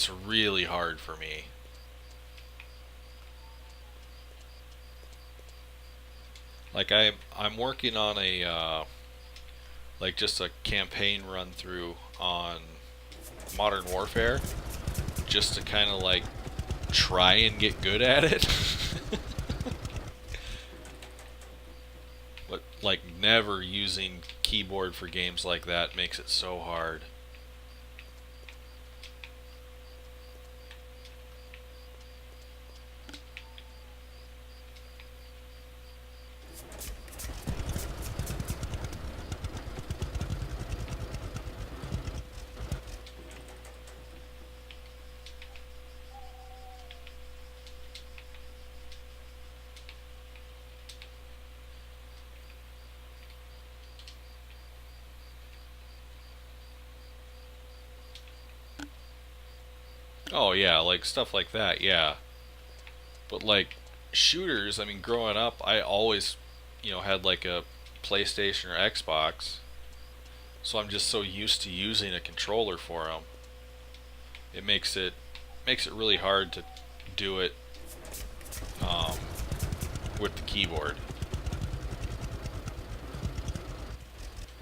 really hard for me. Like I'm working on a like just a campaign run through on Modern Warfare, just to kind of like try and get good at it. But like never using keyboard for games like that makes it so hard. Oh yeah, like stuff like that, yeah. But like shooters, I mean, growing up, I always, had like a PlayStation or Xbox, so I'm just so used to using a controller for them. It makes it really hard to do it um, with the keyboard.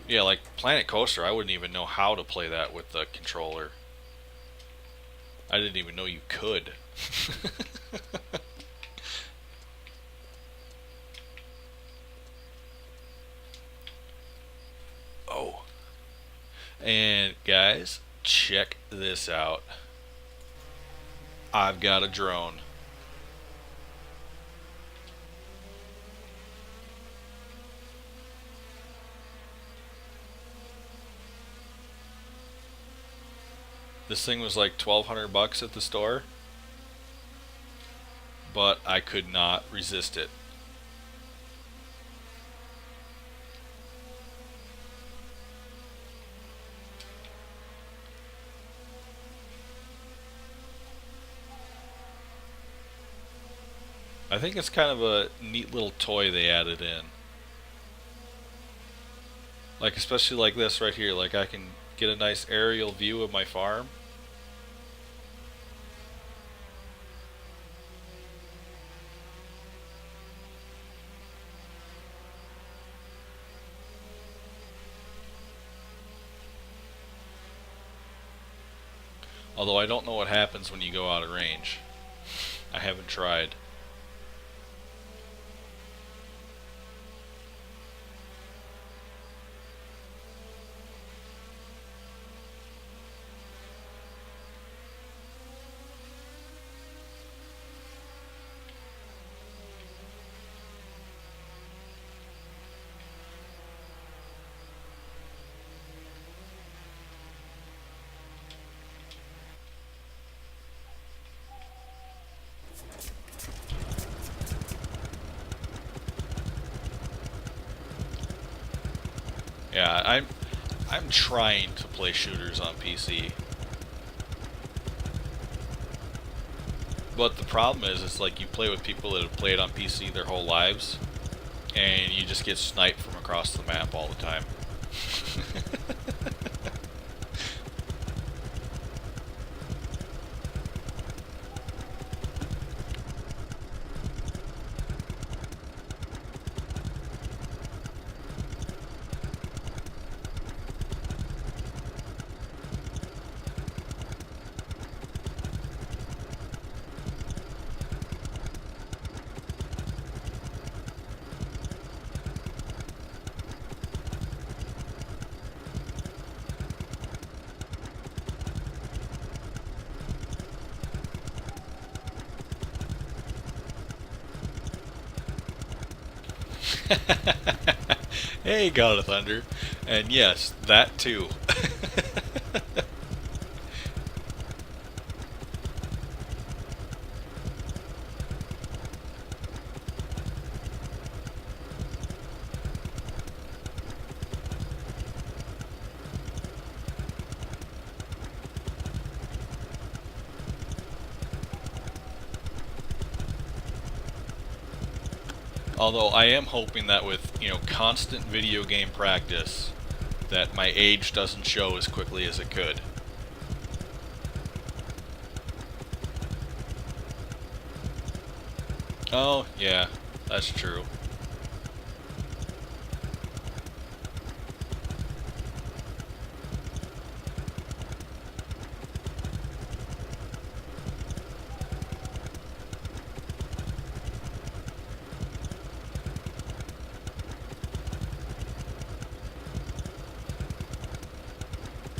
Yeah, like Planet Coaster, I wouldn't even know how to play that with the controller. I didn't even know you could. Oh, and guys, check this out. I've got a drone. This thing was like 1,200 bucks at the store, but I could not resist it. I think it's kind of a neat little toy they added in. Like especially like this right here, like I can get a nice aerial view of my farm. Although I don't know what happens when you go out of range. I haven't tried. Yeah, I'm trying to play shooters on PC. But the problem is, it's like you play with people that have played on PC their whole lives, and you just get sniped from across the map all the time. Hey, God of Thunder. And yes, that too. Although I am hoping that with, constant video game practice, that my age doesn't show as quickly as it could. Oh, yeah, that's true.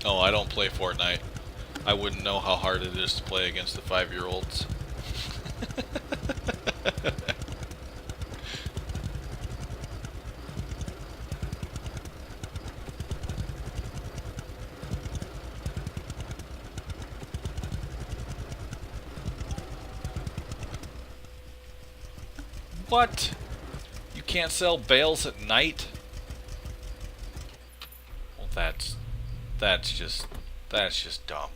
Oh, I don't play Fortnite. I wouldn't know how hard it is to play against the 5-year-olds. What? You can't sell bales at night? Well, that's just dumb.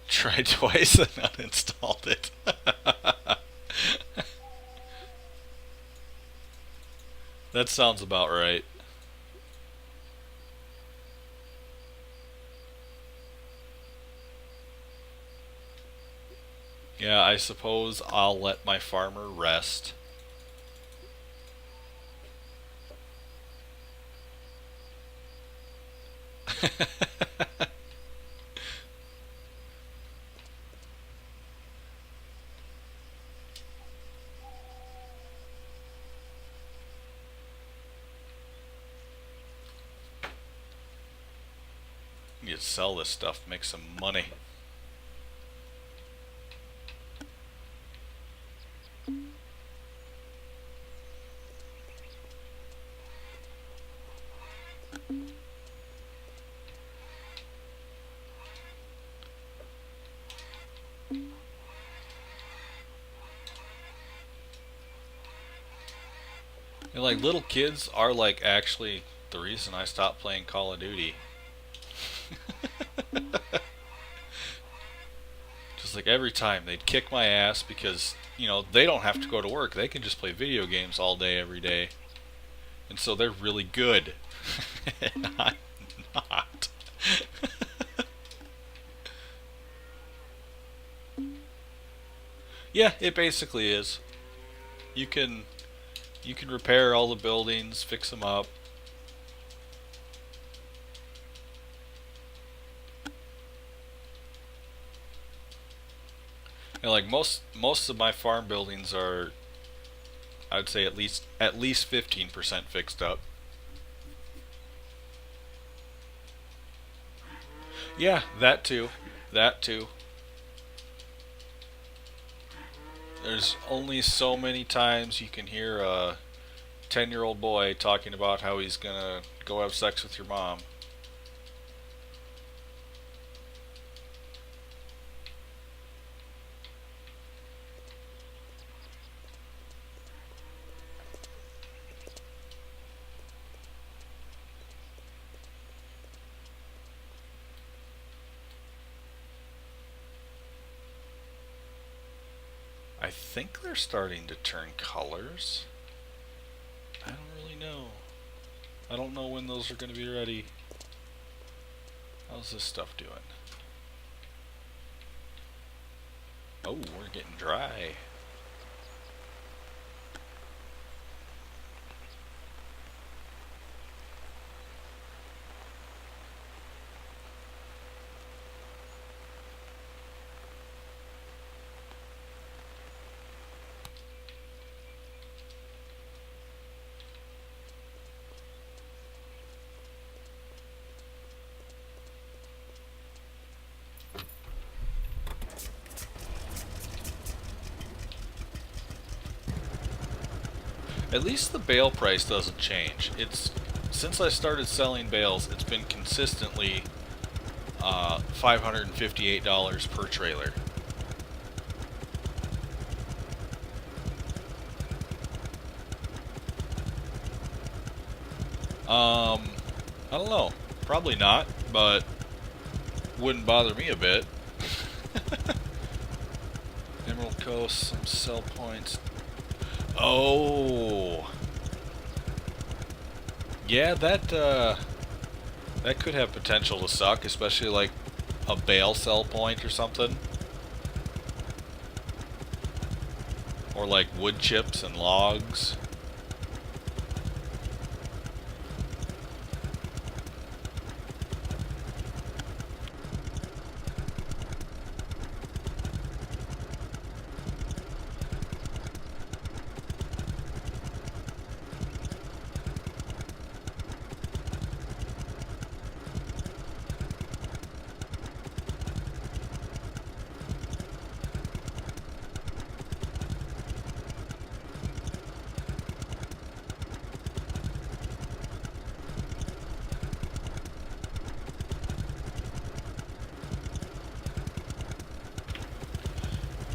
Tried twice and uninstalled it. That sounds about right. Yeah, I suppose I'll let my farmer rest. You sell this stuff, make some money. And like little kids are like actually the reason I stopped playing Call of Duty. Like every time they'd kick my ass because, you know, they don't have to go to work. They can just play video games all day, every day. And so they're really good. And I'm not. Yeah, it basically is. You can repair all the buildings, fix them up. And like most of my farm buildings are, I'd say at least 15% fixed up. Yeah, that too. That too. There's only so many times you can hear a 10-year-old boy talking about how he's gonna go have sex with your mom. I think they're starting to turn colors. I don't really know. I don't know when those are going to be ready. How's this stuff doing? Oh, we're getting dry. At least the bale price doesn't change. It's since I started selling bales, it's been consistently $558 per trailer. I don't know. Probably not, but wouldn't bother me a bit. Emerald Coast, some sell points. Oh, yeah, that could have potential to suck, especially like a bale sell point or something, or like wood chips and logs.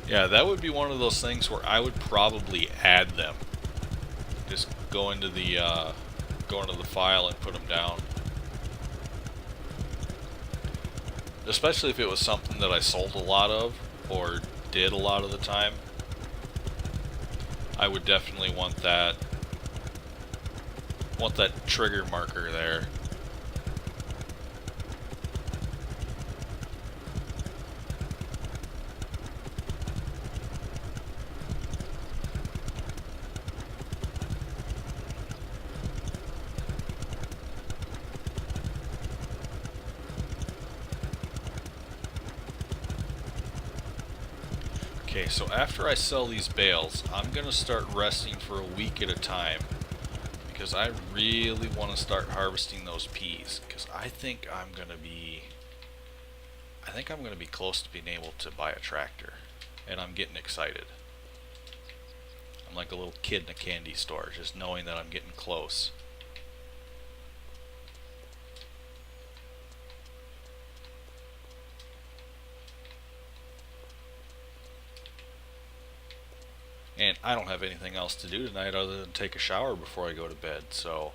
Yeah, that would be one of those things where I would probably add them. Just go into the file and put them down. Especially if it was something that I sold a lot of or did a lot of the time. I would definitely want that trigger marker there. Okay, so after I sell these bales, I'm going to start resting for a week at a time because I really want to start harvesting those peas because I think I'm going to be close to being able to buy a tractor, and I'm getting excited. I'm like a little kid in a candy store, just knowing that I'm getting close. And I don't have anything else to do tonight other than take a shower before I go to bed, so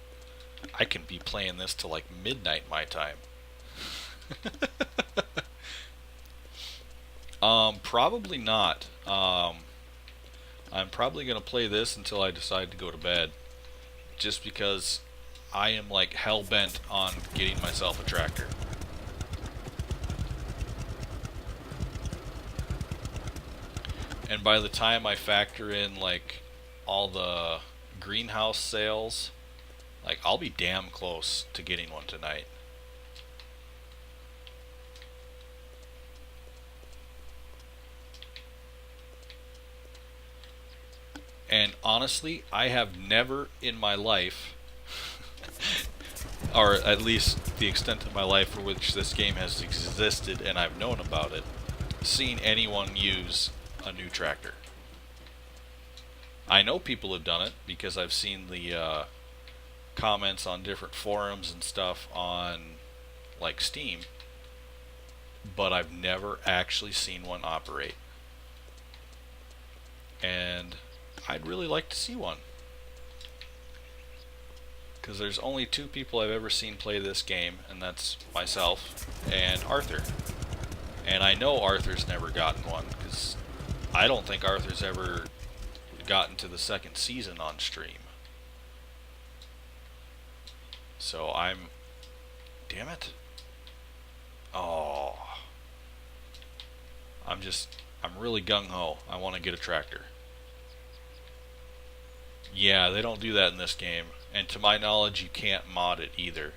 I can be playing this till like midnight my time. Probably not. I'm probably going to play this until I decide to go to bed. Just because I am like hell-bent on getting myself a tractor. And by the time I factor in like all the greenhouse sales, like I'll be damn close to getting one tonight. And honestly, I have never in my life, or at least the extent of my life for which this game has existed and I've known about it, seen anyone use a new tractor. I know people have done it because I've seen the comments on different forums and stuff on like Steam, but I've never actually seen one operate. And I'd really like to see one, because there's only two people I've ever seen play this game, and that's myself and Arthur. And I know Arthur's never gotten one, because I don't think Arthur's ever gotten to the second season on stream. So damn it. Oh. I'm really gung-ho. I want to get a tractor. Yeah, they don't do that in this game. And to my knowledge, you can't mod it either.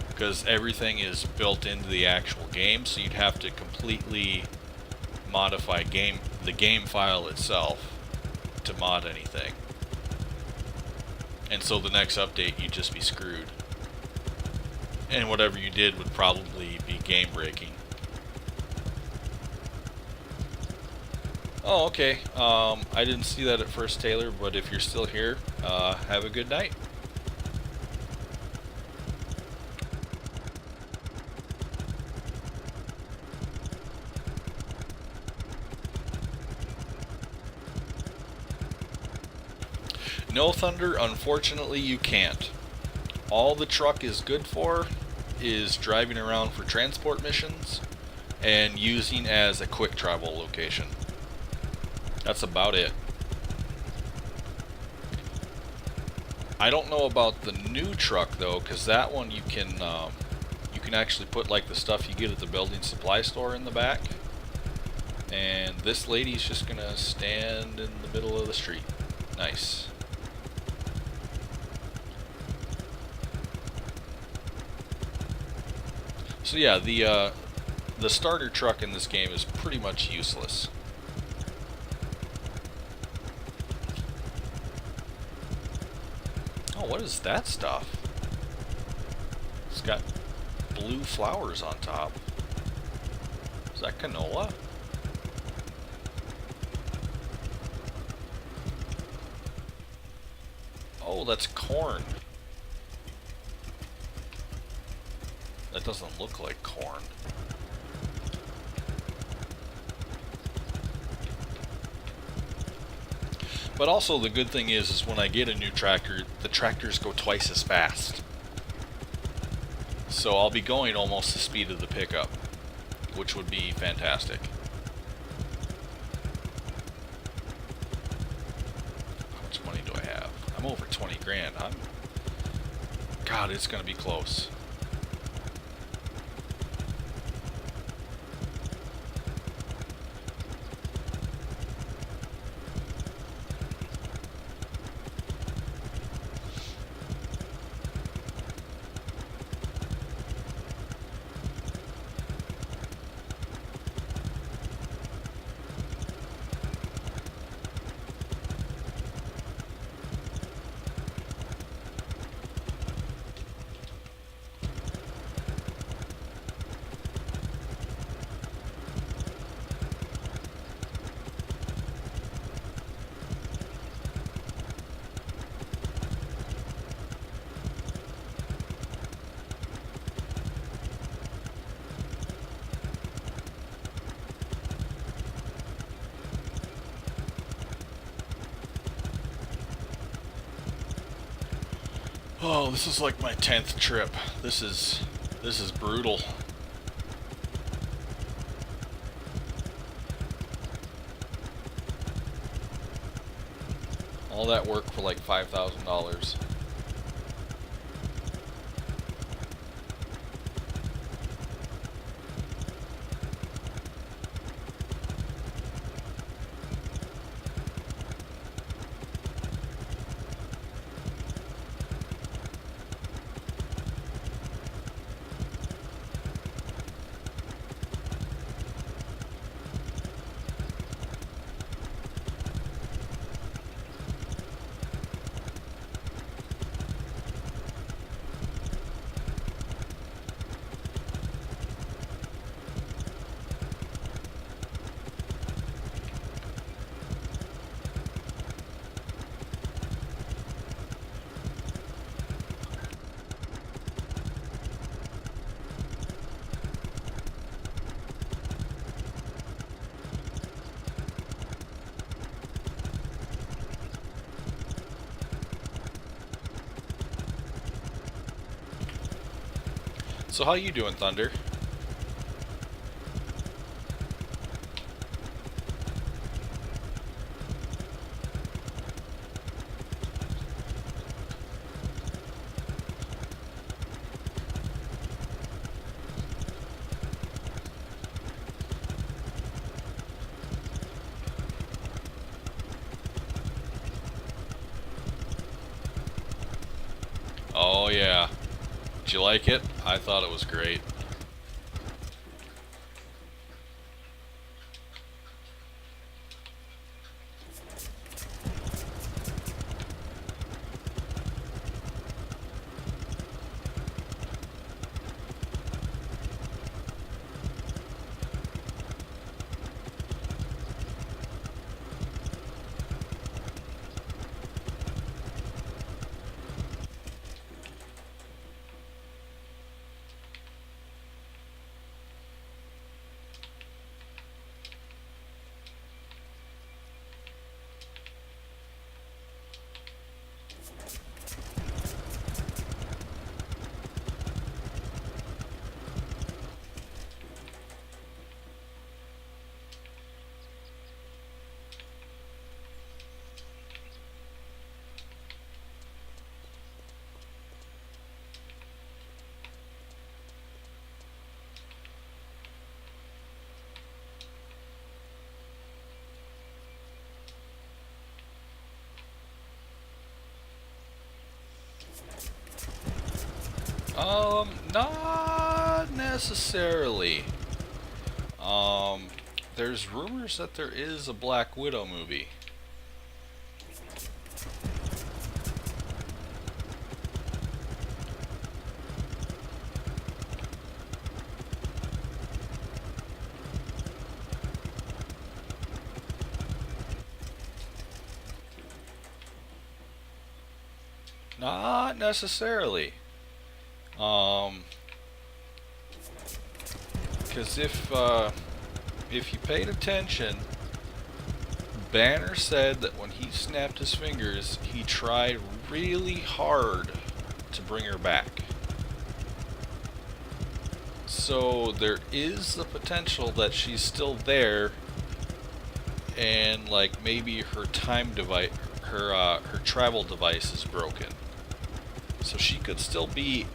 Because everything is built into the actual game, so you'd have to completely modify the game file itself to mod anything. And so the next update, you'd just be screwed. And whatever you did would probably be game breaking. Oh, okay. I didn't see that at first, Taylor, but if you're still here, have a good night. No, Thunder, unfortunately you can't. All the truck is good for is driving around for transport missions and using as a quick travel location. That's about it. I don't know about the new truck though, because that one you can actually put like the stuff you get at the building supply store in the back. And this lady's just gonna stand in the middle of the street. Nice. So yeah, the starter truck in this game is pretty much useless. Oh, what is that stuff? It's got blue flowers on top. Is that canola? Oh, that's corn. That doesn't look like corn. But also the good thing is when I get a new tractor, the tractors go twice as fast. So I'll be going almost the speed of the pickup, which would be fantastic. How much money do I have? I'm over 20 grand. God, it's gonna be close. Oh, this is like my 10th trip. This is brutal. All that work for like $5,000. So how you doing, Thunder? Oh yeah. Did you like it? I thought it was great. Not necessarily. Um, there's rumors that there is a Black Widow movie. Not necessarily. Um, because if you paid attention, Banner said that when he snapped his fingers, he tried really hard to bring her back. So there is the potential that she's still there, and like maybe her time device, her travel device is broken. So she could still be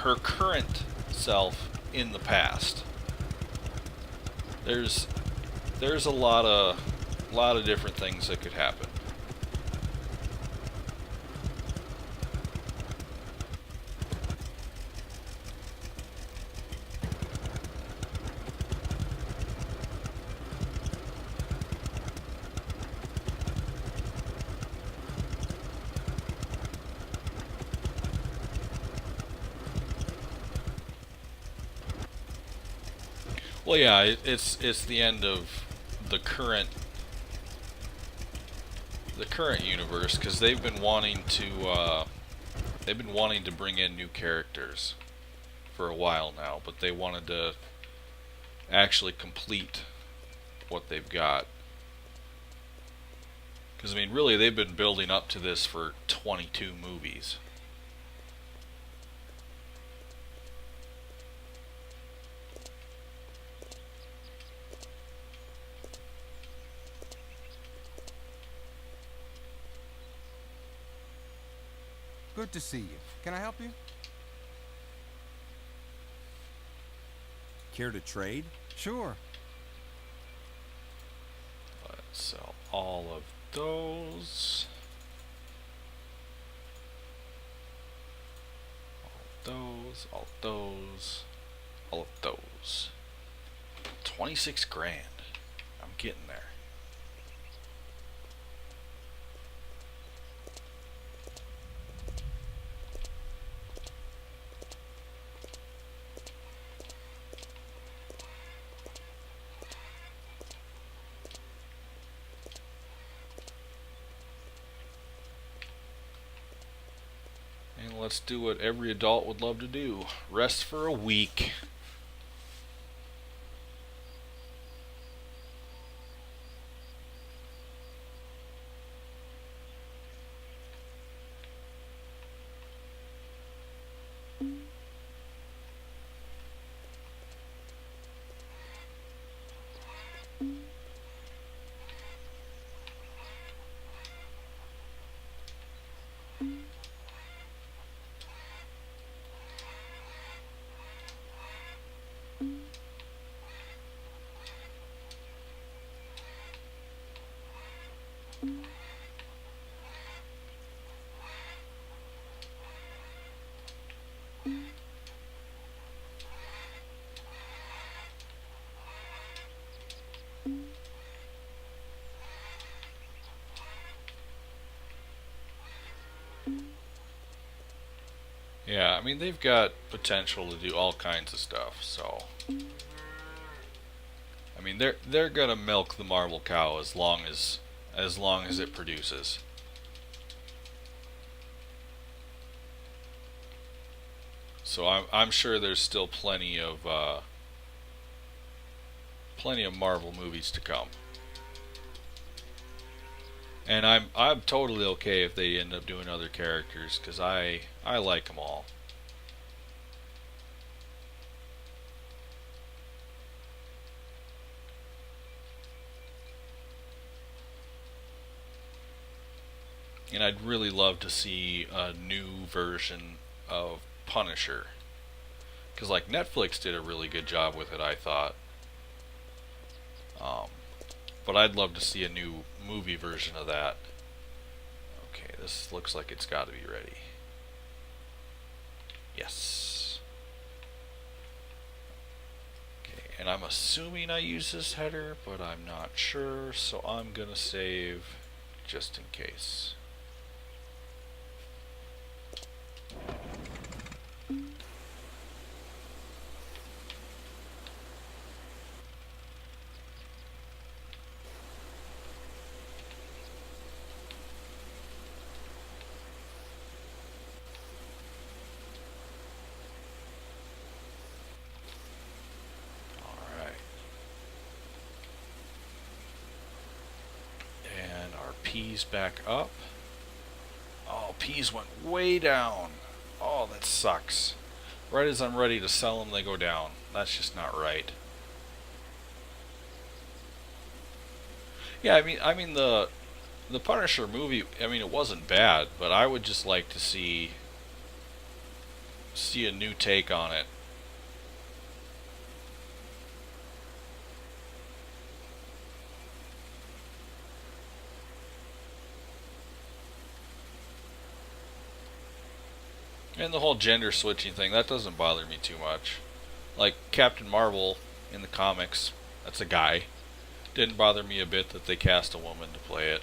her current self in the past. There's a lot of different things that could happen. Well, yeah, it's the end of the current universe because they've been wanting to bring in new characters for a while now, but they wanted to actually complete what they've got. Because I mean, really, they've been building up to this for 22 movies. Good to see you. Can I help you? Care to trade? Sure. Let's sell all of those. All of those, all of those. 26 grand. I'm getting there. And let's do what every adult would love to do. Rest for a week. Yeah, I mean they've got potential to do all kinds of stuff. So, I mean they're gonna milk the marble cow as long as it produces. So I'm sure there's still plenty of Marvel movies to come. And I'm totally okay if they end up doing other characters because I like them all. And I'd really love to see a new version of Punisher because like Netflix did a really good job with it, I thought. Um, but I'd love to see a new movie version of that. Okay, this looks like it's got to be ready. Yes. Okay, and I'm assuming I use this header, but I'm not sure, so I'm gonna save just in case. Alright. And our P's back up. Oh, P's went way down. Oh, that sucks. Right as I'm ready to sell them, they go down. That's just not right. Yeah, I mean the Punisher movie. I mean, it wasn't bad, but I would just like to see a new take on it. And the whole gender switching thing, that doesn't bother me too much. Like Captain Marvel in the comics, that's a guy. Didn't bother me a bit that they cast a woman to play it.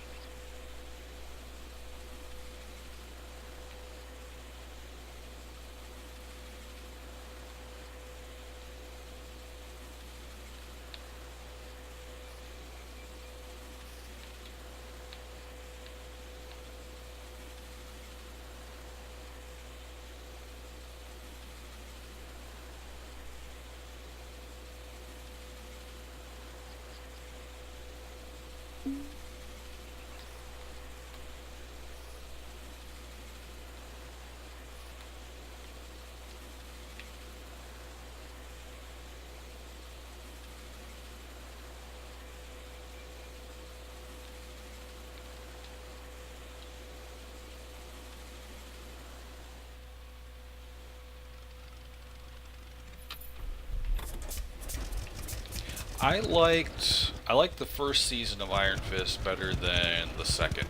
I liked the first season of Iron Fist better than the second.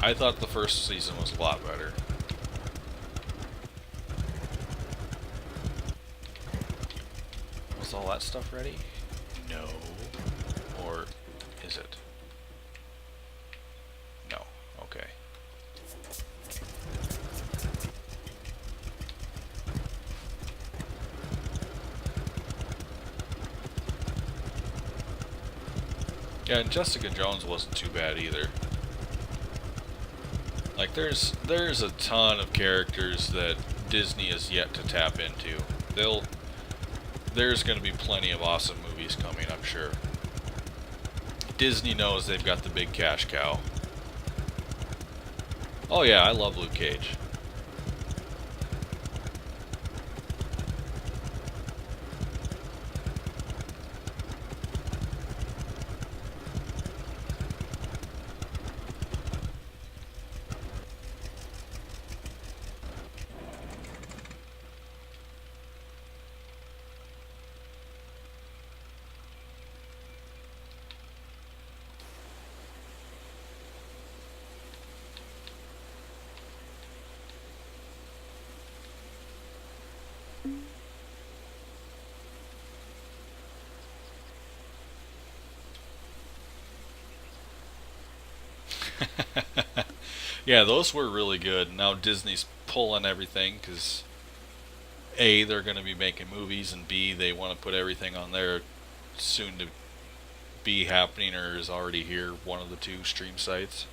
I thought the first season was a lot better. Was all that stuff ready? No. Or is it? No. Okay. Yeah, and Jessica Jones wasn't too bad either. Like there's a ton of characters that Disney has yet to tap into. There's going to be plenty of awesome movies coming, I'm sure. Disney knows they've got the big cash cow. Oh yeah, I love Luke Cage. Yeah, those were really good. Now Disney's pulling everything because A, they're going to be making movies, and B, they want to put everything on their soon to be happening or is already here, one of the two stream sites.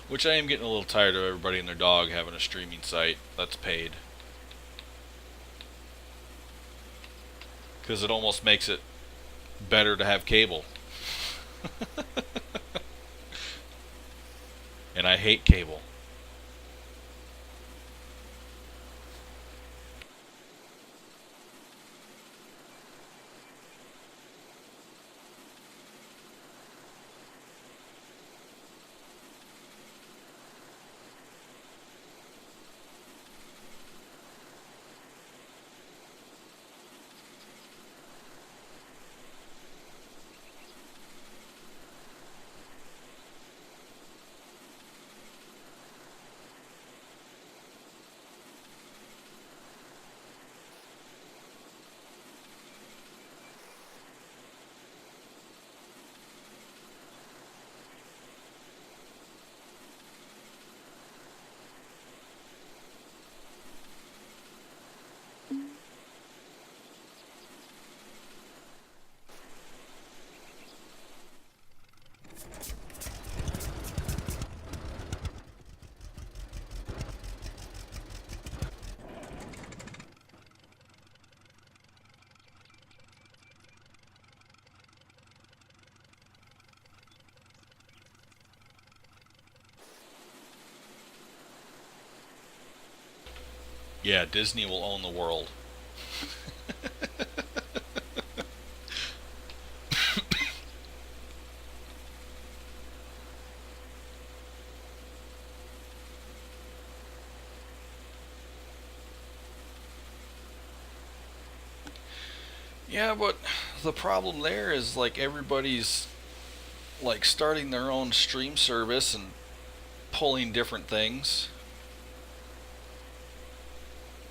Which I am getting a little tired of everybody and their dog having a streaming site that's paid. Because it almost makes it better to have cable. And I hate cable. Yeah, Disney will own the world. Yeah, but the problem there is like everybody's like starting their own stream service and pulling different things.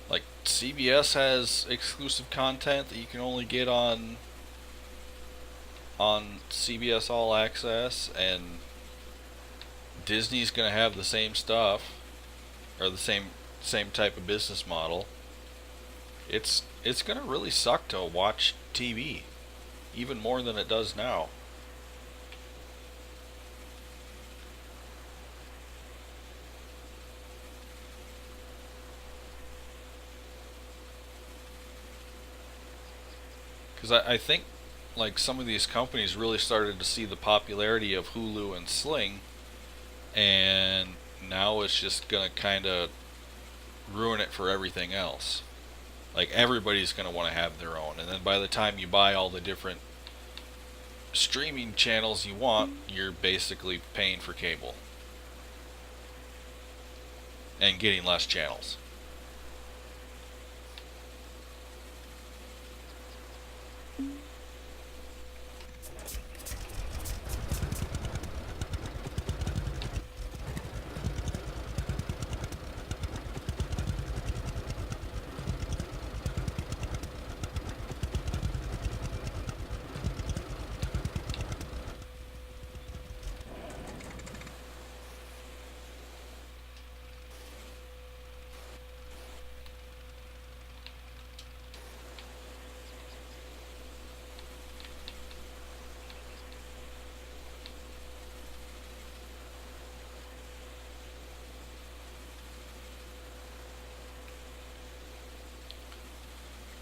Like CBS has exclusive content that you can only get on CBS All Access, and Disney's going to have the same stuff or the same type of business model. It's going to really suck to watch TV even more than it does now. Because I think like some of these companies really started to see the popularity of Hulu and Sling, and now it's just gonna kind of ruin it for everything else. Like everybody's gonna want to have their own, and then by the time you buy all the different streaming channels you want, you're basically paying for cable and getting less channels.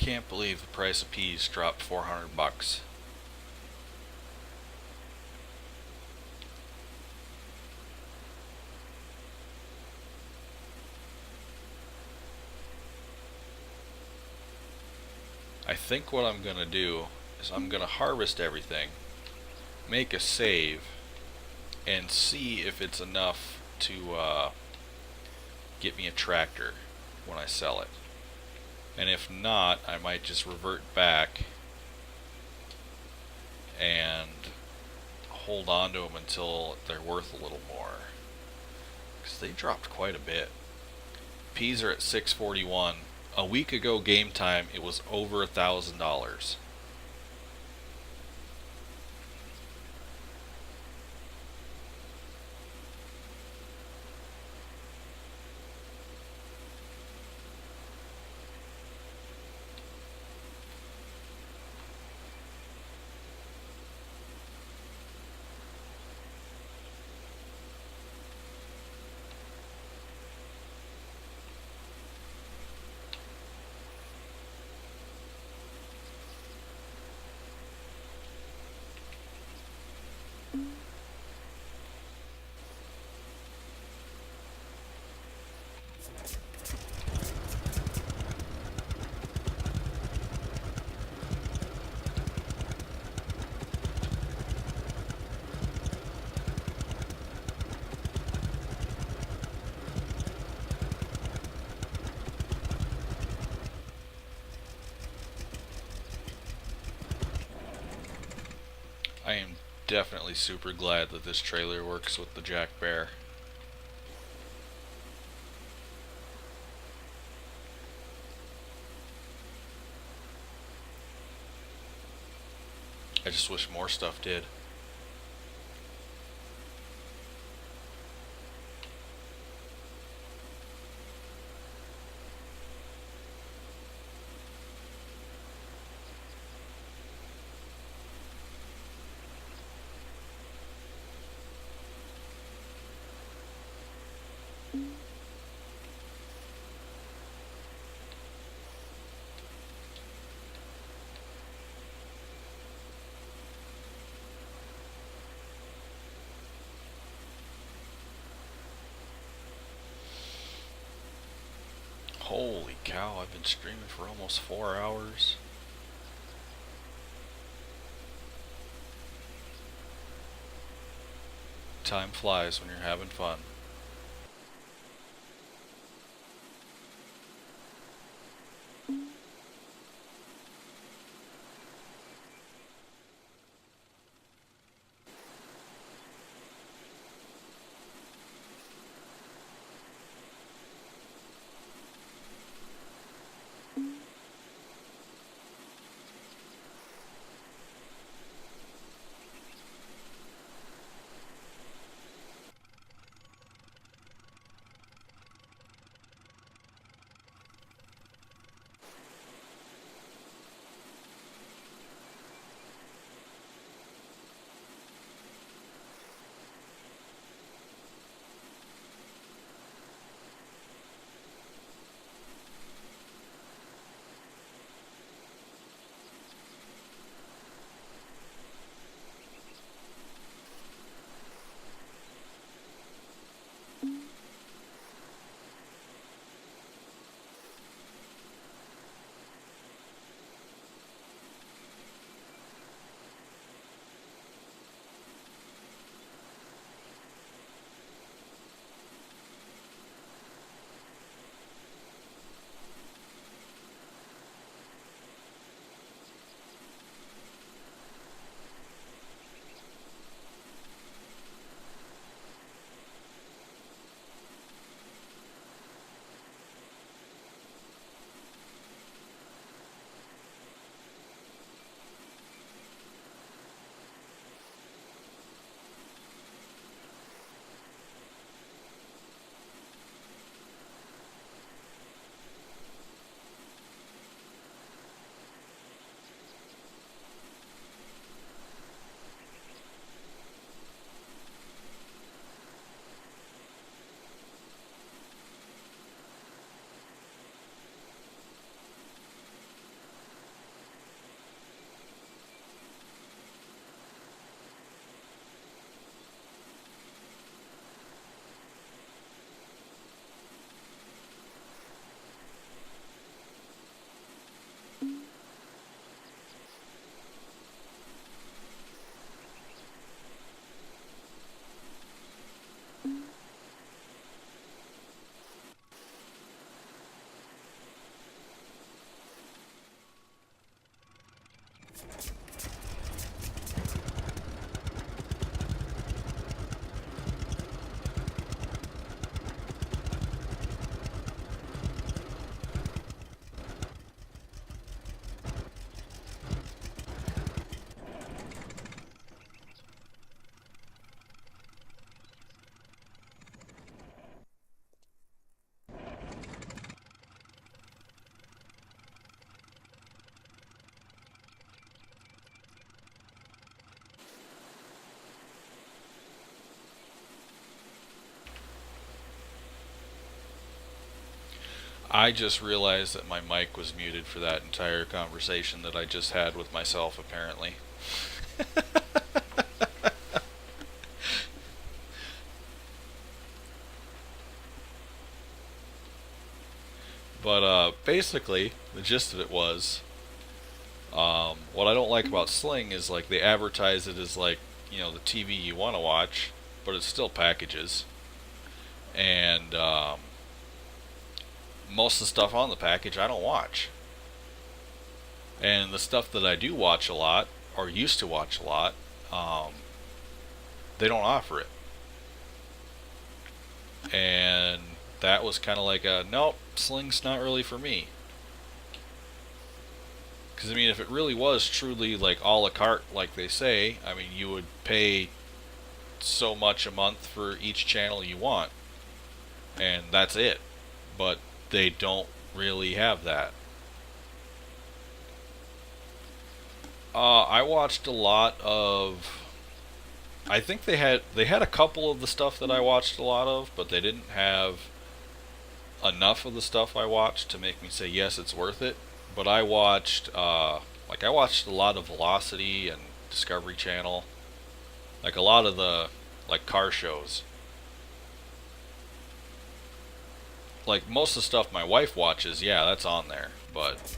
can't believe the price of peas dropped 400 bucks. I think what I'm gonna do is I'm gonna harvest everything, make a save, and see if it's enough to get me a tractor when I sell it. And if not, I might just revert back and hold on to them until they're worth a little more, because they dropped quite a bit. Peas are at $6.41. A week ago game time it was over $1,000. I am definitely super glad that this trailer works with the Jack Bear. I just wish more stuff did. Holy cow, I've been streaming for almost 4 hours. Time flies when you're having fun. I just realized that my mic was muted for that entire conversation that I just had with myself, apparently. But basically, the gist of it was, what I don't like about Sling is like they advertise it as like, the TV you want to watch, but it's still packages. And most of the stuff on the package I don't watch. And the stuff that I do watch a lot, or used to watch a lot, they don't offer it. And that was kind of like a, nope, Sling's not really for me. Because, I mean, if it really was truly like a la carte, like they say, I mean, you would pay so much a month for each channel you want. And that's it. But they don't really have that. I watched a lot of. I think they had a couple of the stuff that I watched a lot of, but they didn't have enough of the stuff I watched to make me say yes, it's worth it. But I watched I watched a lot of Velocity and Discovery Channel, like a lot of the like car shows. Like most of the stuff my wife watches, yeah, that's on there, but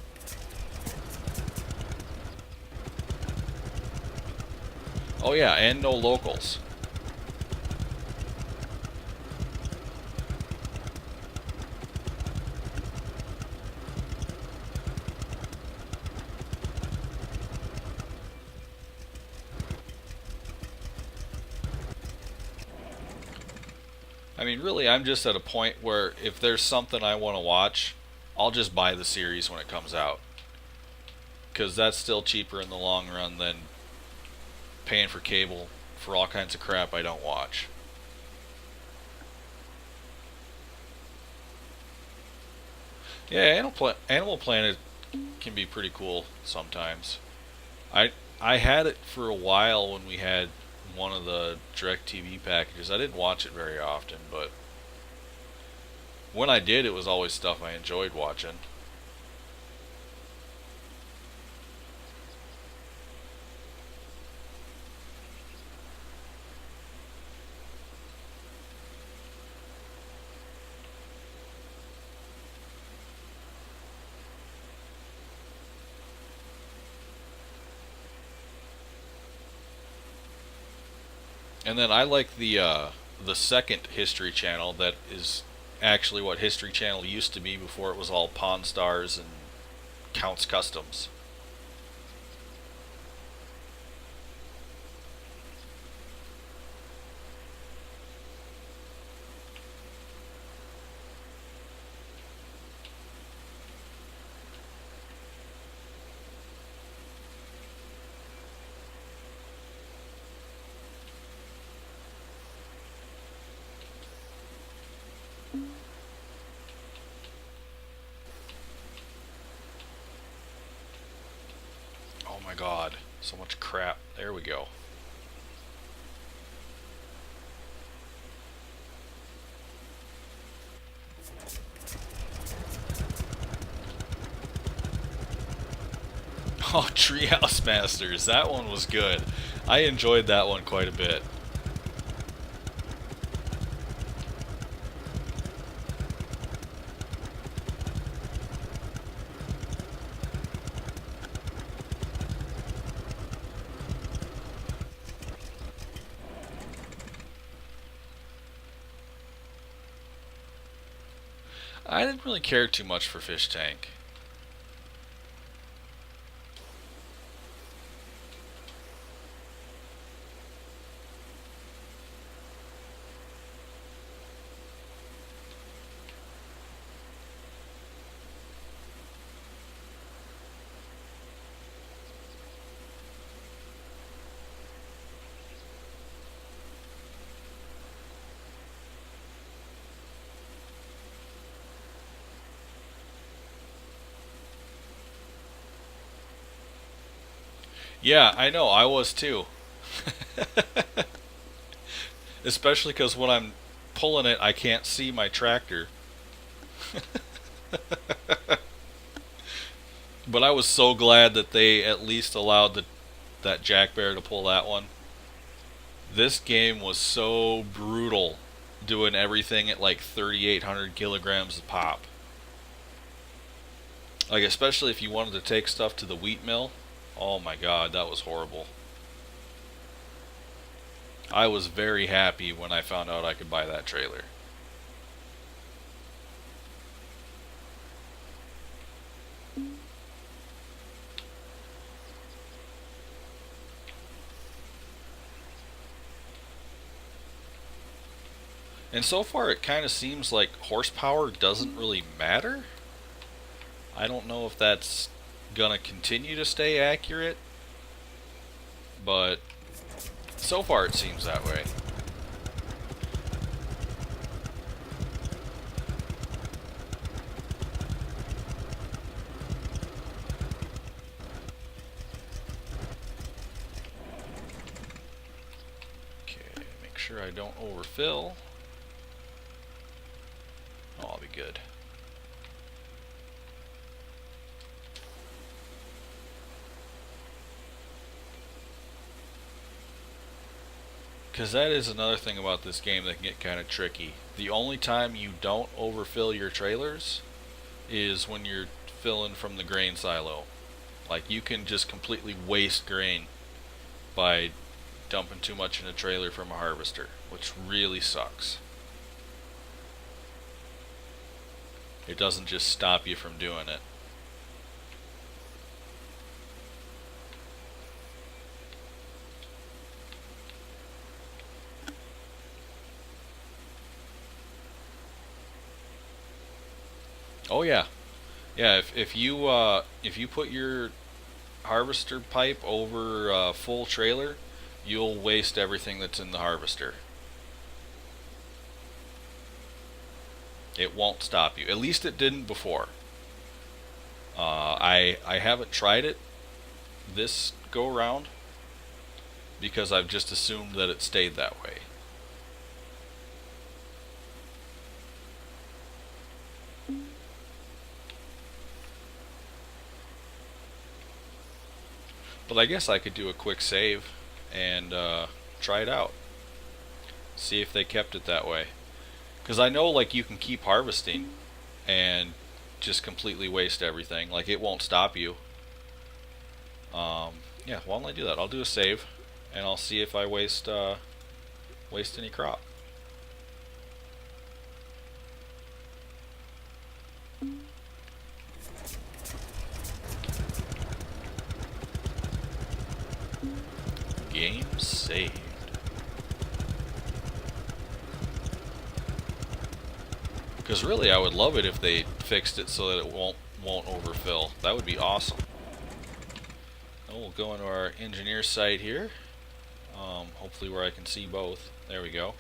oh yeah, and no locals. I mean, really, I'm just at a point where if there's something I want to watch, I'll just buy the series when it comes out. Because that's still cheaper in the long run than paying for cable for all kinds of crap I don't watch. Yeah, Animal Planet can be pretty cool sometimes. I had it for a while when we had one of the DirecTV packages. I didn't watch it very often, but when I did, it was always stuff I enjoyed watching. And then I like the second History Channel that is actually what History Channel used to be before it was all Pawn Stars and Counts Customs. Oh my god, so much crap. There we go. Oh, Treehouse Masters, that one was good. I enjoyed that one quite a bit. I didn't really care too much for Fish Tank. Yeah, I know, I was too. Especially because when I'm pulling it, I can't see my tractor. But I was so glad that they at least allowed that Jack Bear to pull that one. This game was so brutal, doing everything at like 3,800 kilograms a pop. Like, especially if you wanted to take stuff to the wheat mill. Oh my god, that was horrible. I was very happy when I found out I could buy that trailer. And so far it kind of seems like horsepower doesn't really matter. I don't know if that's gonna continue to stay accurate, but so far it seems that way. Okay, make sure I don't overfill. Oh, I'll be good. Because that is another thing about this game that can get kind of tricky. The only time you don't overfill your trailers is when you're filling from the grain silo. Like, you can just completely waste grain by dumping too much in a trailer from a harvester, which really sucks. It doesn't just stop you from doing it. Oh yeah, yeah. If you put your harvester pipe over a full trailer, you'll waste everything that's in the harvester. It won't stop you. At least it didn't before. I haven't tried it this go round because I've just assumed that it stayed that way. But I guess I could do a quick save and try it out. See if they kept it that way. Because I know, like, you can keep harvesting and just completely waste everything. Like, it won't stop you. Yeah, why don't I do that? I'll do a save, and I'll see if I waste any crop. Game saved. Because really, I would love it if they fixed it so that it won't overfill. That would be awesome. And we'll go into our engineer site here. Hopefully where I can see both. There we go.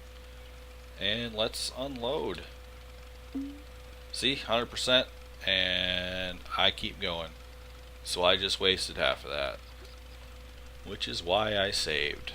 And let's unload. See, 100%, and I keep going. So I just wasted half of that, which is why I saved.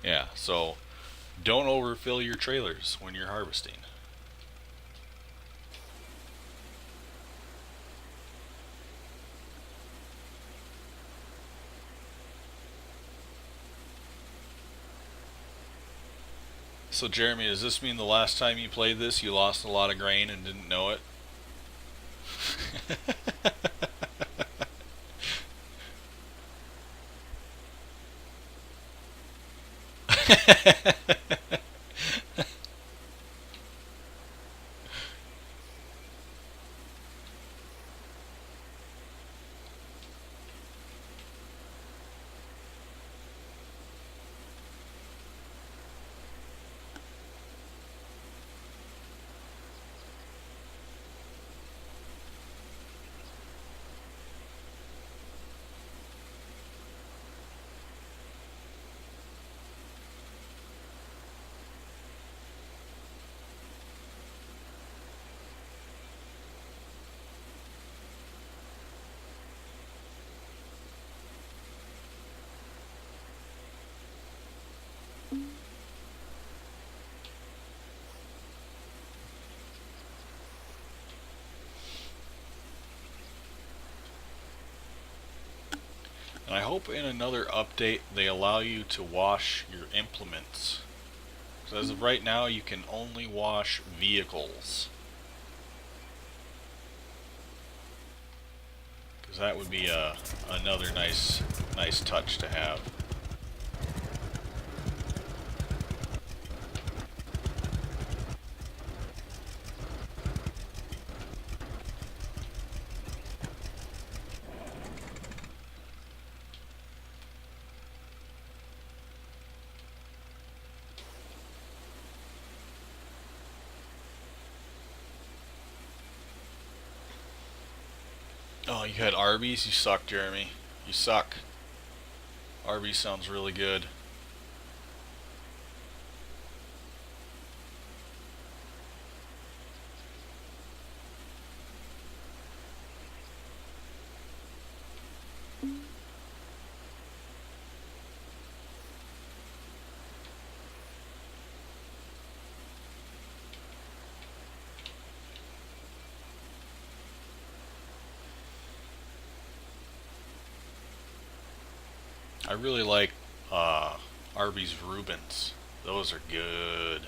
Yeah, so don't overfill your trailers when you're harvesting. So Jeremy, does this mean the last time you played this you lost a lot of grain and didn't know it? And I hope in another update they allow you to wash your implements. So as of right now, you can only wash vehicles. Because that would be another nice touch to have. Oh, you had Arby's? You suck, Jeremy. You suck. Arby's sounds really good. I really like Arby's Reubens. Those are good.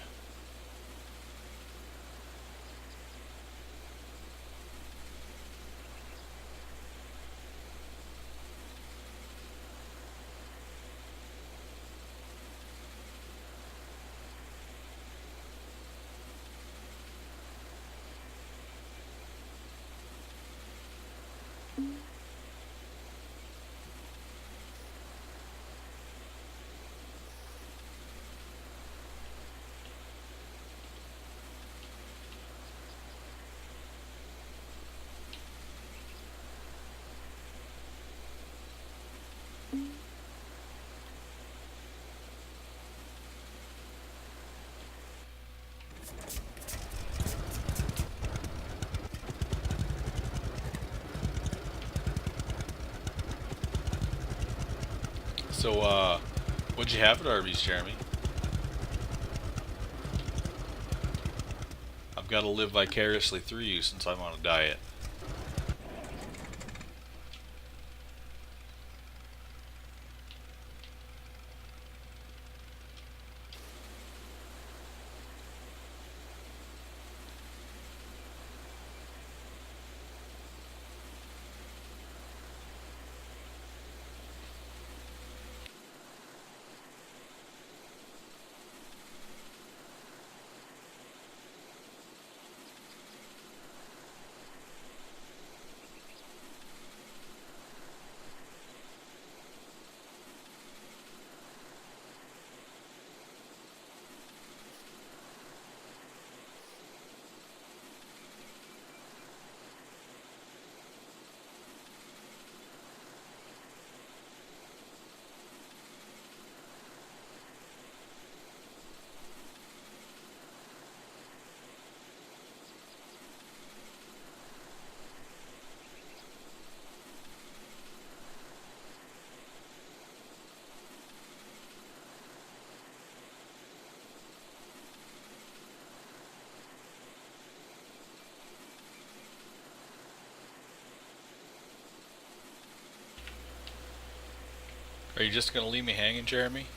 So, what'd you have at Arby's, Jeremy? I've got to live vicariously through you since I'm on a diet. Are you just gonna leave me hanging, Jeremy?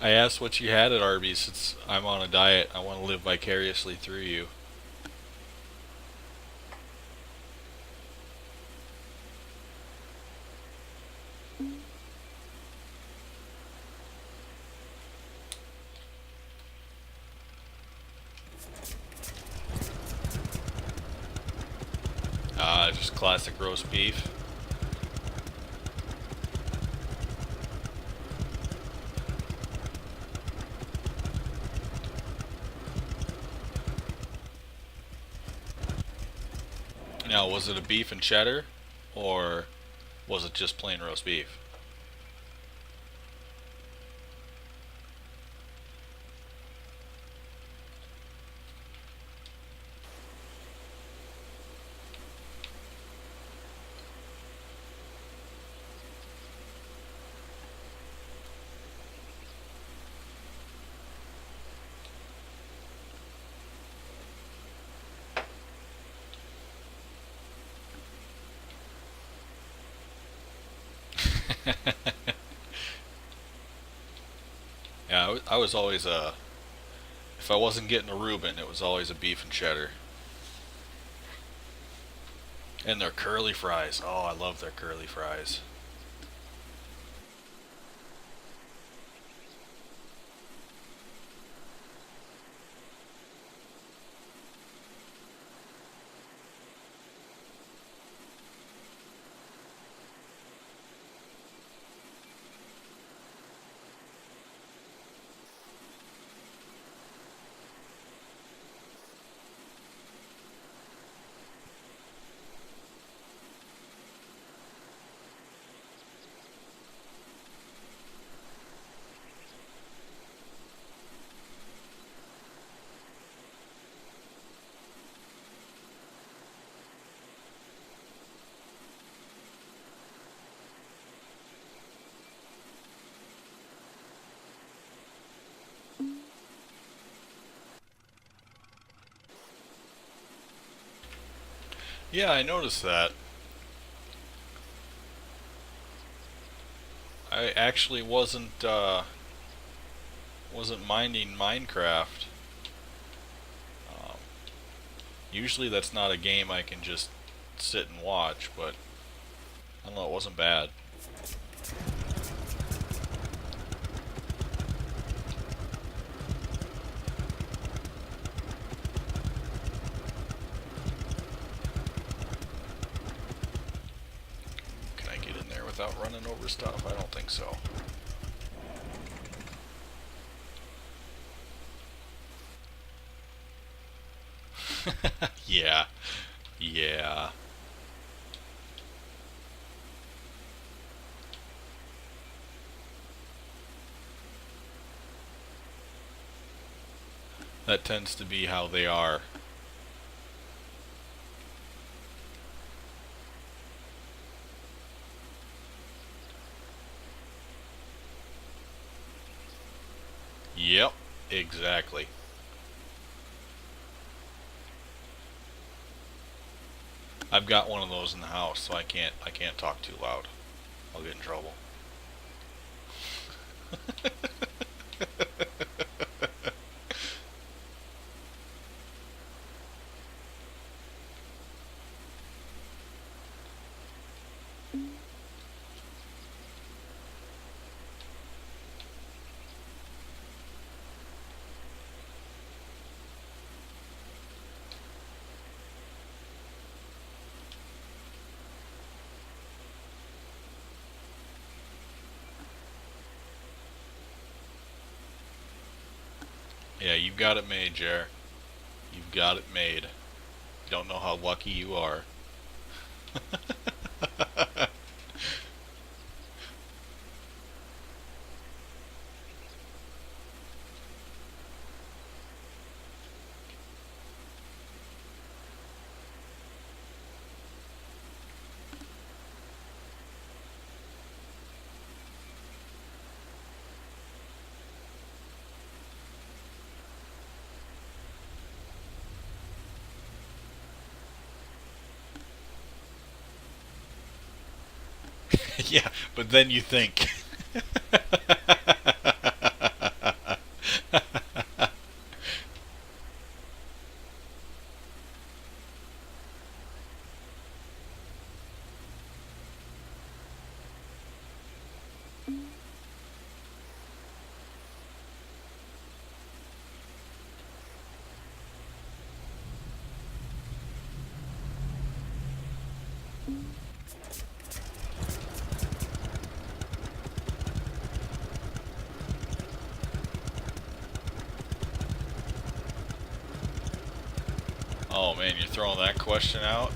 I asked what you had at Arby's since I'm on a diet. I want to live vicariously through you. Just classic roast beef. Now, was it a beef and cheddar, or was it just plain roast beef? Yeah, I was always a. If I wasn't getting a Reuben, it was always a beef and cheddar. And their curly fries. Oh, I love their curly fries. Yeah, I noticed that. I actually wasn't minding Minecraft. Um, Usually that's not a game I can just sit and watch, but I don't know, it wasn't bad. Can I get in there without running over stuff? I don't think so. Yeah, yeah. That tends to be how they are. Yep, exactly. I've got one of those in the house, so I can't talk too loud. I'll get in trouble. Yeah, you've got it made, Jer. You've got it made. You don't know how lucky you are. Yeah, but then you think. Oh man, you're throwing that question out?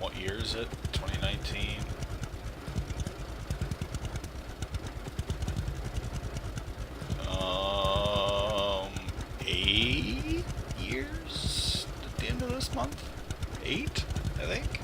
What year is it? 2019? 8 years at the end of this month? 8, I think?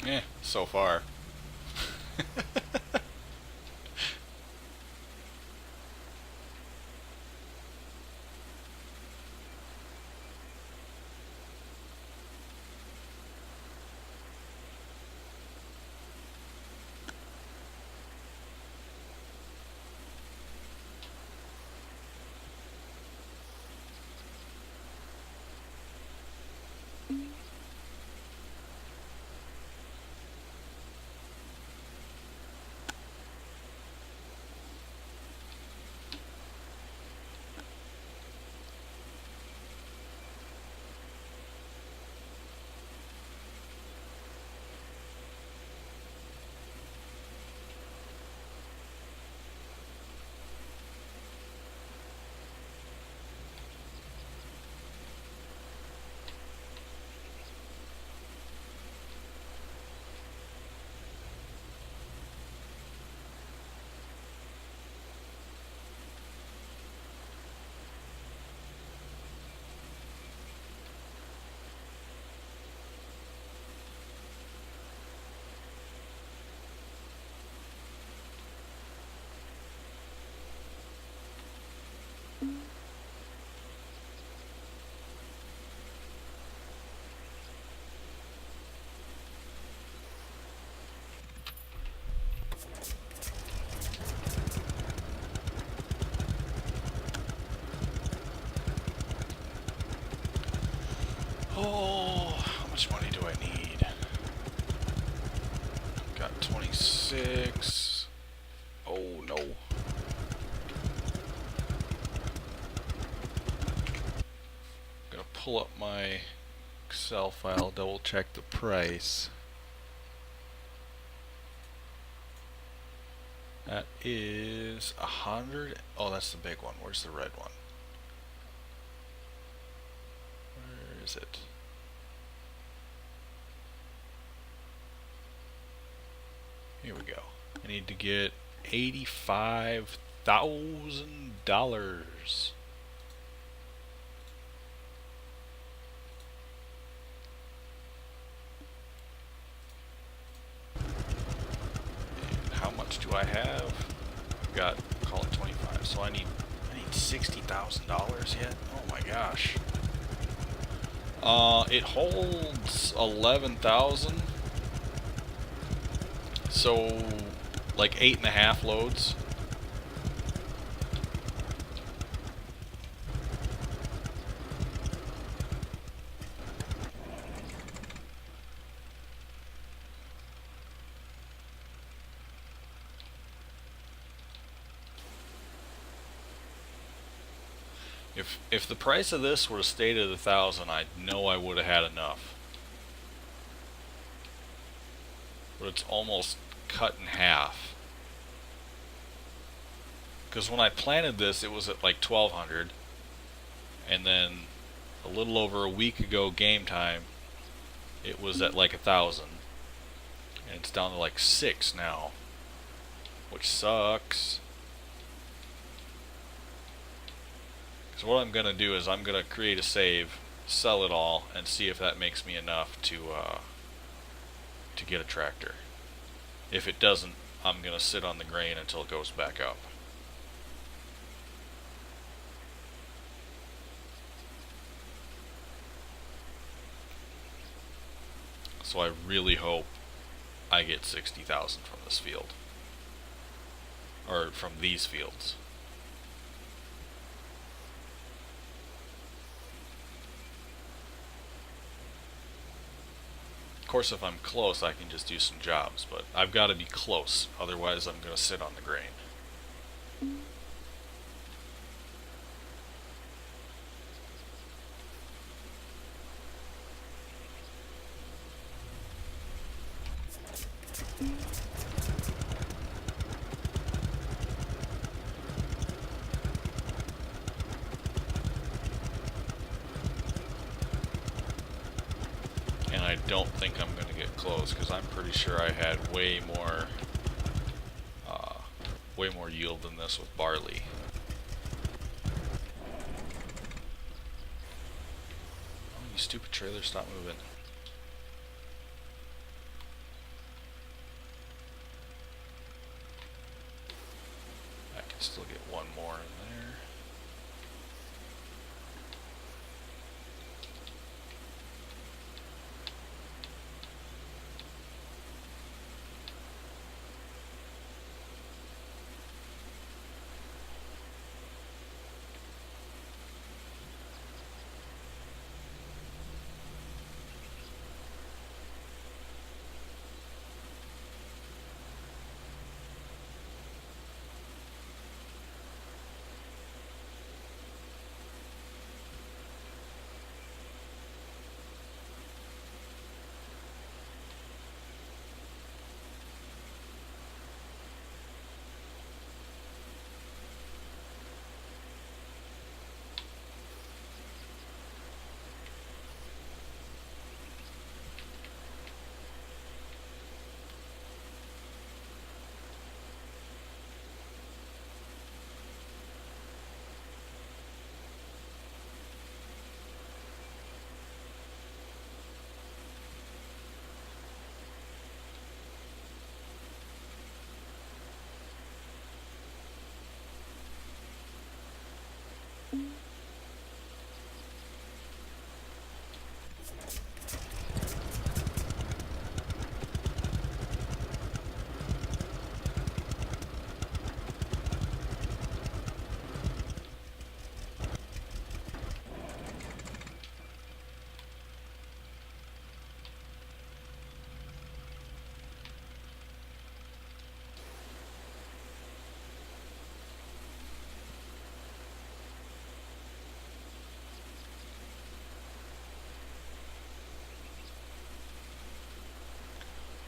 Yeah, so far. Oh, how much money do I need? Got 26. Oh no. Gonna pull up my Excel file, double check the price. That is 100. Oh, that's the big one. Where's the red one? Where is it? Here we go. I need to get $85,000. How much do I have? I've got, call it 25. So I need $60,000 yet. Oh my gosh. It holds 11,000. So like 8.5 loads. If the price of this would have stayed at 1,000, I know I would have had enough. But it's almost cut in half. Because when I planted this, it was at like 1,200. and then a little over a week ago game time, it was at like 1,000, and it's down to like 6 now, which sucks. So what I'm going to do is I'm going to create a save, sell it all, and see if that makes me enough to get a tractor. If it doesn't, I'm going to sit on the grain until it goes back up. So I really hope I get 60,000 from this field. Or from these fields. Of course, if I'm close, I can just do some jobs, but I've got to be close, otherwise I'm going to sit on the grain. And I don't think I'm going to get close, because I'm pretty sure I had way more yield than this with barley. Oh, you stupid trailer, stop moving. I can still get one more in there.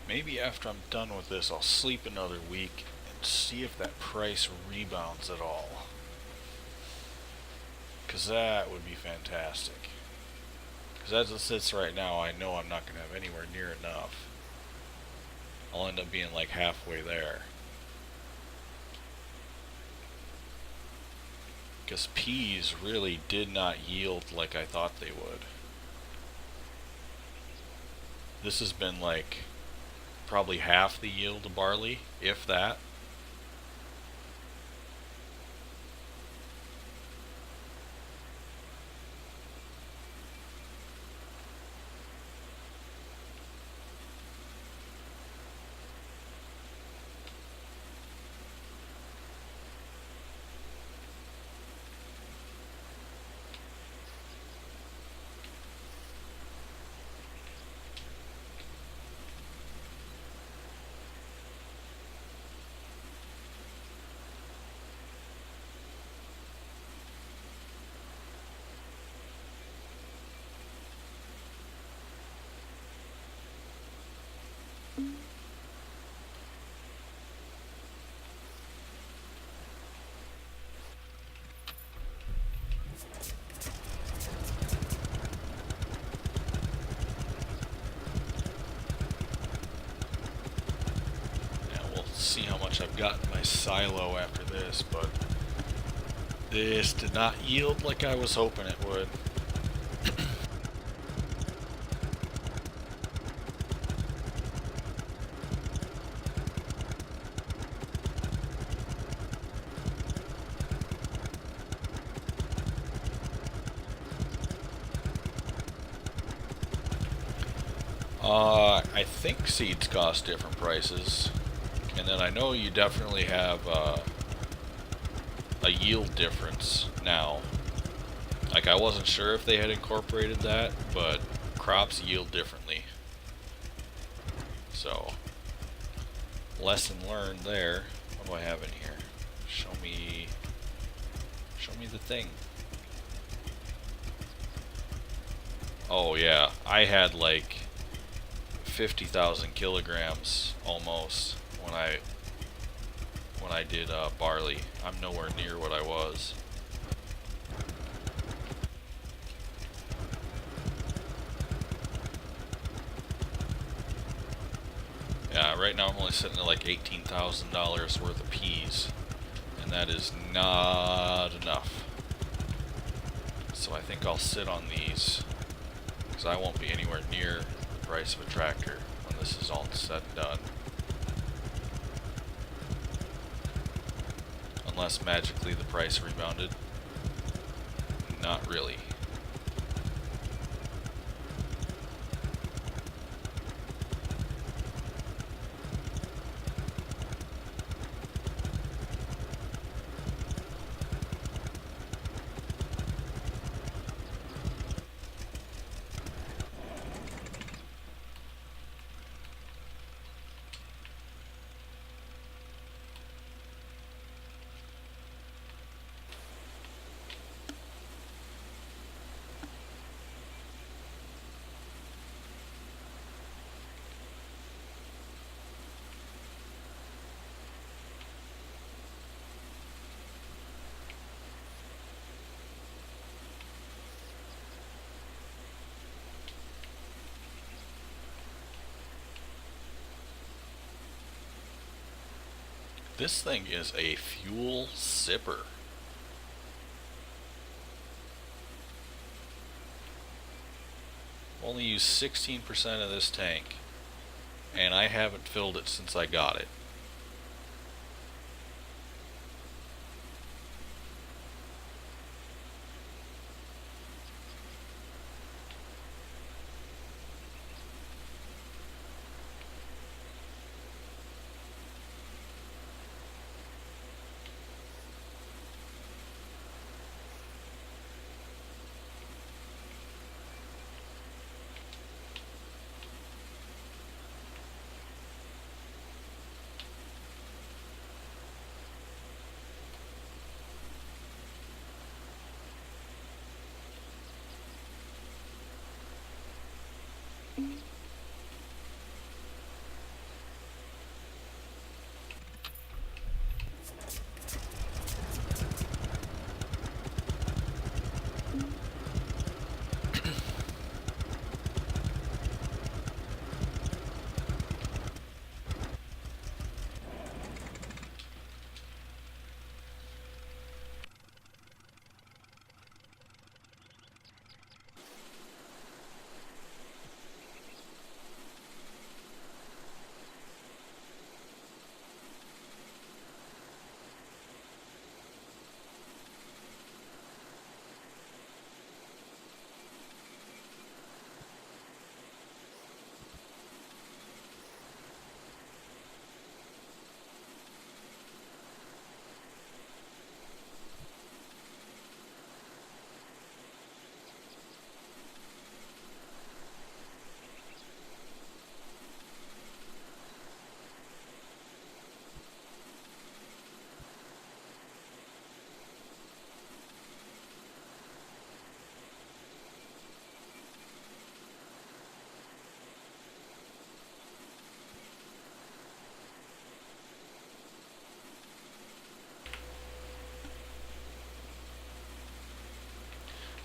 Maybe after I'm done with this, I'll sleep another week and see if that price rebounds at all. Because that would be fantastic. Because as it sits right now, I know I'm not going to have anywhere near enough. I'll end up being like halfway there. Because peas really did not yield like I thought they would. This has been like probably half the yield of barley, if that. see how much I've got in my silo after this, but this did not yield like I was hoping it would. I think seeds cost different prices, and then I know you definitely have a yield difference now. Like, I wasn't sure if they had incorporated that, but crops yield differently. So, lesson learned there. What do I have in here? Show me the thing. Oh yeah, I had like 50,000 kilograms almost when I did barley. I'm nowhere near what I was. Yeah, right now I'm only sitting at like $18,000 worth of peas, and that is not enough. So I think I'll sit on these, because I won't be anywhere near the price of a tractor when this is all said and done. Unless magically the price rebounded. Not really. This thing is a fuel sipper. Only used 16% of this tank, and I haven't filled it since I got it.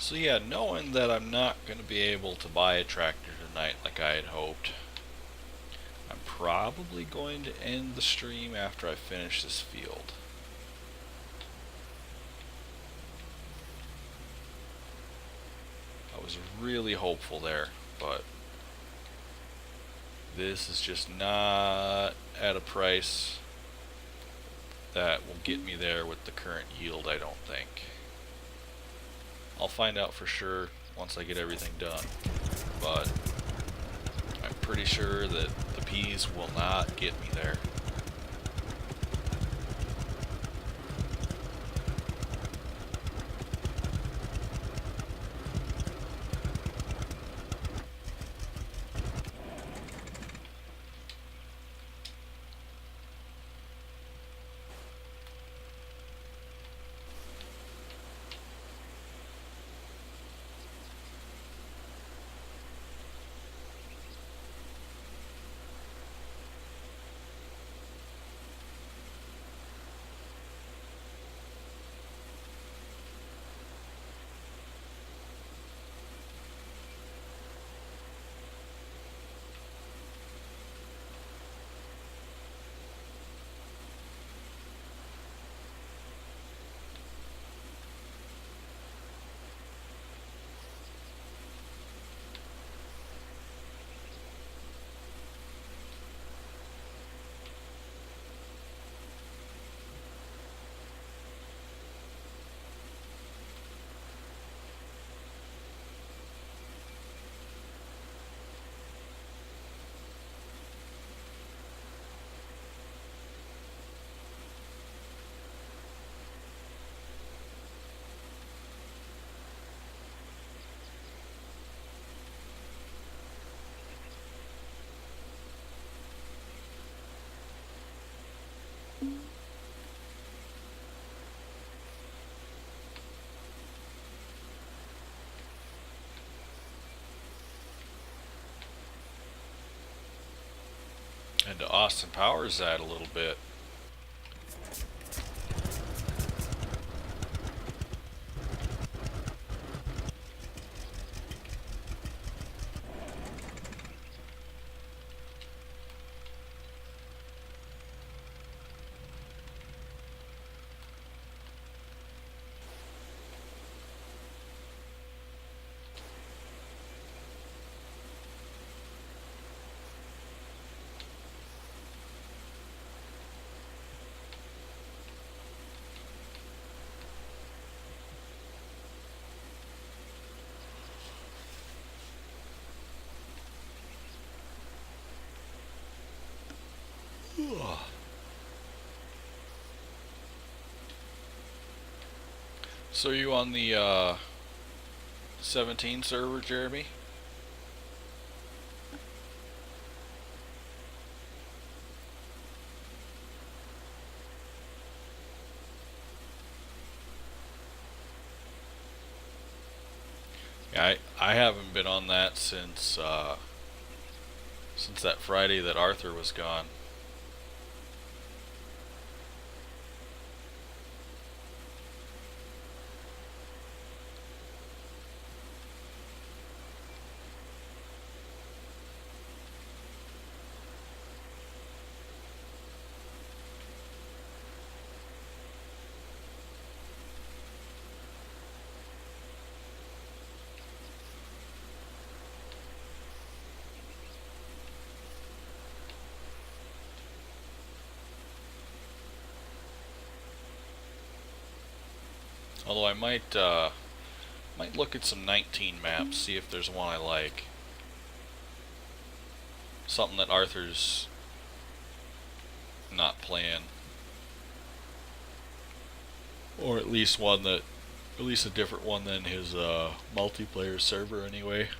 So yeah, knowing that I'm not going to be able to buy a tractor tonight like I had hoped, I'm probably going to end the stream after I finish this field. I was really hopeful there, but this is just not at a price that will get me there with the current yield, I don't think. I'll find out for sure once I get everything done, but I'm pretty sure that the peas will not get me there. And to Austin Powers that a little bit. So you on the 17 server, Jeremy? Yeah, I haven't been on that since that Friday that Arthur was gone. Although I might look at some 19 maps, see if there's one I like. Something that Arthur's not playing. Or at least a different one than his multiplayer server anyway.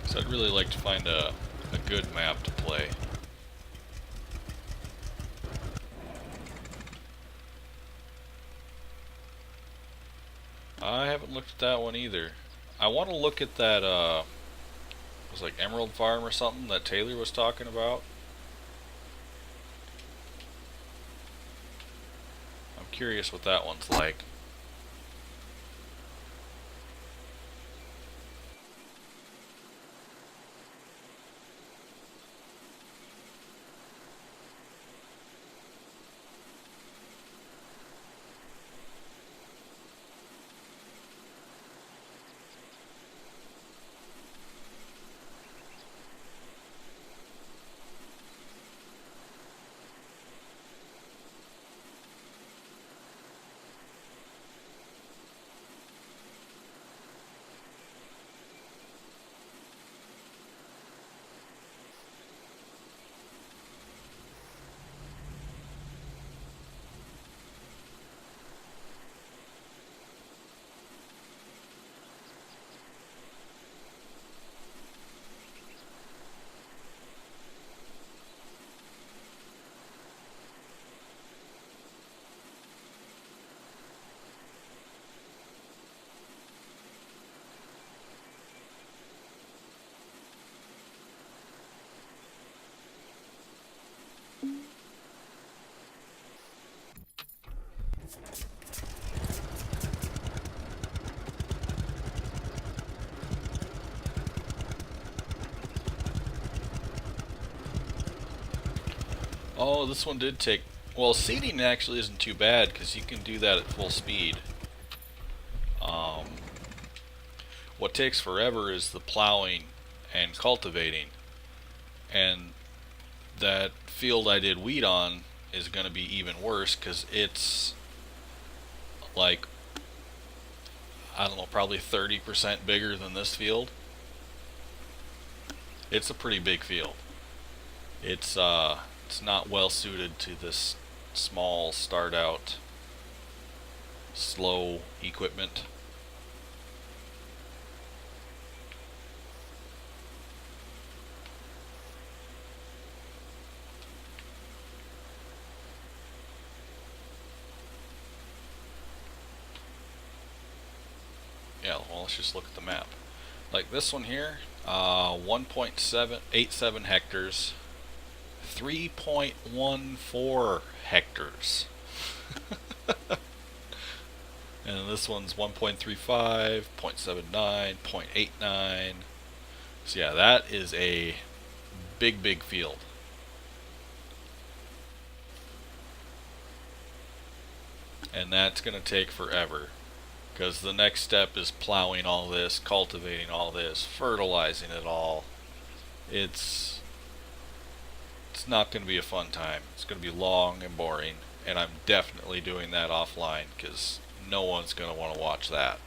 So I'd really like to find a good map to play. I haven't looked at that one either. I want to look at that, was like Emerald Farm or something that Taylor was talking about. I'm curious what that one's like. Oh, this one did take... Well, seeding actually isn't too bad because you can do that at full speed. What takes forever is the plowing and cultivating. And that field I did wheat on is going to be even worse because it's like, I don't know, probably 30% bigger than this field. It's a pretty big field. It's not well suited to this small start out slow equipment. Yeah, well, let's just look at the map. Like this one here, 1.787 hectares, 3.14 hectares. And this one's 1.35, 0.79, 0.89. So yeah, that is a big field. And that's going to take forever. Because the next step is plowing all this, cultivating all this, fertilizing it all. It's not going to be a fun time. It's going to be long and boring. And I'm definitely doing that offline because no one's going to want to watch that.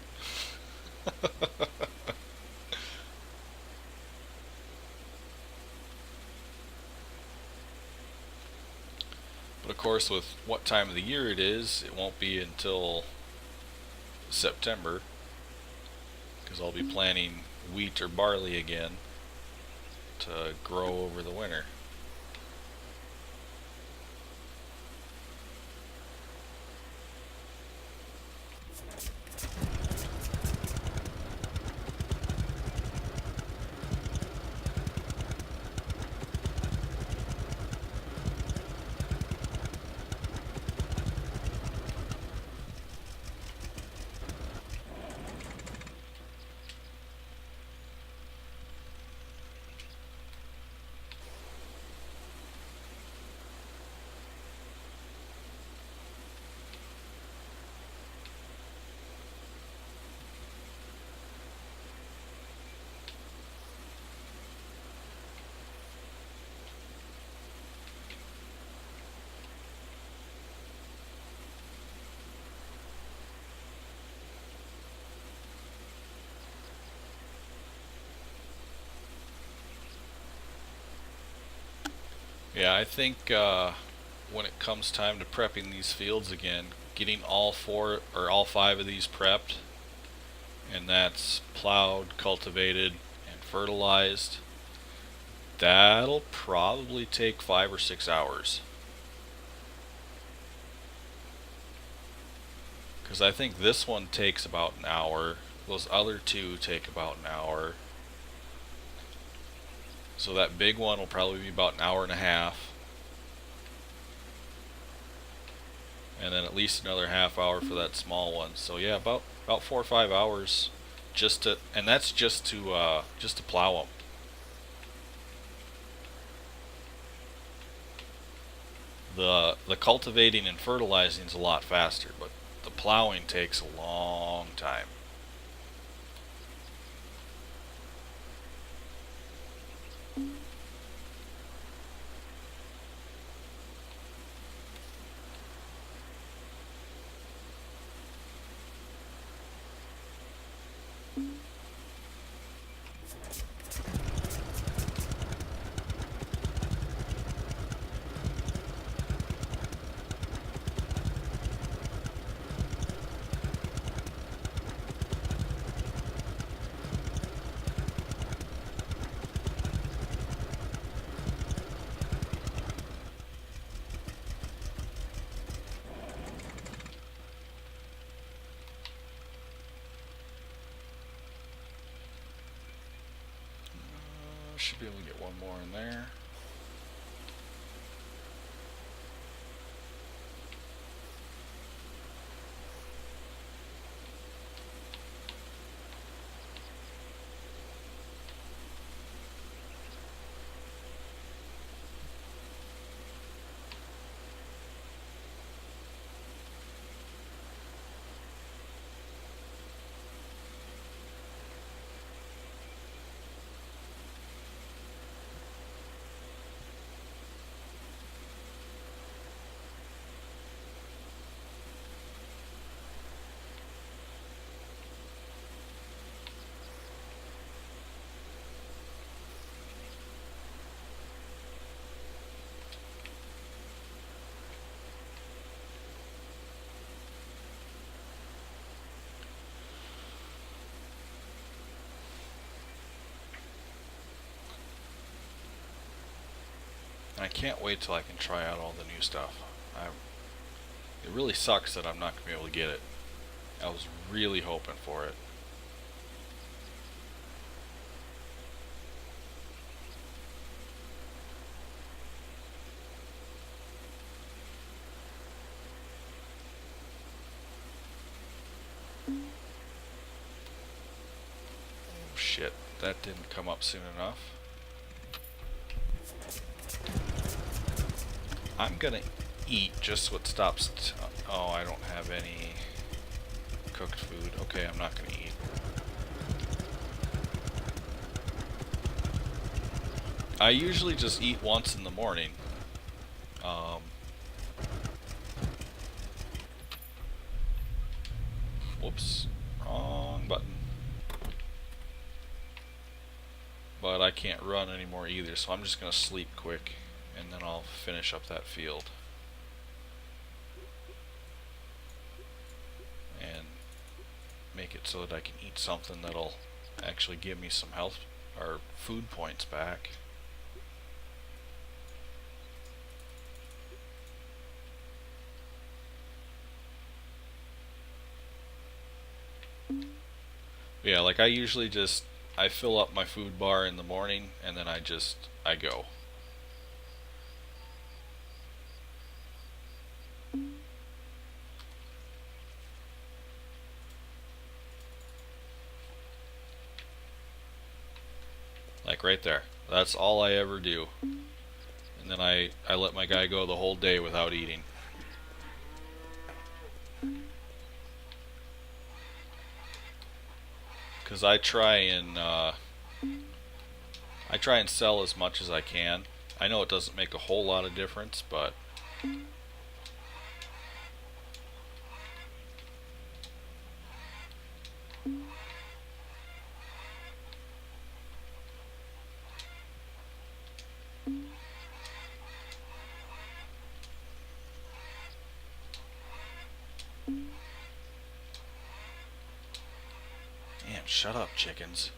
But of course, with what time of the year it is, it won't be until September because I'll be planting wheat or barley again to grow over the winter. Yeah, I think when it comes time to prepping these fields again, getting all 4 or all 5 of these prepped, and that's plowed, cultivated, and fertilized, that'll probably take 5 or 6 hours. Because I think this one takes about an hour, those other 2 take about an hour. So that big one will probably be about an hour and a half. And then at least another half hour for that small one. So yeah, about 4 or 5 hours just to, and that's just to plow them. The cultivating and fertilizing is a lot faster, but the plowing takes a long time. Should be able to get one more in there. And I can't wait till I can try out all the new stuff. It really sucks that I'm not going to be able to get it. I was really hoping for it. Oh shit, that didn't come up soon enough. I'm gonna eat just what stops. Oh, I don't have any cooked food. Okay, I'm not gonna eat. I usually just eat once in the morning. Whoops, wrong button. But I can't run anymore either, so I'm just gonna sleep quick, and then I'll finish up that field. And make it so that I can eat something that'll actually give me some health or food points back. Yeah, like I usually just I fill up my food bar in the morning and then I go. Like right there. That's all I ever do. And then I let my guy go the whole day without eating. Because I try and sell as much as I can. I know it doesn't make a whole lot of difference, but man, shut up, chickens.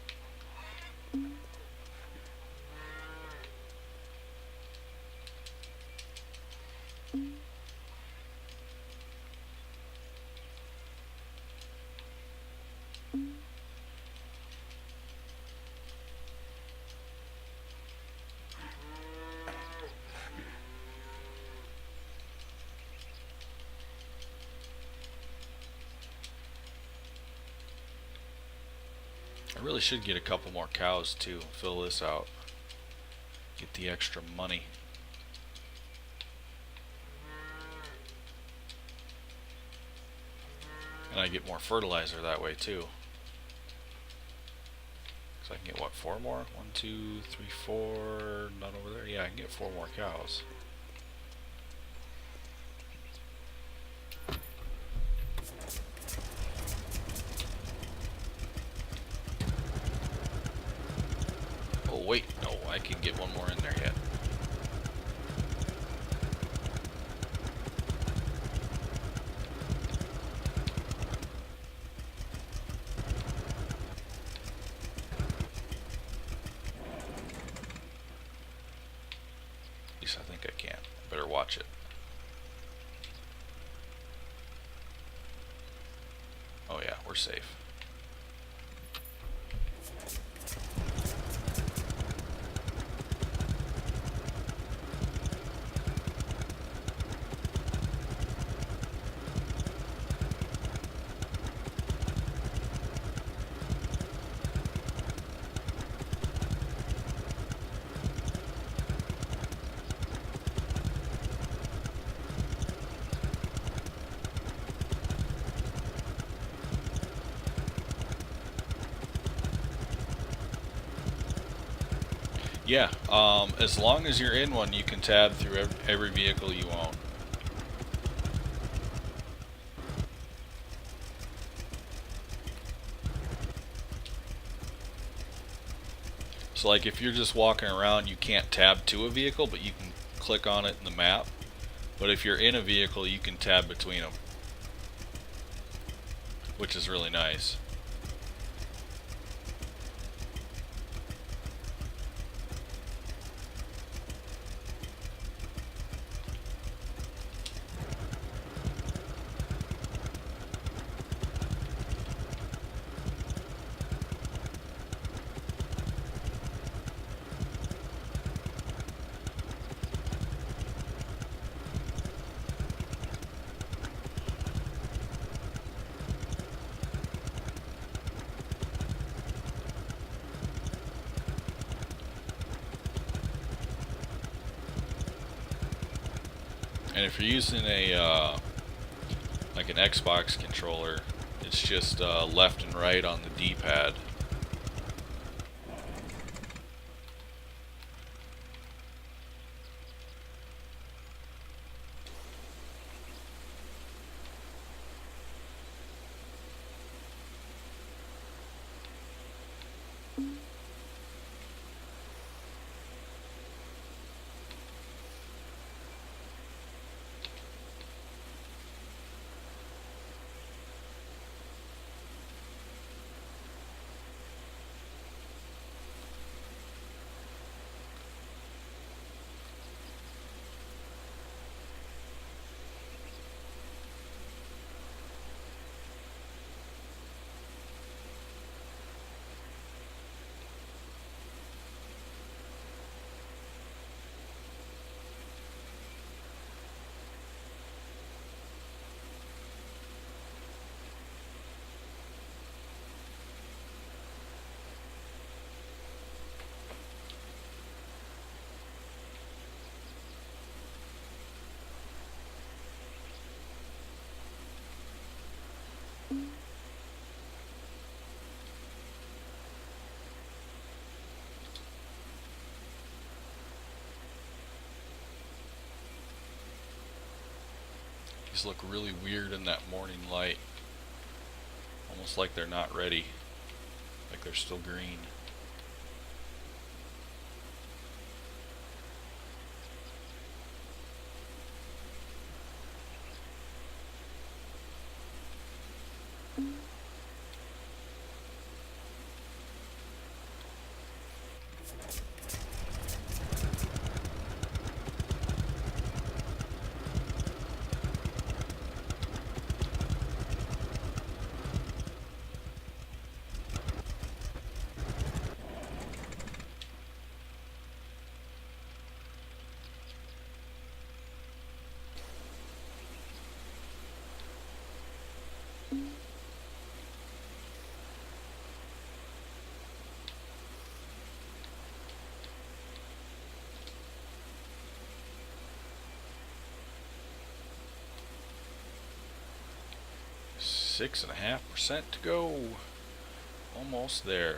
I really should get a couple more cows too. Fill this out. Get the extra money. And I get more fertilizer that way too. So I can get what, 4 more? 1, 2, 3, 4. None over there. Yeah, I can get 4 more cows. Oh wait, no, I can get 1 more in there yet. At least I think I can. Better watch it. Oh yeah, we're safe. Yeah, as long as you're in one, you can tab through every vehicle you own. So like if you're just walking around, you can't tab to a vehicle, but you can click on it in the map. But if you're in a vehicle, you can tab between them, which is really nice. And if you're using a like an Xbox controller, it's just left and right on the D-pad. These look really weird in that morning light. Almost like they're not ready. Like they're still green. 6.5% to go. Almost there.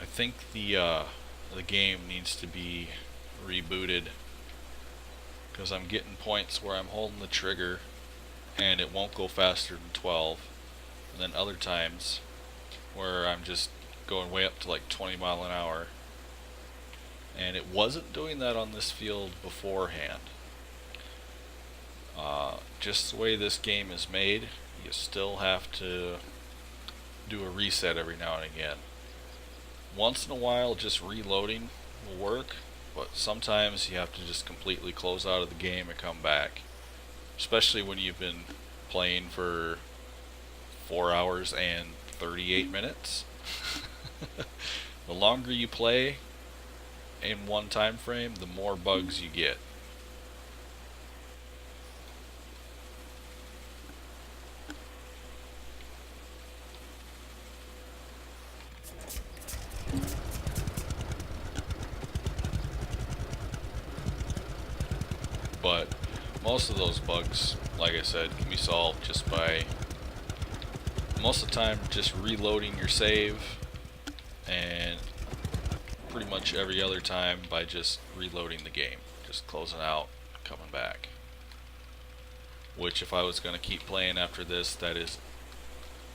I think the game needs to be rebooted because I'm getting points where I'm holding the trigger and it won't go faster than 12, and then other times where I'm just going way up to like 20 mile an hour, and it wasn't doing that on this field beforehand. Just the way this game is made, you still have to do a reset every now and again. Once in a while, just reloading will work, but sometimes you have to just completely close out of the game and come back. Especially when you've been playing for 4 hours and 38 minutes. The longer you play in one time frame, the more bugs you get. But most of those bugs, like I said, can be solved just by, most of the time, just reloading your save, and pretty much every other time by just reloading the game, just closing out, coming back. Which, if I was going to keep playing after this, that is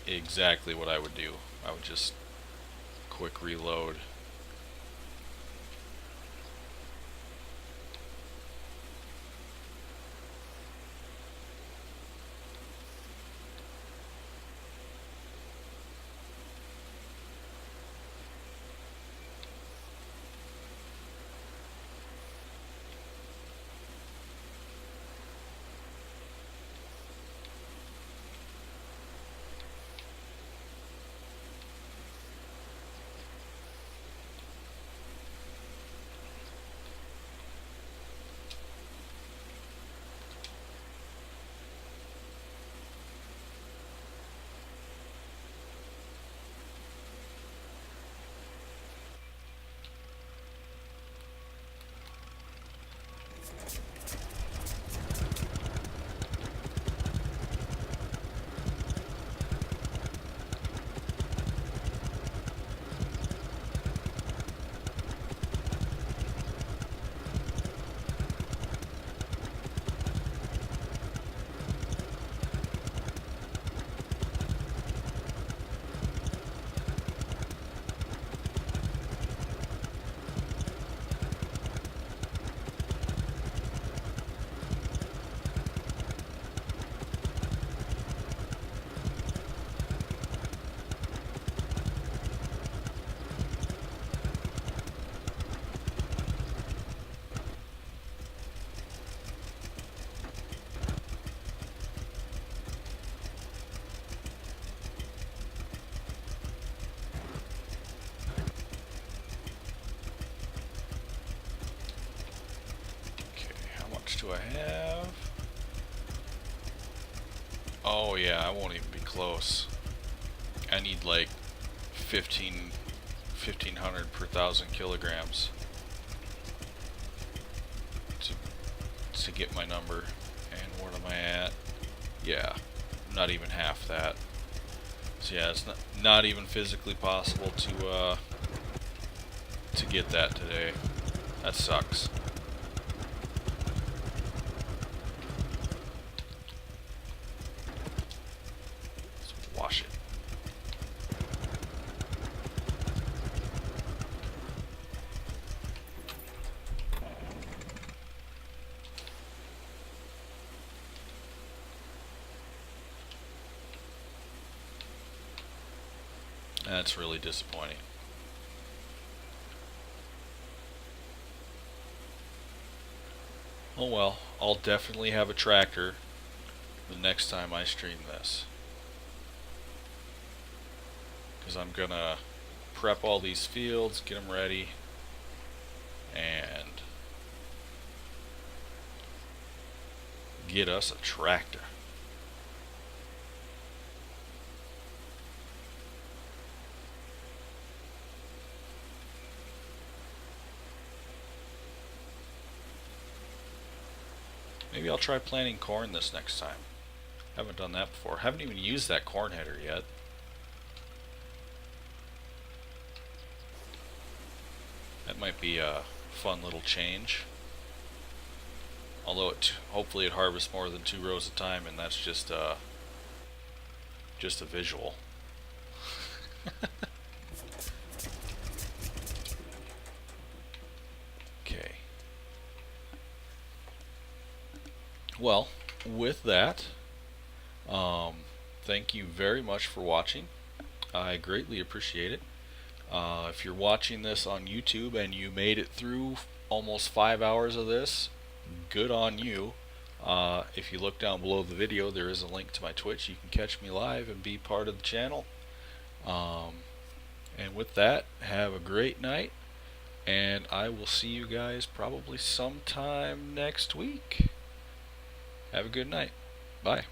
exactly what I would do. I would just quick reload. Do I have? Oh yeah, I won't even be close. I need like 1500 per 1,000 kilograms to get my number. And what am I at? Yeah, not even half that. So yeah, it's not even physically possible to get that today. That sucks. Wash it. That's really disappointing. Oh well, I'll definitely have a tractor the next time I stream this. Because I'm gonna prep all these fields, get them ready, and get us a tractor. Maybe I'll try planting corn this next time. Haven't done that before. Haven't even used that corn header yet. That might be a fun little change. Although hopefully it harvests more than 2 rows at a time, and that's just a visual. Okay. Well, with that, thank you very much for watching. I greatly appreciate it. If you're watching this on YouTube and you made it through almost 5 hours of this, good on you. If you look down below the video, there is a link to my Twitch. You can catch me live and be part of the channel. And with that, have a great night, and I will see you guys probably sometime next week. Have a good night. Bye.